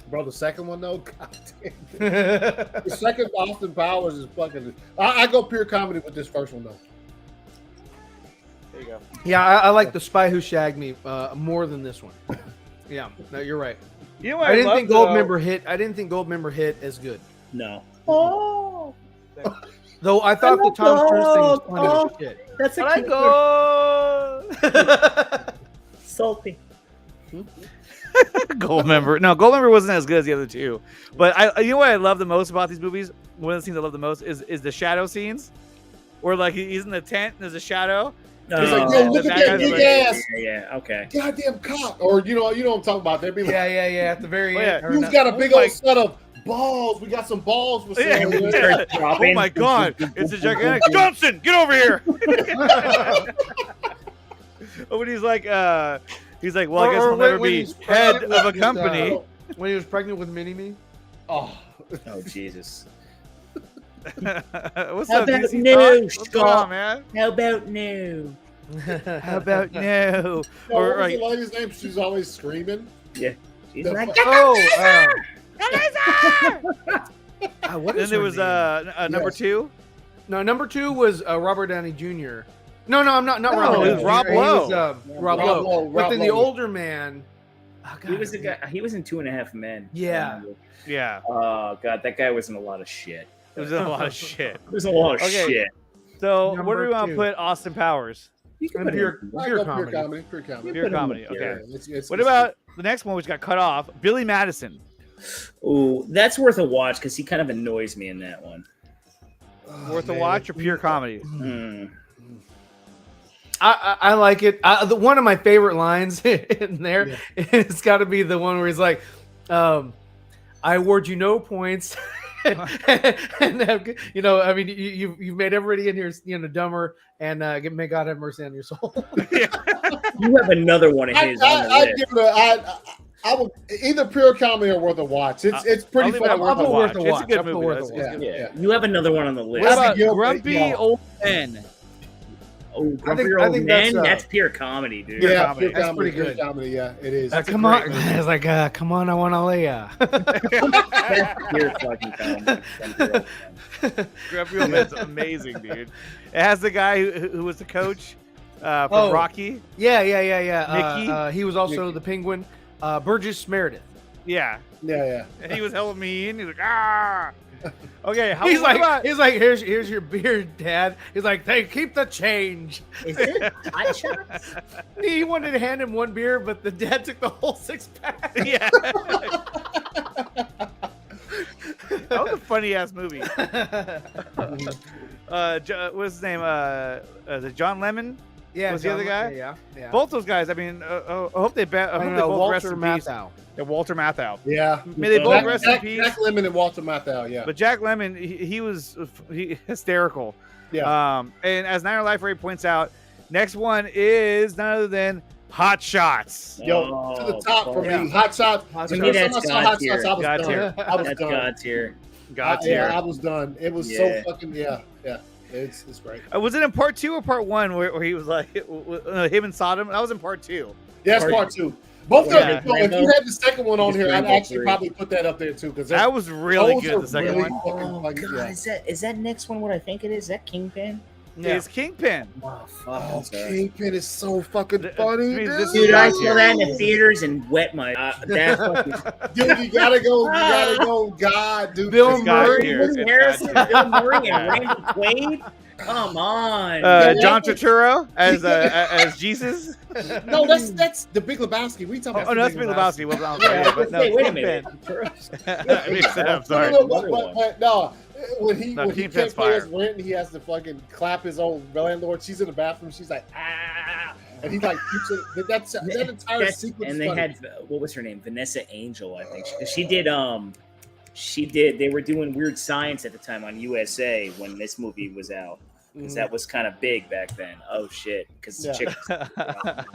bro. The second one though, god damn. The second Austin Powers is fucking. I go pure comedy with this first one though. There you go. Yeah, I like The Spy Who Shagged Me more than this one. Yeah, no, you're right. You know what I didn't love, think Goldmember hit as good. No. Though I thought the Tom Cruise thing was funny as shit. That's a But I go. salty. Goldmember. No, Goldmember wasn't as good as the other two. But you know what I love the most about these movies? One of the scenes I love the most is the shadow scenes, where like he's in the tent and there's a shadow. He's like, yo, look at that big ass. Yeah, okay. Goddamn cock. Or you know what I'm talking about. They'd be like, Yeah. At the very end. or you've not- got a big old set of balls. We got some balls for sale. Yeah. Oh my god, it's a gigantic Johnson. Get over here. When he's like, well, I guess Or we'll never when be he's head pregnant of a with, company. when he was pregnant with Mini-Me. Oh, Jesus. What's How up, about DC? no, What's going on, man? How about no? How about no? What was like, the lady's name? She's always screaming. Yeah. She's The like, what then is there her was name? number 2. No, number 2 was Robert Downey Jr. No, I'm not No, Robert. it was Rob He Lowe. was, Rob Lowe. But then the older man. Oh, God, he was the guy. He was in 2.5 Men. Yeah. Yeah. Oh God, that guy was in a lot of shit. It was a lot of shit. It was a lot of shit. So Number what do we want to 2. put Austin Powers? You can And put pure Pure comedy. comedy. Pure comedy. Pure comedy. pure. Okay. It's- What about the next one, which got cut off? Billy Madison. Oh, that's worth a watch because he kind of annoys me in that one. Worth a watch or pure comedy? I like it. One of my favorite lines in there, it's got to be the one where he's like, "I award you no points," and you know, I mean, you've made everybody in here, dumber, and may God have mercy on your soul. You have another one of his. I'd give it I would either pure comedy or worth a watch. It's pretty I'll leave it at fun. worth a watch. It's a good I'll put movie. worth a That's- watch. Yeah. You have another one on the list. What about Gilbert, Grumpy yeah. Old Men? Oh, I think Grumpy that's, That's pure comedy, dude. Yeah, comedy. pure That's comedy. pretty good. Pure comedy. Yeah, it is. Come on, it's like, come on, I want to lay ya. That's pure fucking comedy. Grumpy Old Men's amazing, dude. It has the guy who was the coach from Oh. Rocky. Yeah. Mickey? He was also the Penguin. Burgess Meredith. Yeah. Yeah. And he was hella mean. He's like, ah. Okay, He's what about- like, here's your beer, Dad. He's like, hey, keep the change. Is it hot shots? He wanted to hand him one beer, but the dad took the whole 6-pack. Yeah. That was a funny ass movie. What's his name? Is it John Lemon? Yeah, Was the other guy? Yeah. Both those guys. I mean, I hope they both rest Walter in peace. Matthau. Yeah, Walter Matthau. Yeah. May they both rest in Jack peace. Lemmon and Walter Matthau. Yeah. But Jack Lemmon, he was hysterical. Yeah. And as Niner Life Ray points out, next one is none other than Hot Shots. Yo, to the top for Yeah. me. Hot Shots. Hot The Shots. first That's time I saw God Hot tier. Shots, I was God done. tier. I was That's done. God tier. God tier. I was done. It was Yeah. so fucking yeah. It's great. Was it in part 2 or part 1 where he was like him and Sodom? That was in part 2. Yeah, it's part 2. Both of them. Yeah. If you had the second one on Just here, I'd Rainbow actually three. probably put that up there too because That was really good. The second one. Oh God, is that next one what I think it is? Is that Kingpin? Yeah. It's Kingpin. Oh fuck! Oh, sorry. Kingpin is so fucking funny, I mean, dude. this Dude, I God saw tier. that in the theaters and wet my that fucking Dude, you gotta go, God, dude. Bill It's God Murray. tier. Woody It's Harrison, God tier. Bill Murray, and Randall Quaid. Come on, John Turturro as Jesus. No, that's the Big Lebowski. We talking about? Oh no, that's Big Lebowski. Well, I'm Yeah, sorry, I but was no, gonna say, wait a Kingpin. minute. I mixed it up. Sorry. No, when he Kingpin's can't pay his fire. rent, and he has to fucking clap his old landlord. She's in the bathroom. She's like, ah, and he like keeps it. That entire sequence. And they funny. had what was her name? Vanessa Angel, I think. She did. They were doing Weird Science at the time on USA when this movie was out. Because that was kind of big back then. Oh shit! Because the chick.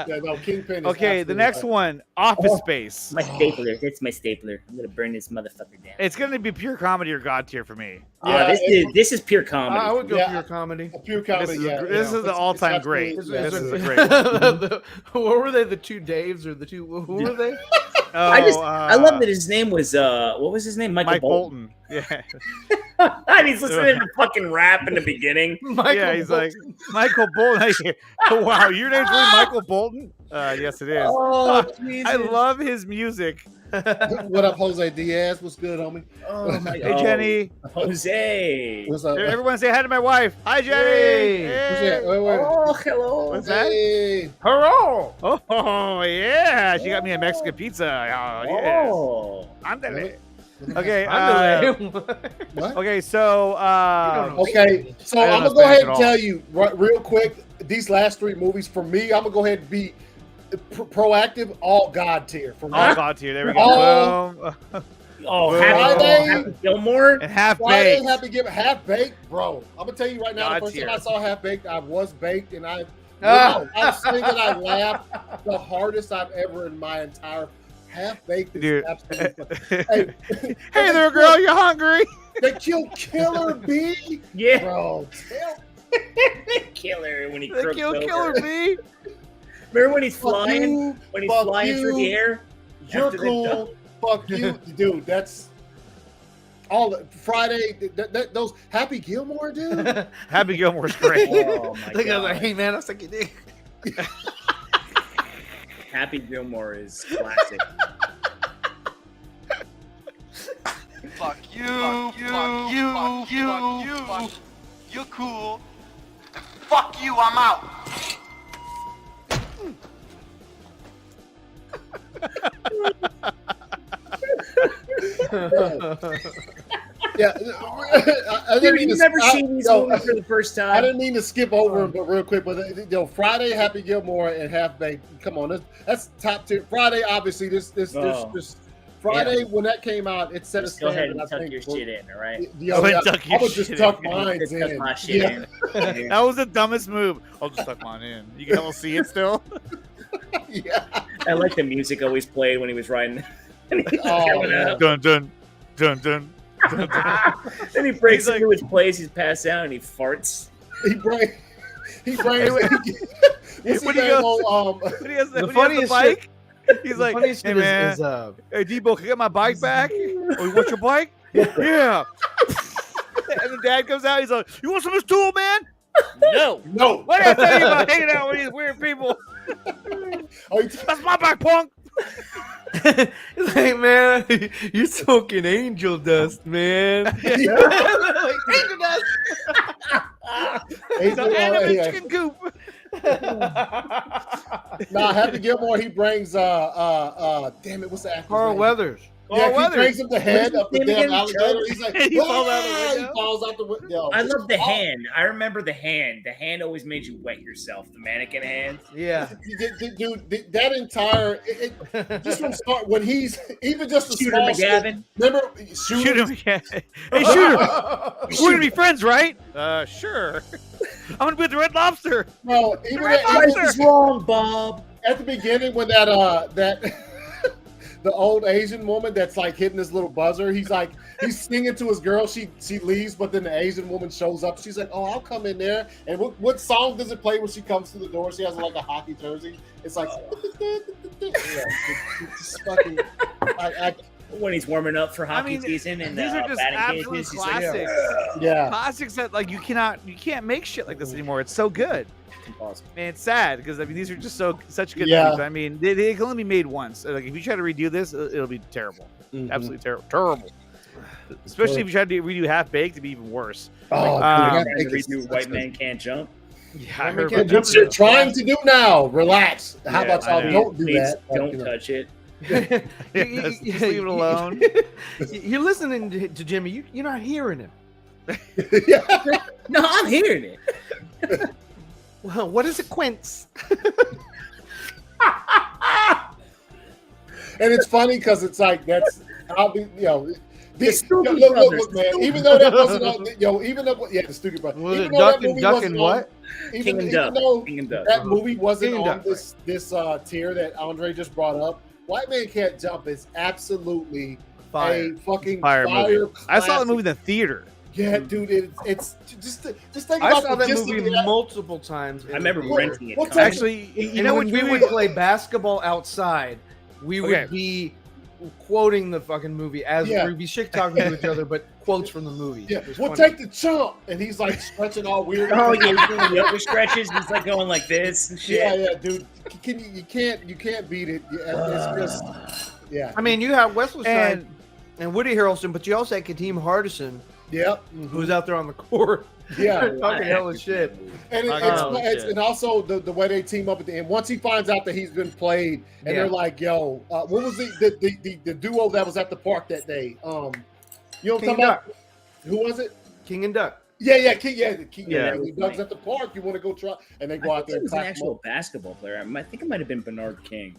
Yeah, no, Kingpin. Is Okay, the absolutely next fine. one, Office Space. My stapler. That's my stapler. I'm gonna burn this motherfucker down. It's gonna be pure comedy or God tier for me. Yeah, this is pure comedy. I would go Yeah. pure comedy. A pure comedy. This is the all-time great. This This is a great. What were they? The two Daves or the two? Who were they? I love that his name was what was his name? Mike Bolton. Yeah. And he's listening to fucking rap in the beginning. Yeah, he's like Michael Bolton. Wow, your name's really Michael Bolton? Yes, it is. Oh, I love his music. What up, Jose Diaz? What's good, homie? Oh my Hey, Jenny. Jose. What's up? Everyone say hi to my wife. Hi, Jenny. Hey. Who's that? Wait. Oh, hello. What's that? Hey. Hello. Oh, yeah. She got me a Mexican pizza. Oh, yes. Oh. Andale. Okay. What? Okay, so Okay, so I don't I'm know gonna go Spanish ahead at and all. tell you real quick. These last 3 movies for me, I'm gonna go ahead and be proactive. All God tier for me. all God tier. There we go. Oh. Boom. Oh, Friday. Happy Gilmore. And half Friday, baked. Happy Give Half Baked, bro. I'm gonna tell you right now. God The first tier. time I saw Half Baked, I was baked, and I Ah. was singing. I laughed the hardest I've ever in my entire. Half Baked is Dude. absolutely. Hey, Hey there, girl. You hungry? they killed Killer Bee. Yeah. Bro, killer when he The croaks over. killer bee. Remember when he's Fuck flying? you, When he's fuck flying through you. the air? You're After they're done. cool. Fuck you, dude. That's all. Friday. Those Happy Gilmore, dude. Happy Gilmore's great. Oh my Like, I was like, god. hey man, I'll suck your dick. Happy Gilmore is classic. Fuck you, fuck you. You're cool. Fuck you, I'm out. Yeah, I didn't mean You've to. never seen these movies for the first I time. didn't mean to skip over them, but real quick. But Friday, Happy Gilmore and Half Baked. Come on, that's top tier. Friday, obviously, this Friday when that came out, it set a Go ahead standard. and tuck your shit in, all right? I would just tuck mine Just tuck in. my shit in. That was the dumbest move. I'll just tuck mine in. You can all see it still. Yeah. I like the music always played when he was riding. Oh, Dun dun dun dun. Then he breaks into his place. He's passed out and he farts. He brings. When he goes, when he has the bike, he's like, funniest "Hey shit man, is, hey Debo, can I get my bike back? Oh, you want your bike? Yeah." And the dad comes out. He's like, "You want some of this tool, man?" No. What did I tell you about hanging out with these weird people? That's my bike, punk. It's like, man, you're smoking angel dust, man. Angel dust. It's an animate chicken coop. Nah, Happy Gilmore, he brings damn it, what's the actor's Carl name? Weathers. Yeah, he brings him the head of the What's his damn name alligator. again? He's like, He falls out the "Ah!" window. He falls out the window. I love the hand. I remember the hand. The hand always made you wet yourself. The mannequin hand. Yeah. Dude, that entire just from start when he's even just a Shooter small McGavin. remember Shoot him again. Hey, shooter. We're gonna be friends, right? Sure. I'm gonna be with the Red Lobster. No, even Red at, Lobster. What is wrong, Bob? at the beginning when that the old Asian woman that's like hitting this little buzzer, he's singing to his girl. She leaves, but then the Asian woman shows up. She's like, "Oh, I'll come in there." And what song does it play when she comes through the door? She has like a hockey jersey. It's like, just fucking. When he's warming up for hockey season and these are just batting absolute cages, he's like, classics. Yeah, Classics that like you can't make shit like this anymore. It's so good. impossible. And it's sad because I mean these are just such good Yeah. movies. I mean they can only be made once. Like if you try to redo this, it'll be terrible. Mhm. Absolutely terrible. Especially if you try to redo Half Baked, it'd be even worse. Oh, Trying dude, to that redo White Man Can't Jump. Yeah, I heard What you're trying to do now? Relax. How Yeah, about y'all I know. don't do Please that? don't touch it. just leave it alone. You're listening to Jimmy. You're not hearing him. No, I'm hearing it. Well, what is a quince? And it's funny because it's like I'll be this Stupid look, Brothers. man. Even though that wasn't on, the Stupid Brothers. Was Even it though Duck that movie and wasn't what? King and Duck. though King and Duck. that movie wasn't King and on Duck, this tier that Andre just brought up. White Man Can't Jump is absolutely Fire. a fucking Fire movie. I saw the classic. movie in the theater. Yeah, dude, it's just think I about saw the that gist of movie it. multiple times. I remember renting it. What's Actually, you You know know, what when we would play basketball outside, we would Okay. be quoting the fucking movie as Yeah. we'd be shit talking to each other, but quotes from the movie. Yeah, It was we'll funny. take the chump, and he's like stretching all weird. Oh yeah, he's doing the upper stretches. He's like going like this and shit. Yeah, dude. You can't beat it. It's just I mean, you have Wesley And- Snipes and Woody Harrelson, but you also had Kadeem Hardison, yep. who's out there on the court. Yeah. talking hella shit. And and also the way they team up at the end. Once he finds out that he's been played, and Yeah. they're like, "Yo, what was the duo that was at the park that day?" You know what I'm King talking about? Who was it? King and Duck. Yeah, King. Yeah. Yeah, Doug's at the park. You want to go try? And they go I out think there it and was an clap him actual up. basketball player. I think it might have been Bernard King.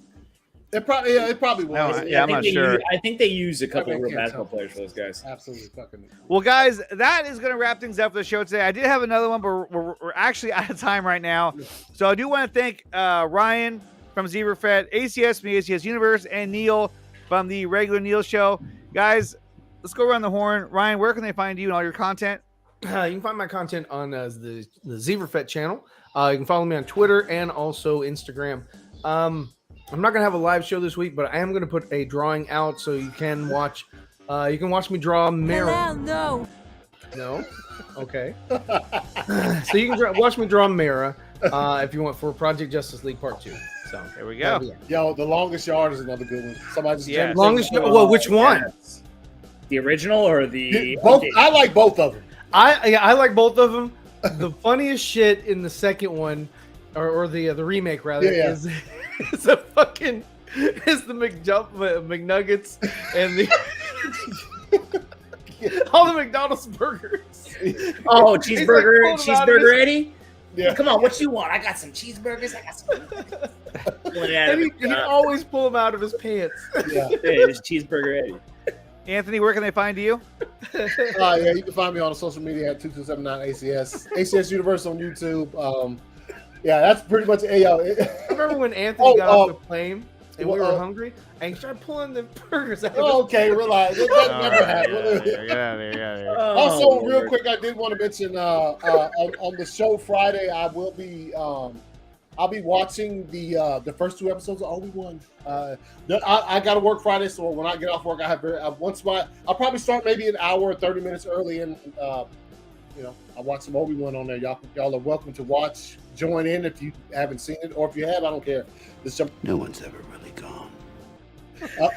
It probably was. No, yeah, I'm not sure. I think they used a couple Okay, of real can't basketball tell. players for those guys. Absolutely fucking. Well, guys, that is going to wrap things up for the show today. I did have another one, but we're actually out of time right now. So I do want to thank Ryan from Zebra Fed, ACS from the ACS Universe, and Neil from the regular Neil Show. Guys, let's go around the horn. Ryan, where can they find you and all your content? You can find my content on the Zeverfett channel. You can follow me on Twitter and also Instagram. I'm not gonna have a live show this week, but I am gonna put a drawing out so you can watch. You can watch me draw Mara. No. No. Okay. So you can watch me draw Mara if you want for Project Justice League Part 2. So there we go. Yo, The Longest Yard is another good one. Somebody just Longest Yard. Well, which one? Yes. The original or the both? I like both of them. I like both of them. The funniest shit in the second one, or the remake rather, is the McNuggets and the all the McDonald's burgers. Oh, cheeseburger Eddie. Yeah. Come on, what you want? I got some cheeseburgers. I got some. And he always pull them out of his pants. Yeah, it's cheeseburger Eddie. Anthony, where can they find you? Yeah, you can find me on social media at 2279ACS. ACS Universe on YouTube. Yeah, that's pretty much it. I remember when Anthony got off the plane and we were hungry and he started pulling the burgers out. Okay, realize that never happened. Yeah. Also, real quick, I did want to mention on the show Friday, I will be I'll be watching the first 2 episodes of Obi-Wan. I got to work Friday, so when I get off work, I have I'll probably start maybe an hour or 30 minutes early, and I'll watch some Obi-Wan on there. Y'all are welcome to join in if you haven't seen it, or if you have, I don't care. No one's ever really gone.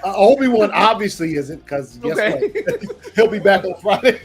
Obi-Wan obviously isn't, because guess what? He'll be back on Friday.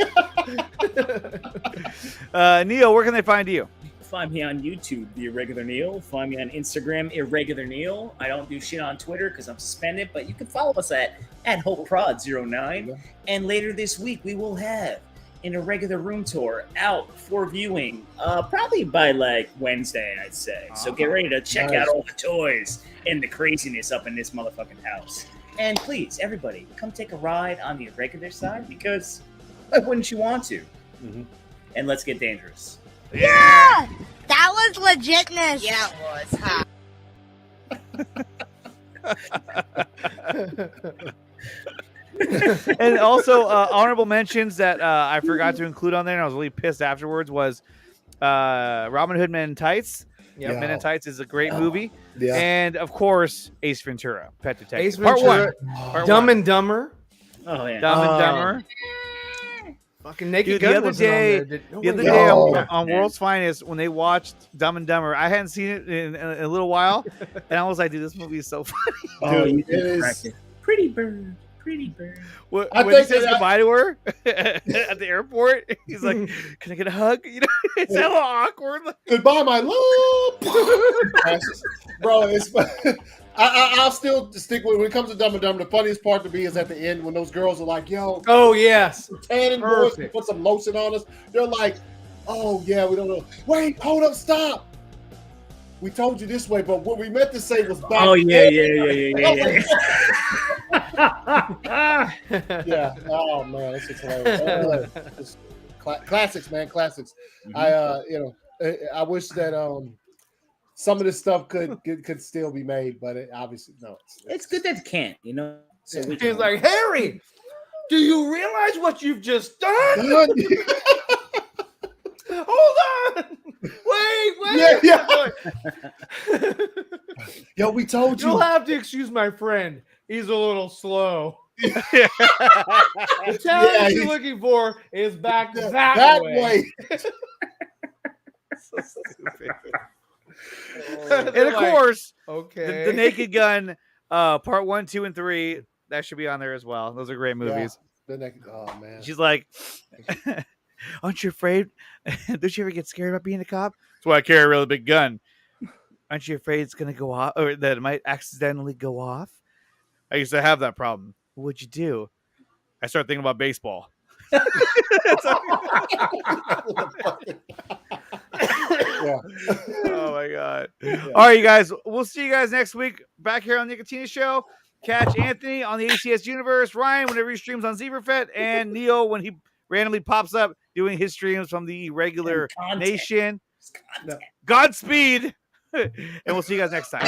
Neil, where can they find you? Find me on YouTube, The Irregular Neil. Find me on Instagram, Irregular Neil. I don't do shit on Twitter because I'm suspended, but you can follow us at HopeProd09. And later this week, we will have an Irregular Room Tour out for viewing, probably by like Wednesday, I'd say. So get ready to check out all the toys and the craziness up in this motherfucking house. And please, everybody, come take a ride on the Irregular side, because why wouldn't you want to? Mm-hmm. And let's get dangerous. Yeah! That was legitness. Yeah, it was, huh? And also, honorable mentions that I forgot to include on there, and I was really pissed afterwards, was Robin Hood Men in Tights. Yeah. Men in Tights is a great movie. Yeah. And, of course, Ace Ventura, Pet Detective. Ace Ventura, Dumb and Dumber. Oh, yeah. Dumb and Dumber. Fucking Naked Dude, Gun the other wasn't day, on the other there. day on World's Finest, when they watched Dumb and Dumber, I hadn't seen it in a little while, and I was like, dude, this movie is so funny. Dude, it is. Pretty bird. When he says goodbye to her at the airport, he's like, "Can I get a hug?" You know, it's hella awkward. Goodbye, my love. Bro, I'll still stick with when it comes to Dumb and Dumber. The funniest part to me is at the end when those girls are like, "Yo, oh yes, tanning boys, put some lotion on us." They're like, "Oh yeah, we don't know." Wait, hold up, stop. We told you this way, but what we meant to say was back. Oh yeah. Yeah. Oh man, that's just hilarious. Classics, man, classics. Mm-hmm. I wish that some of this stuff could still be made, but it obviously no. It's good that it can't, So He's like, Harry, do you realize what you've just done? Hold on. Wait. Yeah. Yo, we told you. You'll have to excuse my friend. He's a little slow. The challenge you're looking for is back that way. So stupid. And of course, okay, the Naked Gun, part 1, 2, and 3, that should be on there as well. Those are great movies. Yeah. Oh man, she's like, aren't you afraid? Don't you ever get scared about being a cop? That's why I carry a really big gun. Aren't you afraid it's gonna go off, or that it might accidentally go off? I used to have that problem. What'd you do? I started thinking about baseball. Yeah. Oh my god. Yeah. All right, you guys. We'll see you guys next week back here on the Nicotina Show. Catch Anthony on the ACS Universe, Ryan whenever he streams on Zebrafet, and Neil when he randomly pops up doing his streams from the Irregular Nation. Godspeed. And we'll see you guys next time.